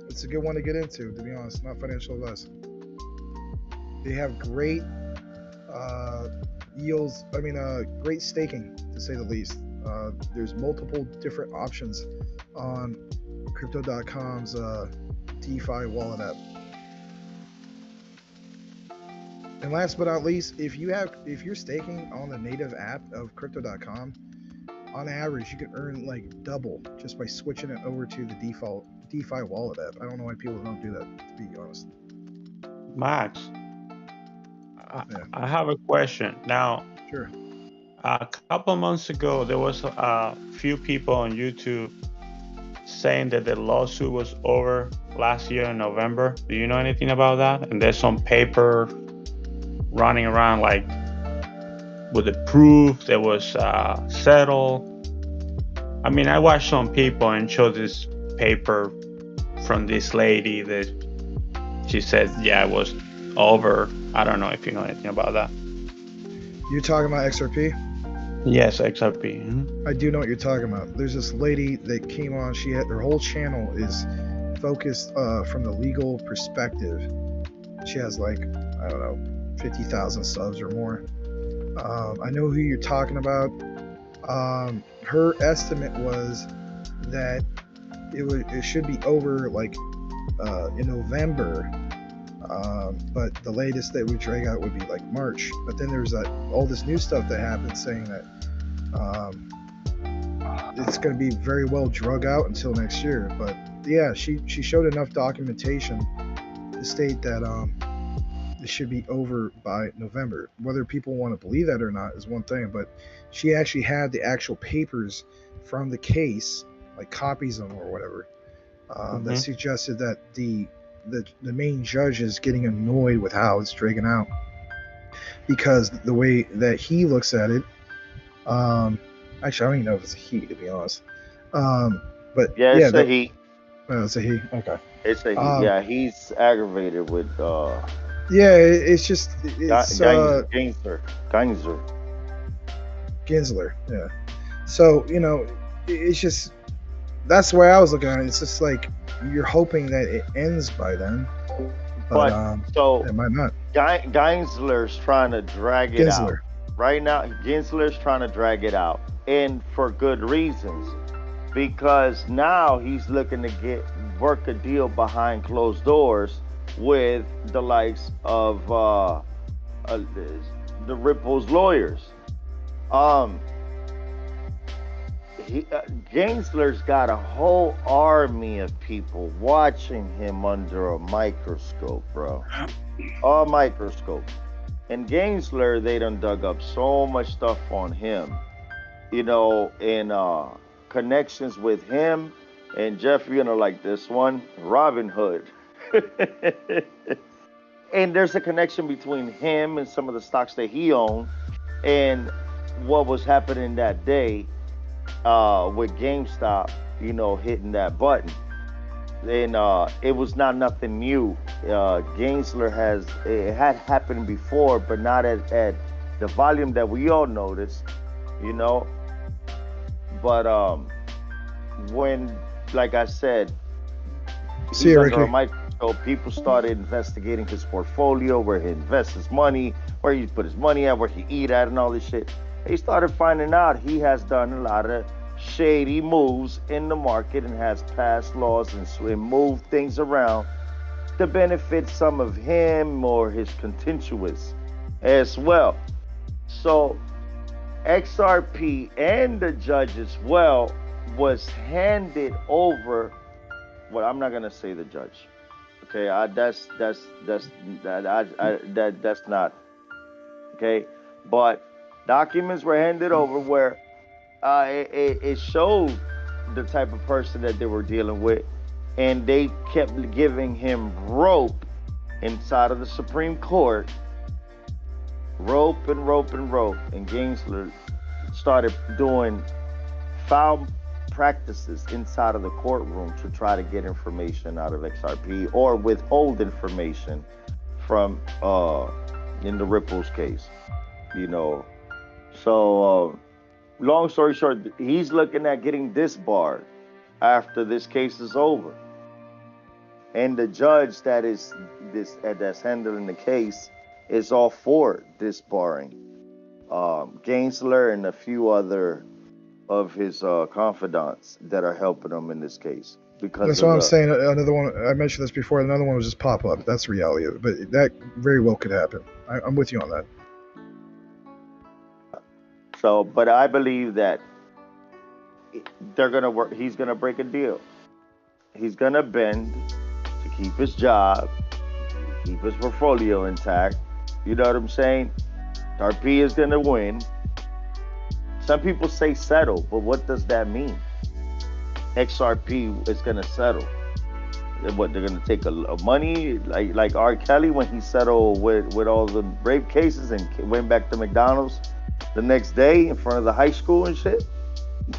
it's a good one to get into. To be honest, not financial advice. They have great yields. I mean, great staking to say the least. There's multiple different options on Crypto.com's DeFi wallet app. And last but not least, if you're staking on the native app of Crypto.com, on average you can earn like double just by switching it over to the default DeFi wallet app. I don't know why people don't do that, to be honest. Max, Yeah. I have a question. Now, Sure. a couple months ago, there was a few people on YouTube saying that the lawsuit was over last year in November. Do you know anything about that? And there's some paper running around like with the proof that was settled. I mean, I watched some people and showed this paper from this lady that she said, yeah, it was over. I don't know if you know anything about that. You're talking about XRP? Yes, XRP. Mm-hmm. I do know what you're talking about. There's this lady that came on. She had her whole channel is focused from the legal perspective. She has like, I don't know, 50,000 subs or more. I know who you're talking about. Her estimate was that it should be over like in November, but the latest that would drag out would be like March. But then there's all this new stuff that happened saying that it's going to be very well drug out until next year. But yeah, she showed enough documentation to state that it should be over by November. Whether people want to believe that or not is one thing, but she actually had the actual papers from the case, like copies of them or whatever, that suggested that the main judge is getting annoyed with how it's dragging out, because the way that he looks at it, actually I don't even know if it's a he, to be honest, but yeah, it's a he. It's a he. Okay. It's a he. Yeah, he's aggravated with yeah, it's just it's Gensler. Yeah. So it's just, that's the way I was looking at it. It's just like you're hoping that it ends by then, but so it might not. Gensler's trying to drag it out right now. Gensler's trying to drag it out, and for good reasons, because now he's looking to work a deal behind closed doors with the likes of the Ripple's lawyers. Gensler's got a whole army of people watching him under a microscope, bro. A microscope. And Gensler, they done dug up so much stuff on him, in connections with him and Jeff, like this one, Robin Hood. And there's a connection between him and some of the stocks that he owned and what was happening that day with GameStop, hitting that button. And it was not nothing new. Gensler it had happened before, but not at the volume that we all noticed, But when, like I said, he's under a microscope, people started investigating his portfolio, where he invests his money, where he put his money at, where he eat at, and all this shit. They started finding out he has done a lot of shady moves in the market and has passed laws and moved things around to benefit some of him or his constituents as well. So XRP and the judge as well was handed over. Well, I'm not gonna say the judge. Okay, that's not okay. But documents were handed over where it showed the type of person that they were dealing with, and they kept giving him rope inside of the Supreme Court. Rope and Gensler started doing foul practices inside of the courtroom to try to get information out of XRP or withhold information from in the Ripples case. You know, so long story short, he's looking at getting disbarred after this case is over, and the judge that's handling the case is all for disbarring Gainsler and a few other of his confidants that are helping him in this case because That's of what I'm the saying. Another one, I mentioned this before, another one was just pop up. That's the reality of it. But that very well could happen. I'm with you on that. so. But I believe that they're gonna work. He's gonna break a deal. He's gonna bend to keep his job, keep his portfolio intact. You know what I'm saying? RP is gonna win. Some people say settle, but what does that mean? XRP is gonna settle. What, they're gonna take a money like R. Kelly when he settled with all the rape cases and went back to McDonald's the next day in front of the high school and shit.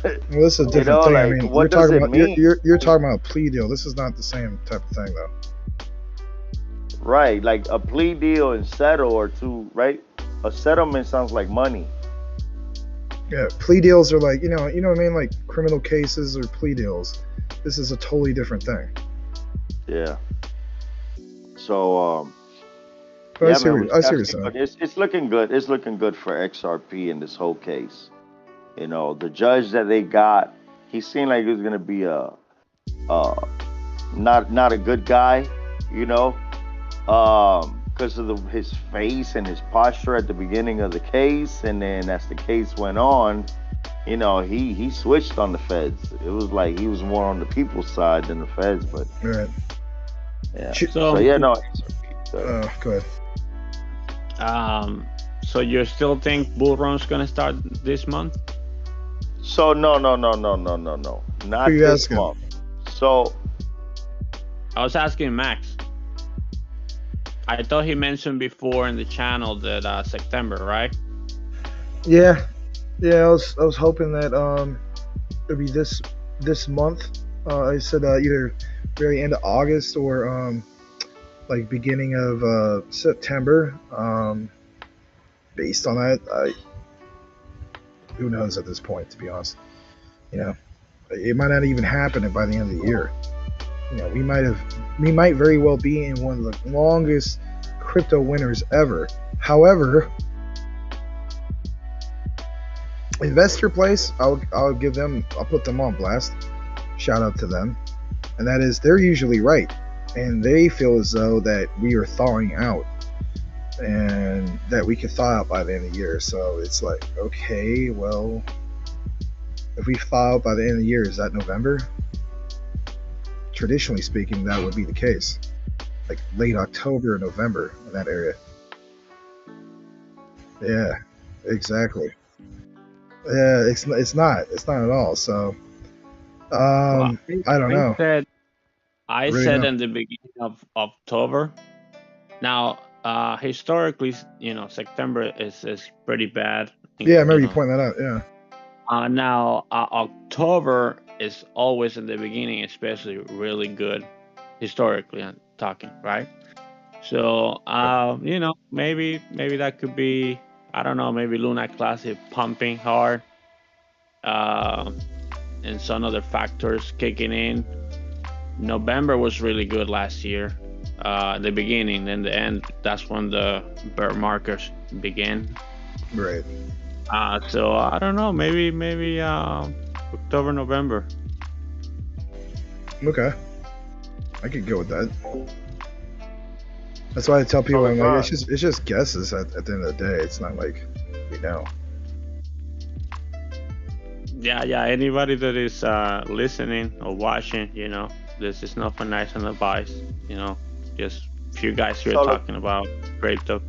Well, this is a You different know, thing. I like mean, you're what does talking it about mean? you're talking about a plea deal. This is not the same type of thing, though. Right, like a plea deal and settle or two, right? A settlement sounds like money. Yeah, plea deals are like, you know what I mean, like criminal cases or plea deals. This is a totally different thing. Yeah. So But yeah, I see man, what you're saying. but it's looking good. It's looking good for XRP in this whole case. You know, the judge that they got, he seemed like he was gonna be not a good guy, you know, because of his face and his posture at the beginning of the case, and then as the case went on, you know, he switched on the feds. It was like he was more on the people's side than the feds, but Right. yeah. Shoot. So yeah, no. Go ahead. So you still think bull run's gonna start this month? So no, not Who you this asking? month. So I was asking Max. I thought he mentioned before in the channel that September, right? Yeah, I was hoping that it'd be this month. I said either very end of August or like beginning of September. Based on that, who knows at this point, to be honest. You know, it might not even happen by the end of the year. You know, we might very well be in one of the longest crypto winners ever. However, Investor Place, I'll put them on blast. Shout out to them. And that is, they're usually right. And they feel as though that we are thawing out and that we could thaw out by the end of the year. So it's like, okay, well, if we thaw out by the end of the year, is that November? Traditionally speaking, that would be the case. Like late October or November in that area. Yeah, exactly. Yeah, it's not at all. So Well, I don't know. I Really said know. in the beginning of October. Now, historically, you know, September is pretty bad. Yeah, I remember you know. pointing that out. Yeah. Now, October is always in the beginning, especially really good, historically I'm talking, right? So, you know, maybe that could be, I don't know, maybe Luna Classic pumping hard, and some other factors kicking in. November was really good last year, the beginning, then the end. That's when the bear markets began. Right. So I don't know, maybe October, November. Okay. I could go with that. That's why I tell people, I'm like, it's just guesses at the end of the day. It's not like we know. Yeah. Anybody that is listening or watching, you know, this is not financial advice. You know, just a few guys here talking about crypto.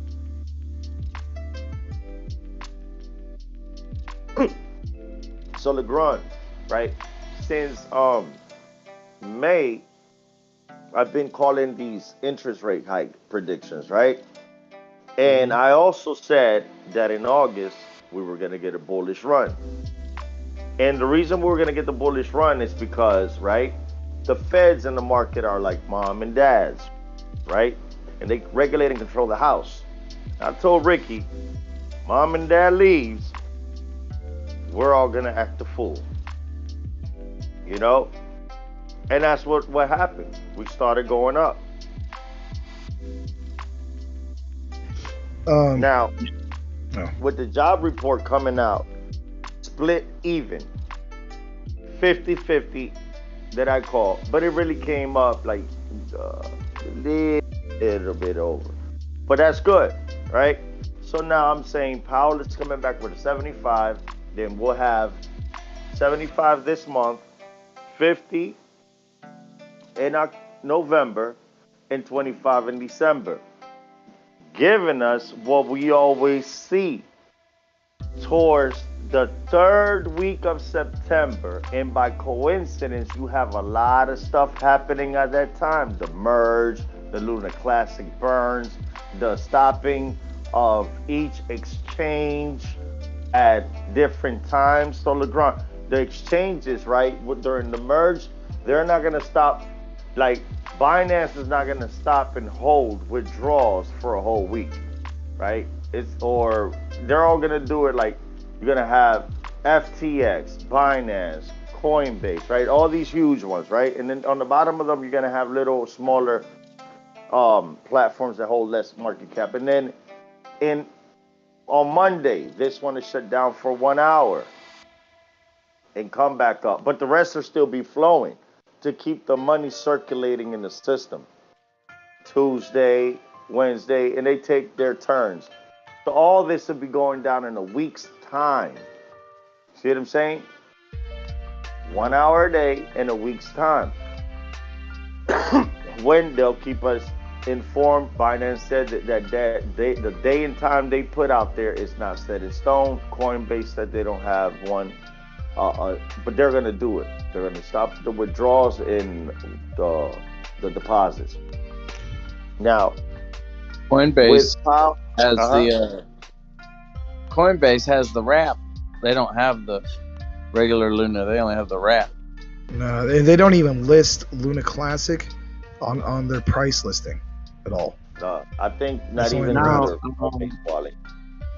So Legrand, right? Since May, I've been calling these interest rate hike predictions, right? And I also said that in August we were gonna get a bullish run. And the reason we're going to get the bullish run is because, right, the feds in the market are like mom and dads, right? And they regulate and control the house. I told Ricky, mom and dad leaves, we're all going to act a fool, you know? And that's what happened. We started going up. Now, no. with the job report coming out, split even, 50-50 that I call, but it really came up like a little bit over. But that's good, right? So now I'm saying Powell is coming back with a 75. Then we'll have 75 this month, 50 in November, and 25 in December, giving us what we always see towards the third week of September. And by coincidence, you have a lot of stuff happening at that time. The merge, the Luna Classic burns, the stopping of each exchange at different times. So LeGrand, the exchanges, right, during the merge, they're not going to stop. Like, Binance is not going to stop and hold withdrawals for a whole week, right? Or they're all going to do it like you're going to have FTX, Binance, Coinbase, right? All these huge ones, right? And then on the bottom of them, you're going to have little smaller platforms that hold less market cap. And then on Monday, this one is shut down for 1 hour and come back up. But the rest will still be flowing to keep the money circulating in the system. Tuesday, Wednesday, and they take their turns. So all this will be going down in a week's time. See what I'm saying? 1 hour a day in a week's time. When they'll keep us informed. Binance said that the day and time they put out there is not set in stone. Coinbase said they don't have one, but they're going to do it. They're going to stop the withdrawals and the deposits. Now, Coinbase Powell, has the Coinbase has the wrap. They don't have the regular Luna. They only have the wrap. No, they don't even list Luna Classic on their price listing at all. I think not That's only even Now, under Coinbase wallet.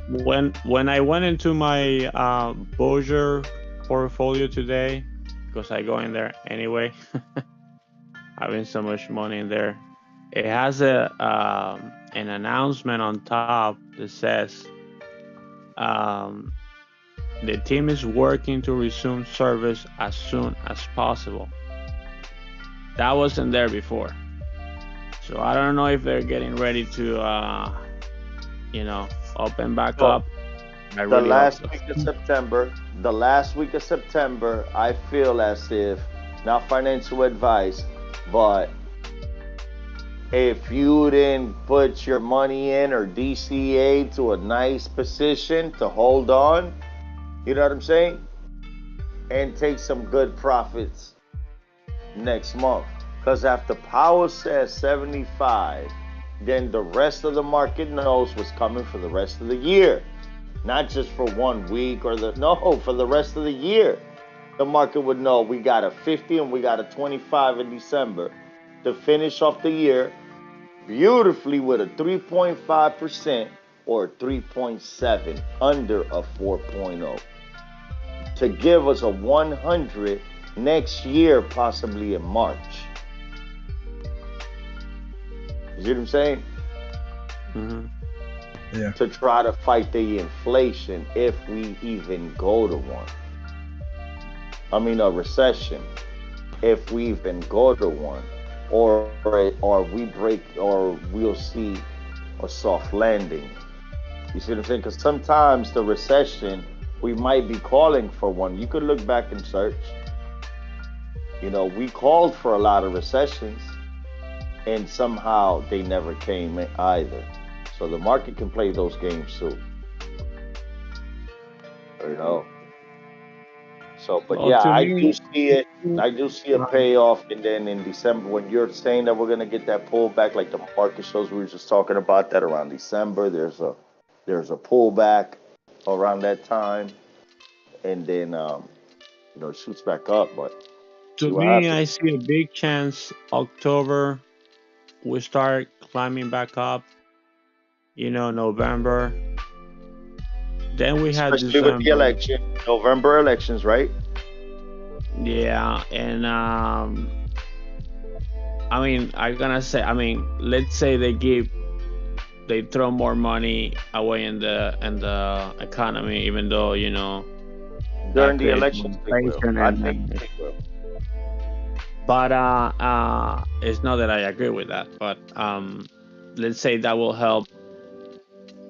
when I went into my Bozier portfolio today, because I go in there anyway, having so much money in there, it has an announcement on top that says the team is working to resume service as soon as possible. That wasn't there before, so I don't know if they're getting ready to open back up. The last week of September, I feel as if, not financial advice, but if you didn't put your money in or DCA to a nice position to hold on, you know what I'm saying? And take some good profits next month. Because after Powell says 75, then the rest of the market knows what's coming for the rest of the year. Not just for 1 week for the rest of the year. The market would know we got a 50 and we got a 25 in December to finish off the year beautifully with a 3.5% or 3.7 under a 4.0 to give us a 100 next year, possibly in March. You see what I'm saying? Mm-hmm. Yeah. To try to fight the inflation if we even go to one. I mean, a recession, if we even go to one, or we break, or we'll see a soft landing. You see what I'm saying? Because sometimes the recession, we might be calling for one. You could look back and search. We called for a lot of recessions, and somehow they never came either. So the market can play those games too. So, but Well, yeah, to I me, do see it. I do see a payoff, and then in December, when you're saying that we're gonna get that pullback, like the market shows we were just talking about that around December. There's a pullback around that time, and then it shoots back up. But To see what me, I happens. see a big chance October we start climbing back up. November. Then we had Especially with the December. election, November elections, right? Yeah, and I mean, let's say they throw more money away in the economy, even though that During the creates more elections, they will. inflation I and think they will. but it's not that I agree with that, but let's say that will help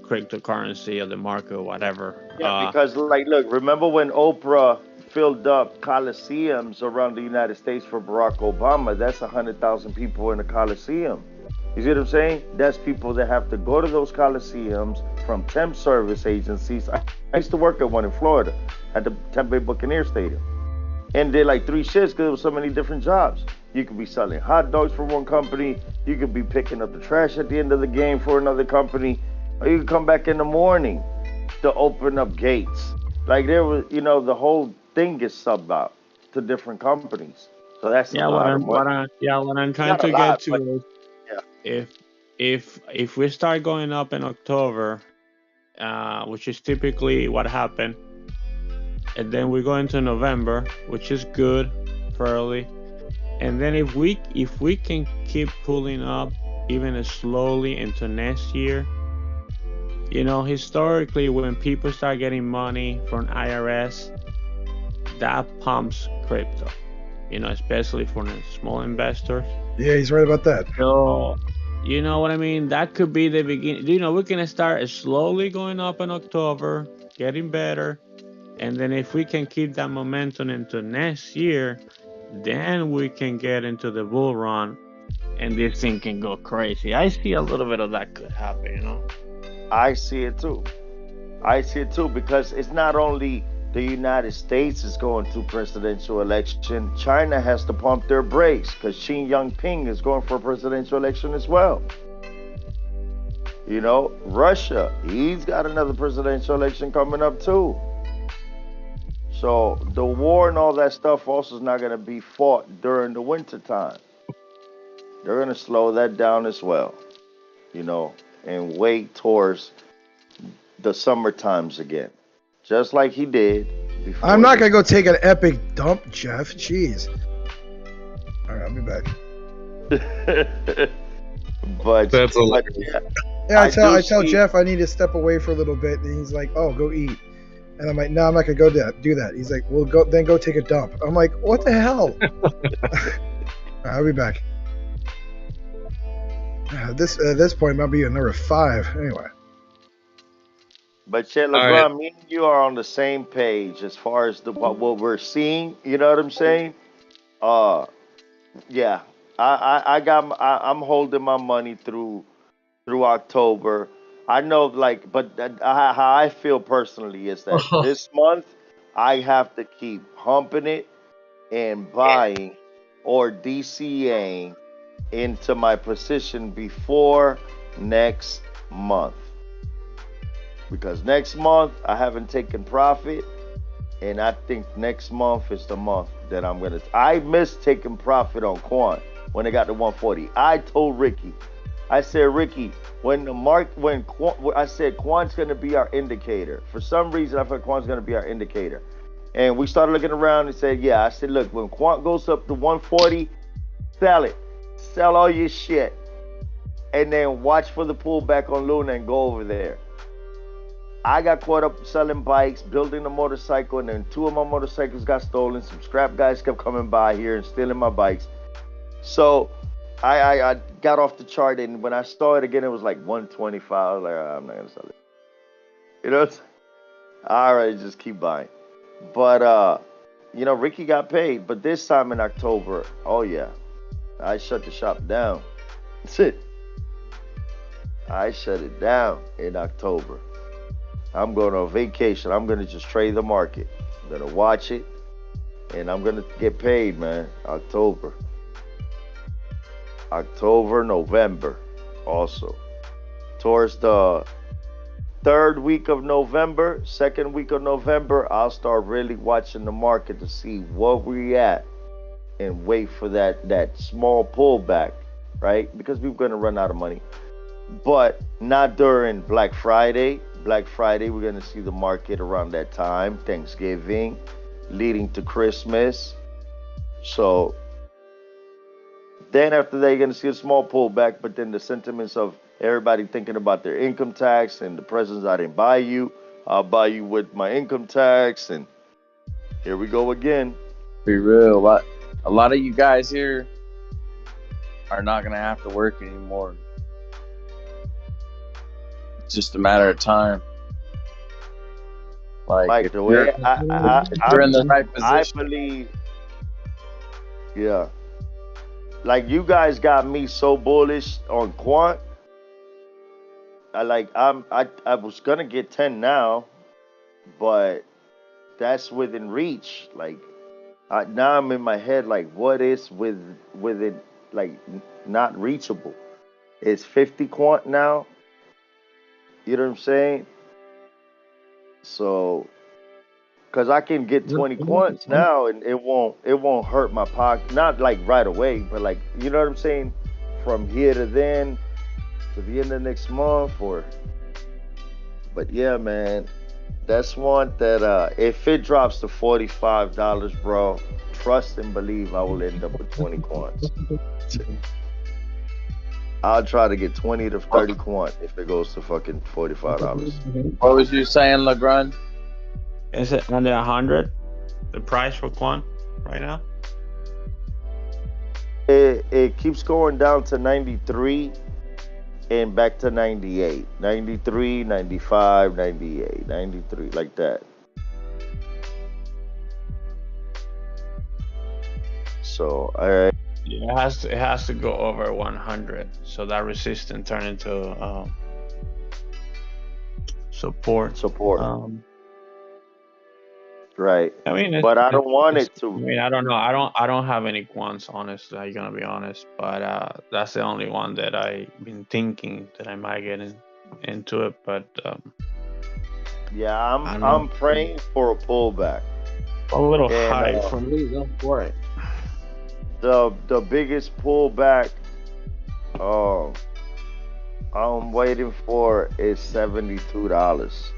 cryptocurrency or the market or whatever. Yeah, because like, look, remember when Oprah filled up coliseums around the United States for Barack Obama? That's 100,000 people in a coliseum. You see what I'm saying? That's people that have to go to those coliseums from temp service agencies. I used to work at one in Florida, at the Tampa Bay Buccaneer Stadium, and did like 3 shifts because there was so many different jobs. You could be selling hot dogs for one company. You could be picking up the trash at the end of the game for another company, or you could come back in the morning to open up gates. Like there was, the whole thing gets subbed out to different companies. So that's a Yeah, what lot of I'm what money. I yeah what I'm trying Not a to get lot, to but is yeah. if if we start going up in October, which is typically what happened, and then we go into November, which is good fairly, and then if we can keep pulling up even slowly into next year, historically when people start getting money from IRS, that pumps crypto, especially for the small investors. Yeah, he's right about that. So, you know what I mean? That could be the beginning. We can start slowly going up in October, getting better. And then if we can keep that momentum into next year, then we can get into the bull run and this thing can go crazy. I see a little bit of that could happen. I see it too. I see it too because it's not only the United States is going through presidential election. China has to pump their brakes because Xi Jinping is going for a presidential election as well. Russia, he's got another presidential election coming up too. So the war and all that stuff also is not going to be fought during the winter time. They're going to slow that down as well, and wait towards the summer times again, just like he did before. I'm not gonna go take an epic dump, Jeff. Jeez. All right, I'll be back. but That's but hilarious. yeah, Yeah, I tell see. Jeff I need to step away for a little bit, and he's like, "Oh, go eat." And I'm like, "No, I'm not gonna go do that." He's like, "Well, go take a dump." I'm like, "What the hell?" All right, I'll be back. At this point, might be a number 5. Anyway. But shit, All right. LeBron, me and you are on the same page as far as what we're seeing. You know what I'm saying? Uh, yeah. I'm holding my money through October. I know, like, but how I feel personally is that this month I have to keep humping it and buying or DCAing into my position before next month. Because next month I haven't taken profit, and I think next month is the month that I'm gonna. I missed taking profit on Quant when they got to 140. I told Ricky, I said, Ricky, I said Quant's gonna be our indicator. For some reason, I thought Quant's gonna be our indicator, and we started looking around and said, yeah. I said, look, when Quant goes up to 140, sell it, sell all your shit, and then watch for the pullback on Luna and go over there. I got caught up selling bikes, building a motorcycle, and then 2 of my motorcycles got stolen. Some scrap guys kept coming by here and stealing my bikes. So I got off the chart, and when I saw it again, it was like 125. I was like, I'm not gonna sell it. All right, just keep buying. But Ricky got paid. But this time in October, oh yeah, I shut the shop down. That's it. I shut it down in October. I'm going on vacation. I'm going to just trade the market. I'm going to watch it, and I'm going to get paid, man. October, November also. Towards the third week of November, second week of November, I'll start really watching the market to see where we at and wait for that small pullback, right? Because we're gonna run out of money. But not during Black Friday. Black Friday, we're gonna see the market around that time, Thanksgiving, leading to Christmas. So then after that, you're gonna see a small pullback, but then the sentiments of everybody thinking about their income tax and the presents I didn't buy you, I'll buy you with my income tax, and here we go again. Be real, a lot of you guys here are not gonna have to work anymore. It's just a matter of time. Like if the way you're in the right I position. believe, yeah. Like you guys got me so bullish on quant. I was gonna get 10 now, but that's within reach. Like now I'm in my head like what is within like not reachable. It's 50 quant now. You know what I'm saying? So because I can get 20 quants now and it won't hurt my pocket. Not like right away, but like you know what I'm saying? From here to then to the end of next month or but yeah, man. That's one that if it drops to $45, bro, trust and believe I will end up with 20 quants. I'll try to get 20 to 30 quant if it goes to fucking $45. What was you saying, Legrand? Is it under 100? The price for quant right now? It keeps going down to 93 and back to 98. 93, 95, 98, 93, like that. So, all right. Yeah, it has to go over 100. So that resistance turn into support. Support. Um, Right. I mean, But I don't want it I to. mean, I don't know. I don't have any quants, honestly. I'm gonna be honest, but that's the only one that I've been thinking that I might get into it. But Yeah, I don't I'm know. praying for a pullback. A little And high for me. Go for it. the biggest pullback um I'm waiting for is $72.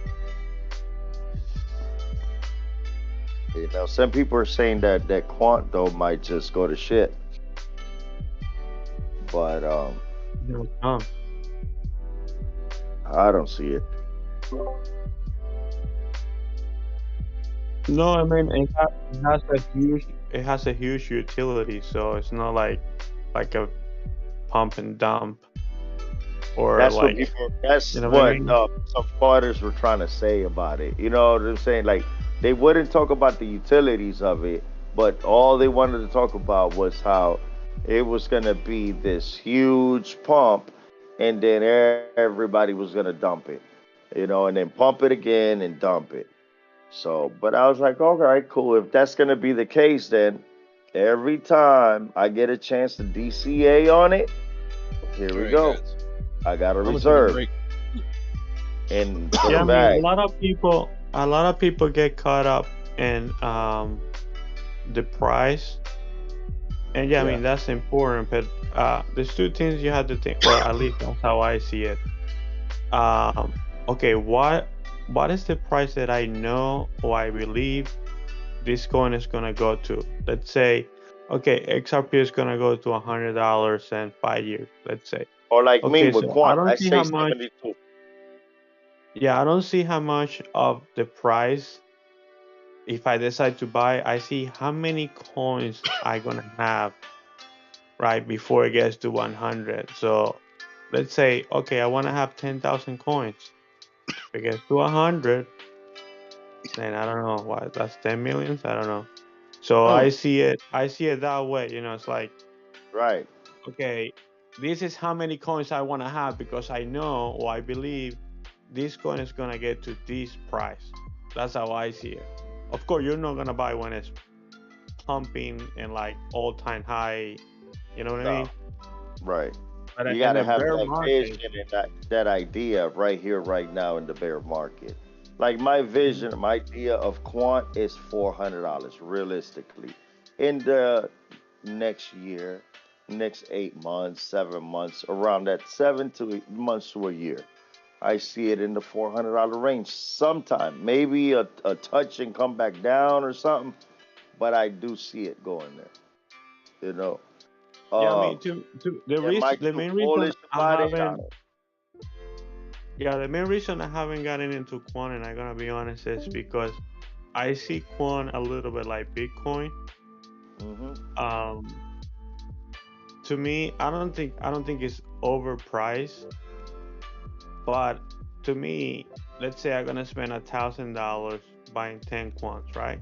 You know, some people are saying that quant though might just go to shit. But Oh, I don't see it. no, I mean it has a huge utility, so it's not like a pump and dump or That's what like people. That's you know what I what mean. some fighters were trying to say about it. You know what I'm saying? Like they wouldn't talk about the utilities of it, but all they wanted to talk about was how it was gonna be this huge pump, and then everybody was gonna dump it. You know, and then pump it again and dump it. So, but I was like, all right, cool. If that's gonna be the case, then every time I get a chance to DCA on it, here All we right, go. guys. I got a I'm gonna take a reserve break. in the Yeah, I mean, bag. a lot of people get caught up in the price, and yeah, I Yeah. mean that's important. But there's two things you have to think. Well, at least that's how I see it. Um, okay, what is the price that I know or I believe this coin is gonna go to? Let's say, okay, XRP is gonna go to $100 in 5 years. Let's say. Or like me Okay, with so I quant, I don't see say how much. 72. Yeah, I don't see how much of the price if I decide to buy. I see how many coins I gonna have right before it gets to 100. So let's say, okay, I want to have 10,000 coins. If it gets to 100, then I don't know what that's 10 millions. I don't know. So Hmm. I see it that way. You know, it's like, Right. okay, this is how many coins I want to have because I know or I believe this coin is gonna get to this price. That's how I see it. Of course, you're not gonna buy when it's pumping and like all-time high. You know what I No. mean? Right. But You in got to the have bear that market, vision and that idea right here, right now in the bear market. Like my vision, my idea of quant is $400 realistically. In the next year, next 8 months, 7 months, around that 7 to 8 months to a year. I see it in the $400 range sometime. Maybe a touch and come back down or something, but I do see it going there. You know. yeah, I Uh, mean, to the am I reason, the too main reason bullish I about it? haven't, yeah, the main reason I haven't gotten into quant, and I'm gonna be honest, is because I see quant a little bit like Bitcoin. Hmm. Um, to me, I don't think it's overpriced, but to me, let's say I'm gonna spend $1,000 buying 10 quants, right?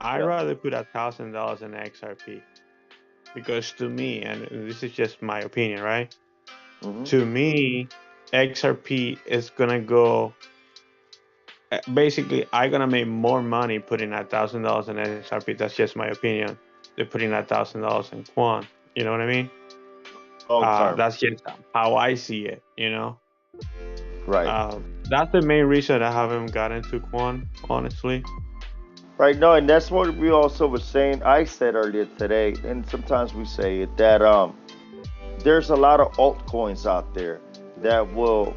I'd Yeah. rather put $1,000 in XRP because to me, and this is just my opinion, right? Hmm. To me, XRP is gonna go. Basically, I'm gonna make more money putting $1,000 in XRP. That's just my opinion. They're putting $1,000 in quant. You know what I mean? Long term. That's just how I see it. You know, Right. that's the main reason I haven't gotten to quant, honestly. Right. No, and that's what we also were saying. I said earlier today, and sometimes we say it that there's a lot of altcoins out there that will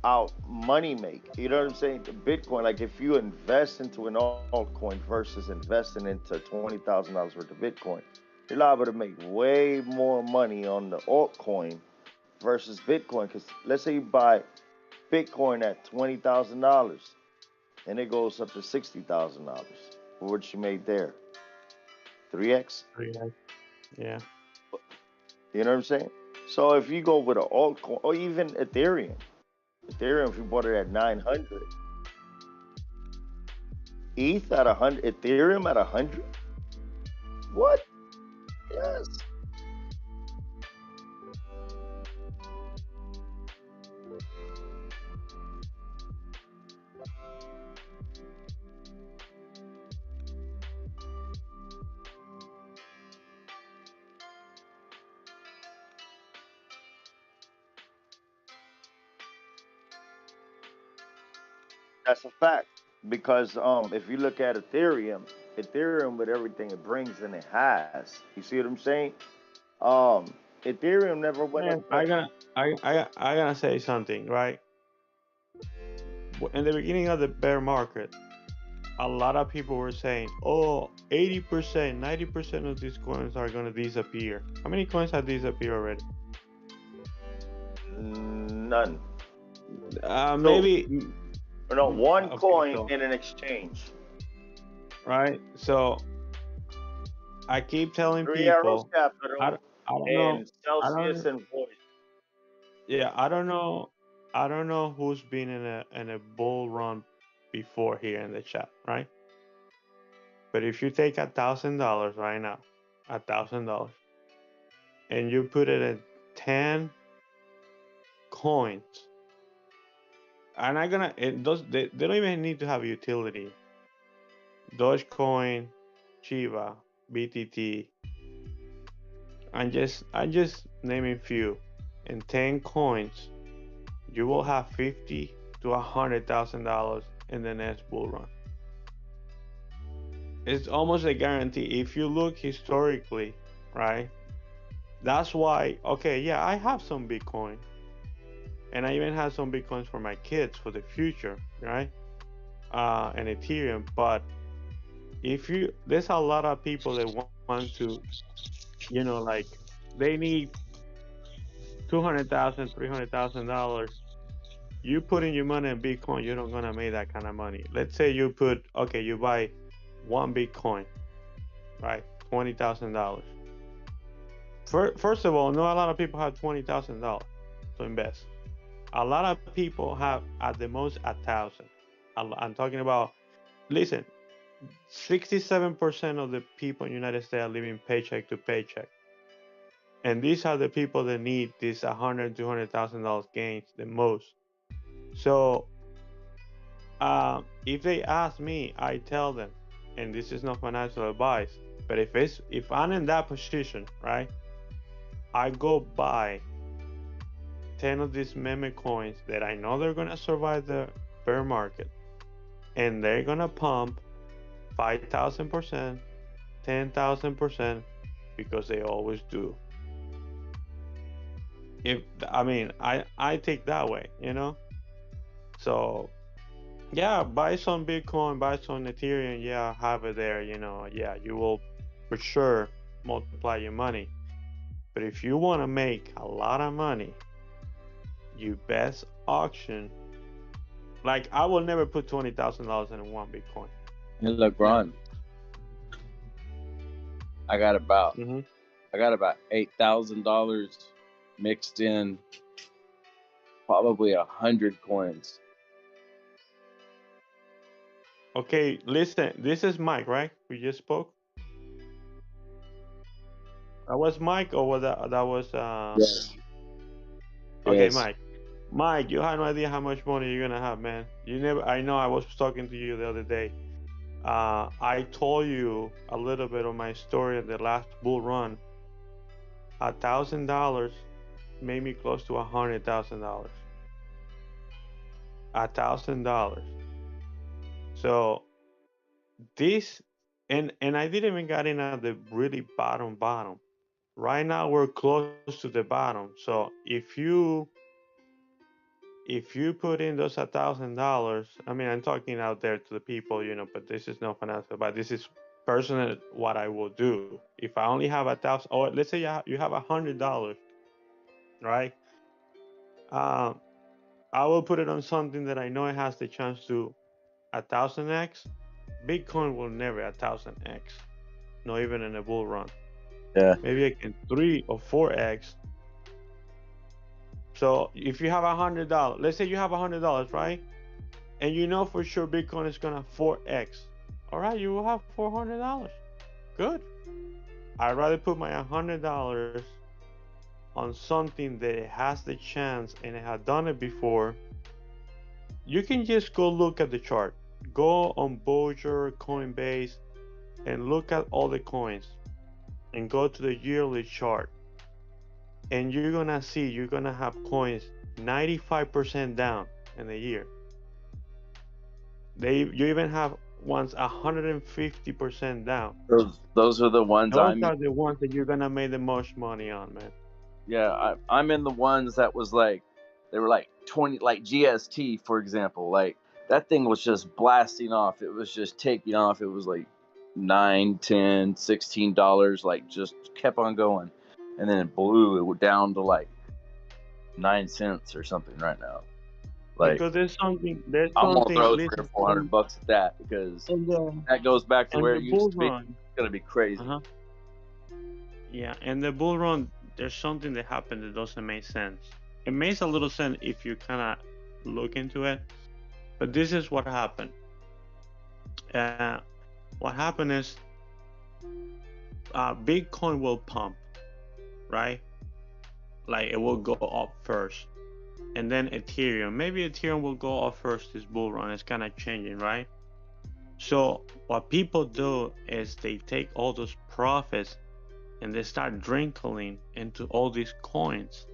out money make. You know what I'm saying? The Bitcoin, like if you invest into an altcoin versus investing into $20,000 worth of Bitcoin, you're liable to make way more money on the altcoin versus Bitcoin. Because let's say you buy Bitcoin at $20,000 and it goes up to $60,000. What you made there? 3x? Yeah. Yeah. You know what I'm saying? So if you go with an altcoin or even Ethereum, if you bought it at 900, ETH at 100, Ethereum at 100. What? Yes. That's a fact. Because if you look at Ethereum with everything it brings and it has, you see what I'm saying? Um, Ethereum never went up Man, that. I gonna say something, right? In the beginning of the bear market, a lot of people were saying, "Oh, 80%, 90% of these coins are gonna disappear." How many coins have disappeared already? None. So Maybe. no, one Okay, coin so in an exchange. right. So I keep telling Three Arrows people, I, Capital I don't know, and I Celsius don't, and Voice. yeah, I don't know who's been in a bull run before here in the chat, right? But if you take $1,000 right now, $1,000, and you put it in 10 coins, and I'm gonna, they don't even need to have utility. Dogecoin, Shiba, BTT, I'm just naming few. In 10 coins, you will have 50 to $100,000 in the next bull run. It's almost a guarantee. If you look historically, right? That's why, okay, yeah, I have some Bitcoin, and I even have some Bitcoins for my kids for the future, right? And Ethereum. But if you, there's a lot of people that want to, like, they need 200,000, $300,000. You put in your money in Bitcoin, you're not gonna make that kind of money. Let's say you put, okay, you buy one Bitcoin, right? $20,000. First of all, not a lot of people have $20,000 to invest. A lot of people have at the most 1,000. I'm talking about. Listen, 67% of the people in the United States are living paycheck to paycheck, and these are the people that need these 100, $200,000 gains the most. So, if they ask me, I tell them, and this is not financial advice, but if I'm in that position, right? I go buy 10 of these meme coins that I know they're gonna survive the bear market, and they're gonna pump 5,000%, 10,000%, because they always do. If I mean, I take that way, you know. So yeah, buy some Bitcoin, buy some Ethereum. Yeah, have it there. You know, yeah, you will for sure multiply your money. But if you want to make a lot of money, you best auction. Like I will never put $20,000 in one Bitcoin. And look, Ron, I got about Mm-hmm. $8,000 mixed in probably 100 coins. Okay, listen. This is Mike, right? We just spoke. That was Mike, or was that was Yes. Okay, Yes. Mike. Mike, you have no idea how much money you're gonna have, man. You never. I know. I was talking to you the other day. I told you a little bit of my story of the last bull run. $1,000 made me close to $100,000. $1,000. So this, and I didn't even get in at the really bottom. Right now we're close to the bottom. So if you put in those $1,000, I mean, I'm talking out there to the people, you know, but this is no financial, but this is personal what I will do. If I only have 1,000, or let's say you have $100, right? Um, I will put it on something that I know it has the chance to 1,000x. Bitcoin will never 1,000x, not even in a bull run. Yeah. Maybe I can 3 or 4x. So if you have $100, let's say you have $100, right? And you know for sure Bitcoin is gonna 4x. All right, you will have $400. Good. I'd rather put my $100 on something that has the chance and it had done it before. You can just go look at the chart. Go on Bolger, Coinbase, and look at all the coins, and go to the yearly chart. And you're gonna see you're gonna have coins 95% down in a year. You even have ones 150% down. Those are the ones Those are the ones that you're gonna make the most money on, man. Yeah, I'm in the ones that was like, they were like 20, like GST, for example. Like that thing was just blasting off. It was just taking off. It was like $9, $10, $16, like just kept on going. And then it blew. It went down to like 9 cents or something right now. Like, Because there's I'm something, gonna throw $300 listen, or $400 at that, because and that goes back to where the it used bull to be. run. It's gonna be crazy. Uh-huh. Yeah, and the bull run, there's something that happened that doesn't make sense. It makes a little sense if you kind of look into it, but this is what happened. What happened is Bitcoin will pump, right? Like it will go up first, and then Ethereum. Maybe Ethereum will go up first this bull run. It's kind of changing, right? So what people do is they take all those profits and they start drinkling into all these coins,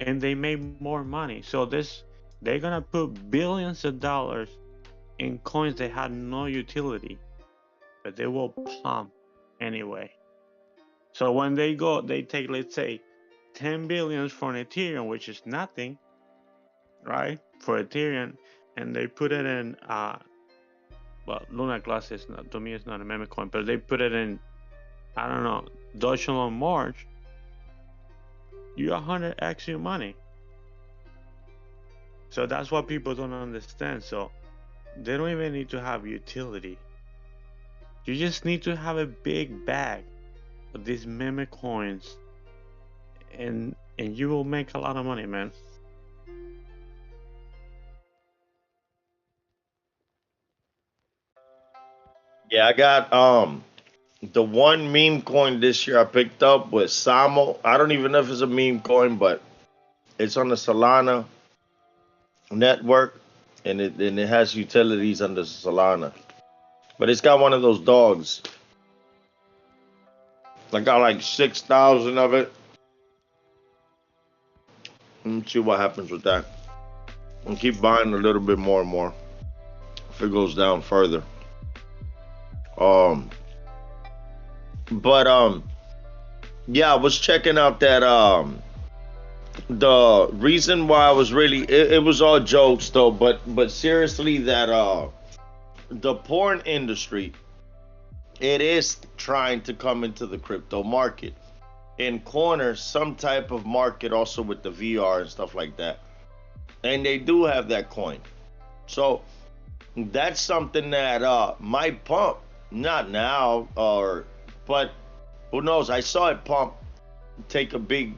and they make more money. So they're gonna put billions of dollars in coins that had no utility, but they will pump anyway. So when they take, let's say, 10 billions from Ethereum, which is nothing, right, for Ethereum, and they put it in well, Luna Glass is not, to me it's not a meme coin, but they put it in, I don't know, Doge on March, you 100x your money. So that's what people don't understand. So they don't even need to have utility. You just need to have a big bag of these meme coins, and you will make a lot of money, man. Yeah, I got the one meme coin this year I picked up was Samo. I don't even know if it's a meme coin, but it's on the Solana network, and it has utilities under Solana. But it's got one of those dogs. I got like 6,000 of it. Let's see what happens with that. And keep buying a little bit more and more. If it goes down further. Um, but yeah, I was checking out that the reason why I was really it was all jokes though, but seriously that the porn industry, it is trying to come into the crypto market and corner some type of market also with the VR and stuff like that. And they do have that coin. So that's something that might pump. Not now or but who knows? I saw it pump take a big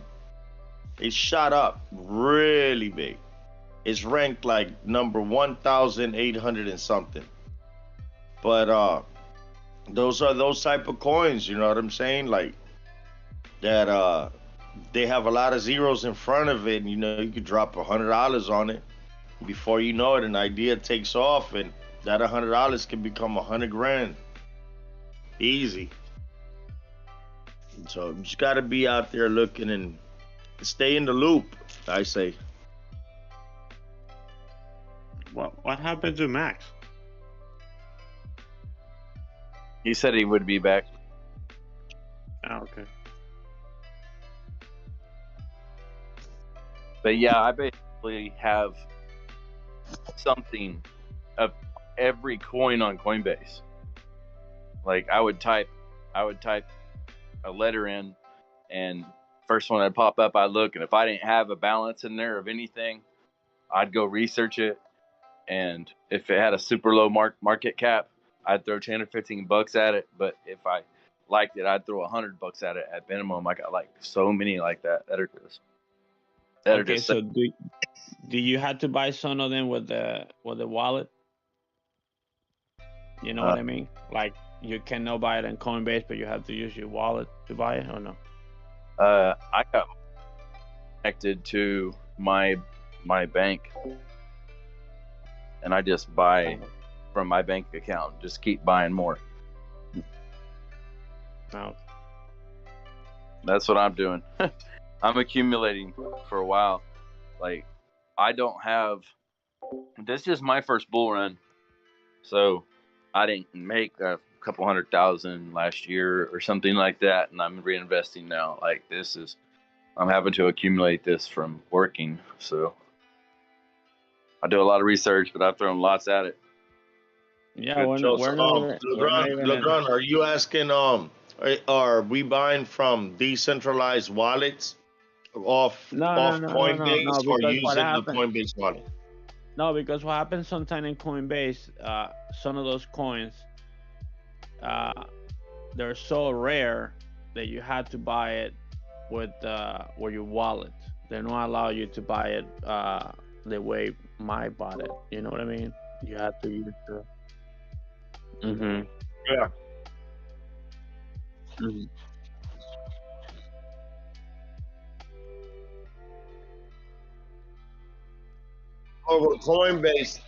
it shot up really big. It's ranked like number 1,800 and something. But those are those type of coins, you know what I'm saying? Like that they have a lot of zeros in front of it, and you know you could drop $100 on it. Before you know it, an idea takes off, and that $100 can become 100 grand. Easy. So you just gotta be out there looking and stay in the loop, I say. What happened to Max? He said he would be back. Oh, okay. But yeah, I basically have something of every coin on Coinbase. Like I would type a letter in, and first one that'd pop up, I'd look, and if I didn't have a balance in there of anything, I'd go research it, and if it had a super low market cap, I'd throw 10 or 15 bucks at it. But if I liked it, I'd throw $100 at it at minimum. I got like so many like that are just So do you have to buy some of them with the wallet? You know what I mean? Like you cannot buy it on Coinbase, but you have to use your wallet to buy it, or no? I got connected to my bank, and I just buy from my bank account. Just keep buying more. No. That's what I'm doing. I'm accumulating for a while. Like I don't have. This is my first bull run, so I didn't make a couple 100,000 last year or something like that, and I'm reinvesting now. Like I'm having to accumulate this from working. So I do a lot of research, but I've thrown lots at it. Yeah, we're So, not Legrand, are you asking are we buying from decentralized wallets off Coinbase or because using the Coinbase wallet? No, because what happens sometimes in Coinbase, some of those coins, they're so rare that you had to buy it with your wallet. They don't allow you to buy it the way my bought it. You know what I mean? You have to use the. Mm-hmm. Yeah. Mm-hmm. Over Coinbase.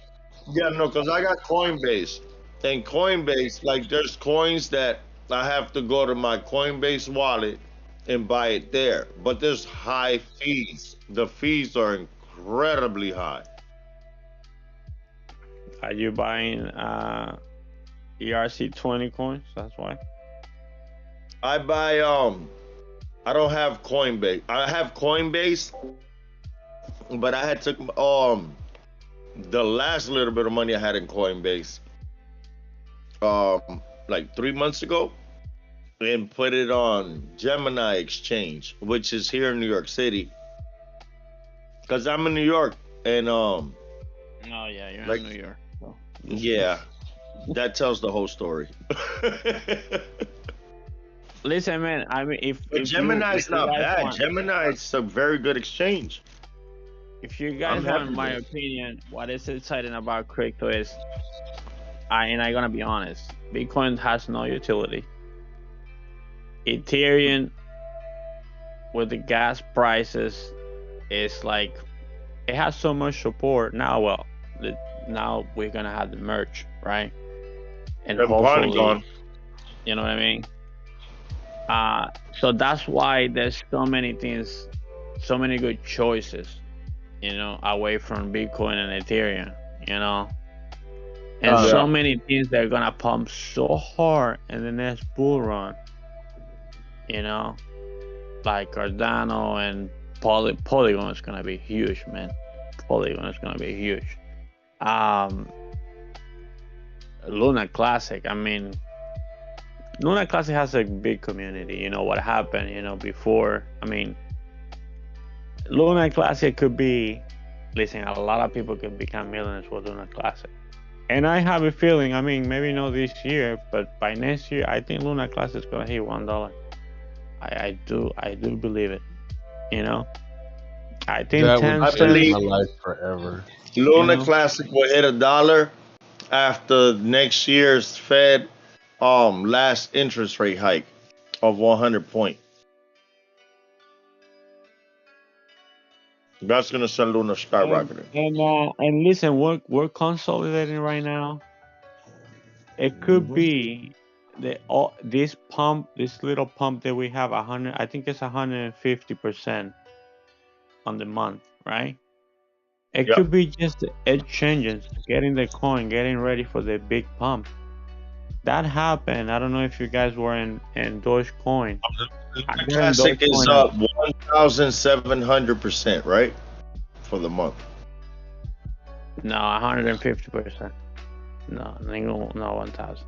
Yeah, no, because I got Coinbase. And Coinbase, like there's coins that I have to go to my Coinbase wallet and buy it there. But there's high fees. The fees are incredibly high. Are you buying ERC20 coins? That's why. I buy I don't have Coinbase. I have Coinbase, but I had took the last little bit of money I had in Coinbase like 3 months ago and put it on Gemini Exchange, which is here in New York City. Cause I'm in New York and Oh yeah, you're like in New York. So. yeah, that tells the whole story. Listen, man. I mean, if Gemini's not bad. Want, Gemini is a very good exchange. if you guys want my opinion, what is exciting about crypto is, and I'm gonna be honest, Bitcoin has no utility. Ethereum, with the gas prices, is like it has so much support now. Well, now we're gonna have the merge, right? And hopefully, you know what I mean. So that's why there's so many things, so many good choices, away from Bitcoin and Ethereum, and Yeah. so many things that are gonna pump so hard in the next bull run, like Cardano and Polygon is gonna be huge, man. Polygon is gonna be huge. Um, Luna Classic, I mean, Luna Classic has a big community. You know what happened, before. I mean, Luna Classic could be, listen, a lot of people could become millionaires with Luna Classic. And I have a feeling, I mean, maybe not this year, but by next year, I think Luna Classic is gonna hit $1. I do believe it. I think That 10 would I cents. change believe my life forever. Luna know, Classic will hit $1 after next year's Fed last interest rate hike of 100 point. That's gonna send Luna skyrocketing. and listen, we're consolidating right now. It could be this little pump that we have 100. I think it's 150% on the month, right? It Yep. could be just exchanges, getting the coin, getting ready for the big pump. That happened. I don't know if you guys were in Dogecoin. I Luna got in Classic is Dogecoin at up 1,700% right for the month. no 150%. No, no 1,000.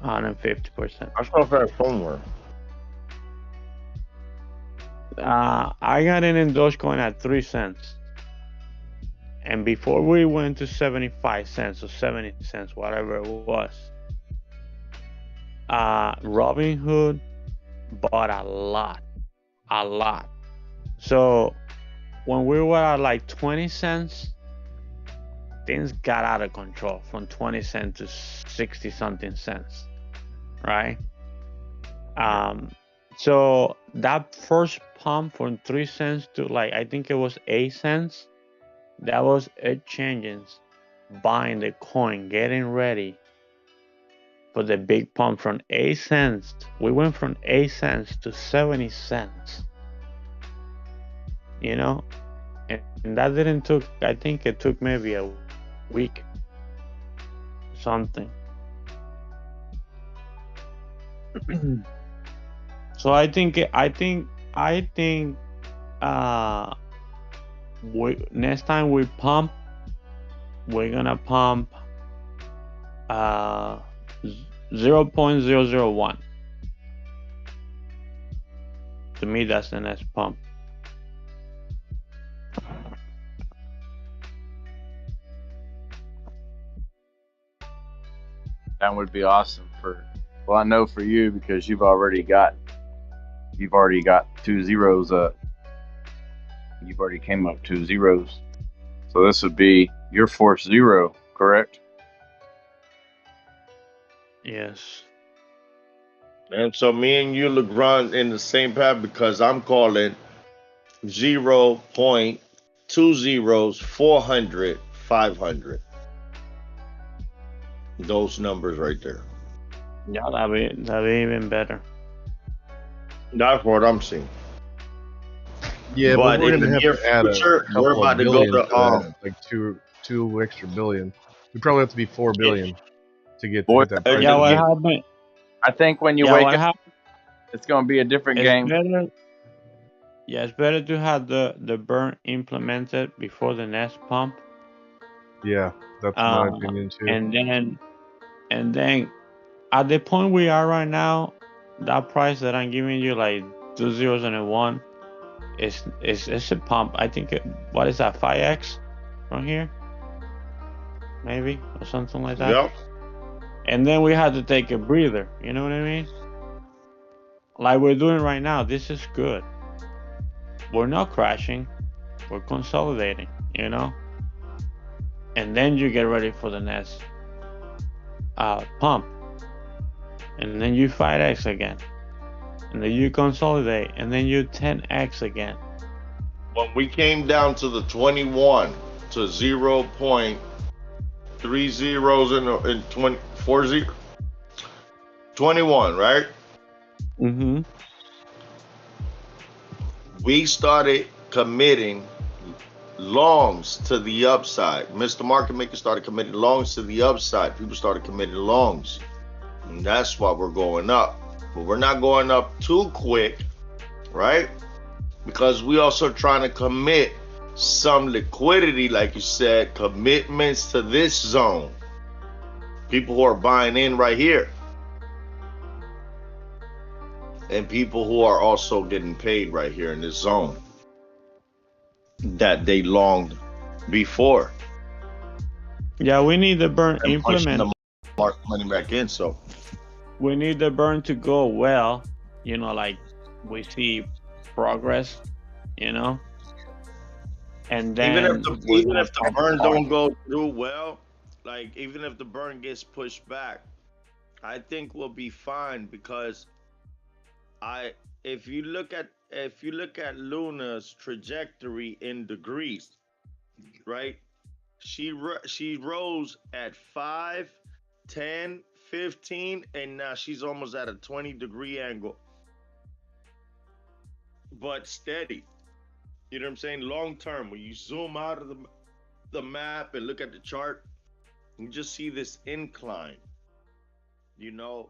150%. I saw that somewhere. I got in Dogecoin at 3 cents, and before we went to 75 cents or 70 cents, whatever it was, Robinhood bought a lot. So when we were at like 20 cents, things got out of control from 20 cents to 60 something cents, right? So that first pump from 3 cents to like I think it was 8 cents, that was exchanges buying the coin, getting ready for the big pump from 8 cents. We went from 8 cents to 70 cents. And that didn't took. I think it took maybe a week, something. So I think uh next time we pump, we're gonna pump uh 0.001. To me, that's the next pump. That would be awesome well, I know for you because you've already got 2 zeros up. You've already came up 2 zeros. So this would be your fourth zero, correct? Yes. And so me and you look run in the same path because I'm calling 0.20 400 500. Those numbers right there. Yeah, that'd be even better. That's what I'm seeing. Yeah, But but we're in the gonna near have to add a future, we're couple about of to go billion to to that, like two extra billion. We probably have to be 4 billion to get Boy, that and price. Yeah, what you- happened? I think when you Yeah, wake what up, happened? it's going to be a different It's game. better. Yeah, it's better to have the burn implemented before the next pump. Yeah, that's my opinion too. And then at the point we are right now, that price that I'm giving you, like 2 zeros and a 1, it's a pump. I think what is that, 5x from here, maybe, or something like that. Yep. And then we had to take a breather. You know what I mean? Like we're doing right now. This is good. We're not crashing. We're consolidating. And then you get ready for the next pump, and then you 5x again, and then you consolidate, and then you 10x again. When we came down to the 21 to 0.3 zeros in 20 4 0 21, right? Mm-hmm. We started committing longs to the upside. Mr. Market Maker started committing longs to the upside. People started committing longs. And that's why we're going up. But we're not going up too quick, right? Because we also trying to commit some liquidity, like you said, commitments to this zone. People who are buying in right here. And people who are also getting paid right here in this zone that they longed before. Yeah, we need the burn And punching implement. the money back in. So We need the burn to go well. Like we see progress. You know, and even if then the we're even gonna if the pop burn hard. don't go through well, like even if the burn gets pushed back, I think we'll be fine because I if you look at Luna's trajectory in degrees, right? She rose at 5, 10, 15, and now she's almost at a 20-degree angle, but steady. You know what I'm saying? Long term, when you zoom out of the map and look at the chart, you just see this incline, you know,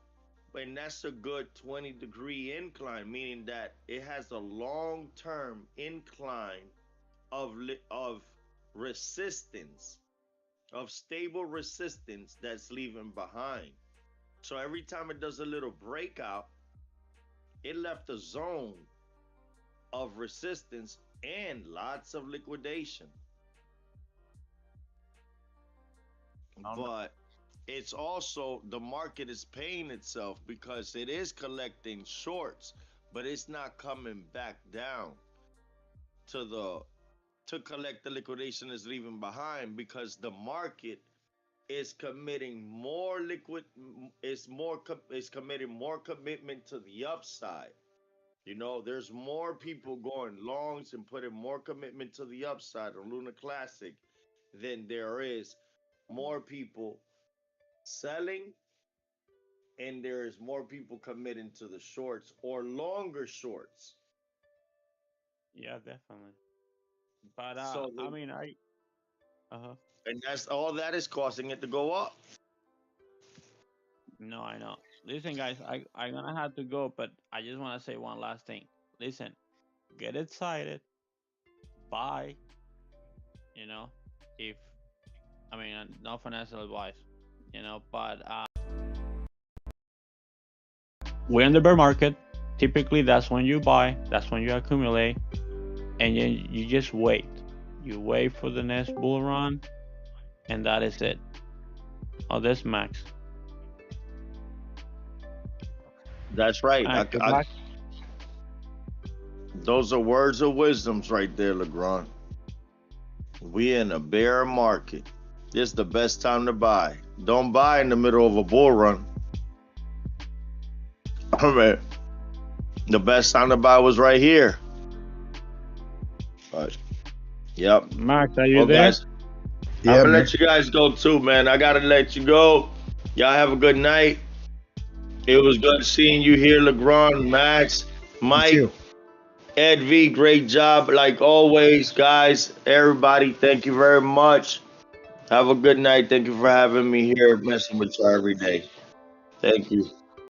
and that's a good 20-degree incline, meaning that it has a long-term incline of resistance, of stable resistance that's leaving behind. So every time it does a little breakout, it left a zone of resistance and lots of liquidation. But it's also the market is paying itself because it is collecting shorts, but it's not coming back down to the to collect the liquidation is leaving behind because the market is committing more liquid is committing more commitment to the upside. You know, there's more people going longs and putting more commitment to the upside on Luna Classic than there is more people selling, and there is more people committing to the shorts or longer shorts. Yeah, definitely. But So I mean, uh-huh. and that's all that is causing it to go up. No, I know. Listen, guys, I'm gonna have to go, but I just want to say one last thing. Listen, get excited, buy. You know, if I mean, not financial advice. But we're in the bear market. Typically, that's when you buy. That's when you accumulate, and you just wait. You wait for the next bull run, and that is it. Oh, this Max. That's right. Max, you back? Those are words of wisdoms right there, Legrand. We in a bear market. This is the best time to buy. Don't buy in the middle of a bull run. I mean, the best time to buy was right here. But, yep. Max, are you Well, there? guys, I'm gonna let you guys go too, man. I gotta let you go. Y'all have a good night. It was good seeing you here, Legrand, Max, Mike, Ed V. Great job, like always, guys. Everybody, thank you very much. Have a good night. Thank you for having me here, messing with you every day. Thank you.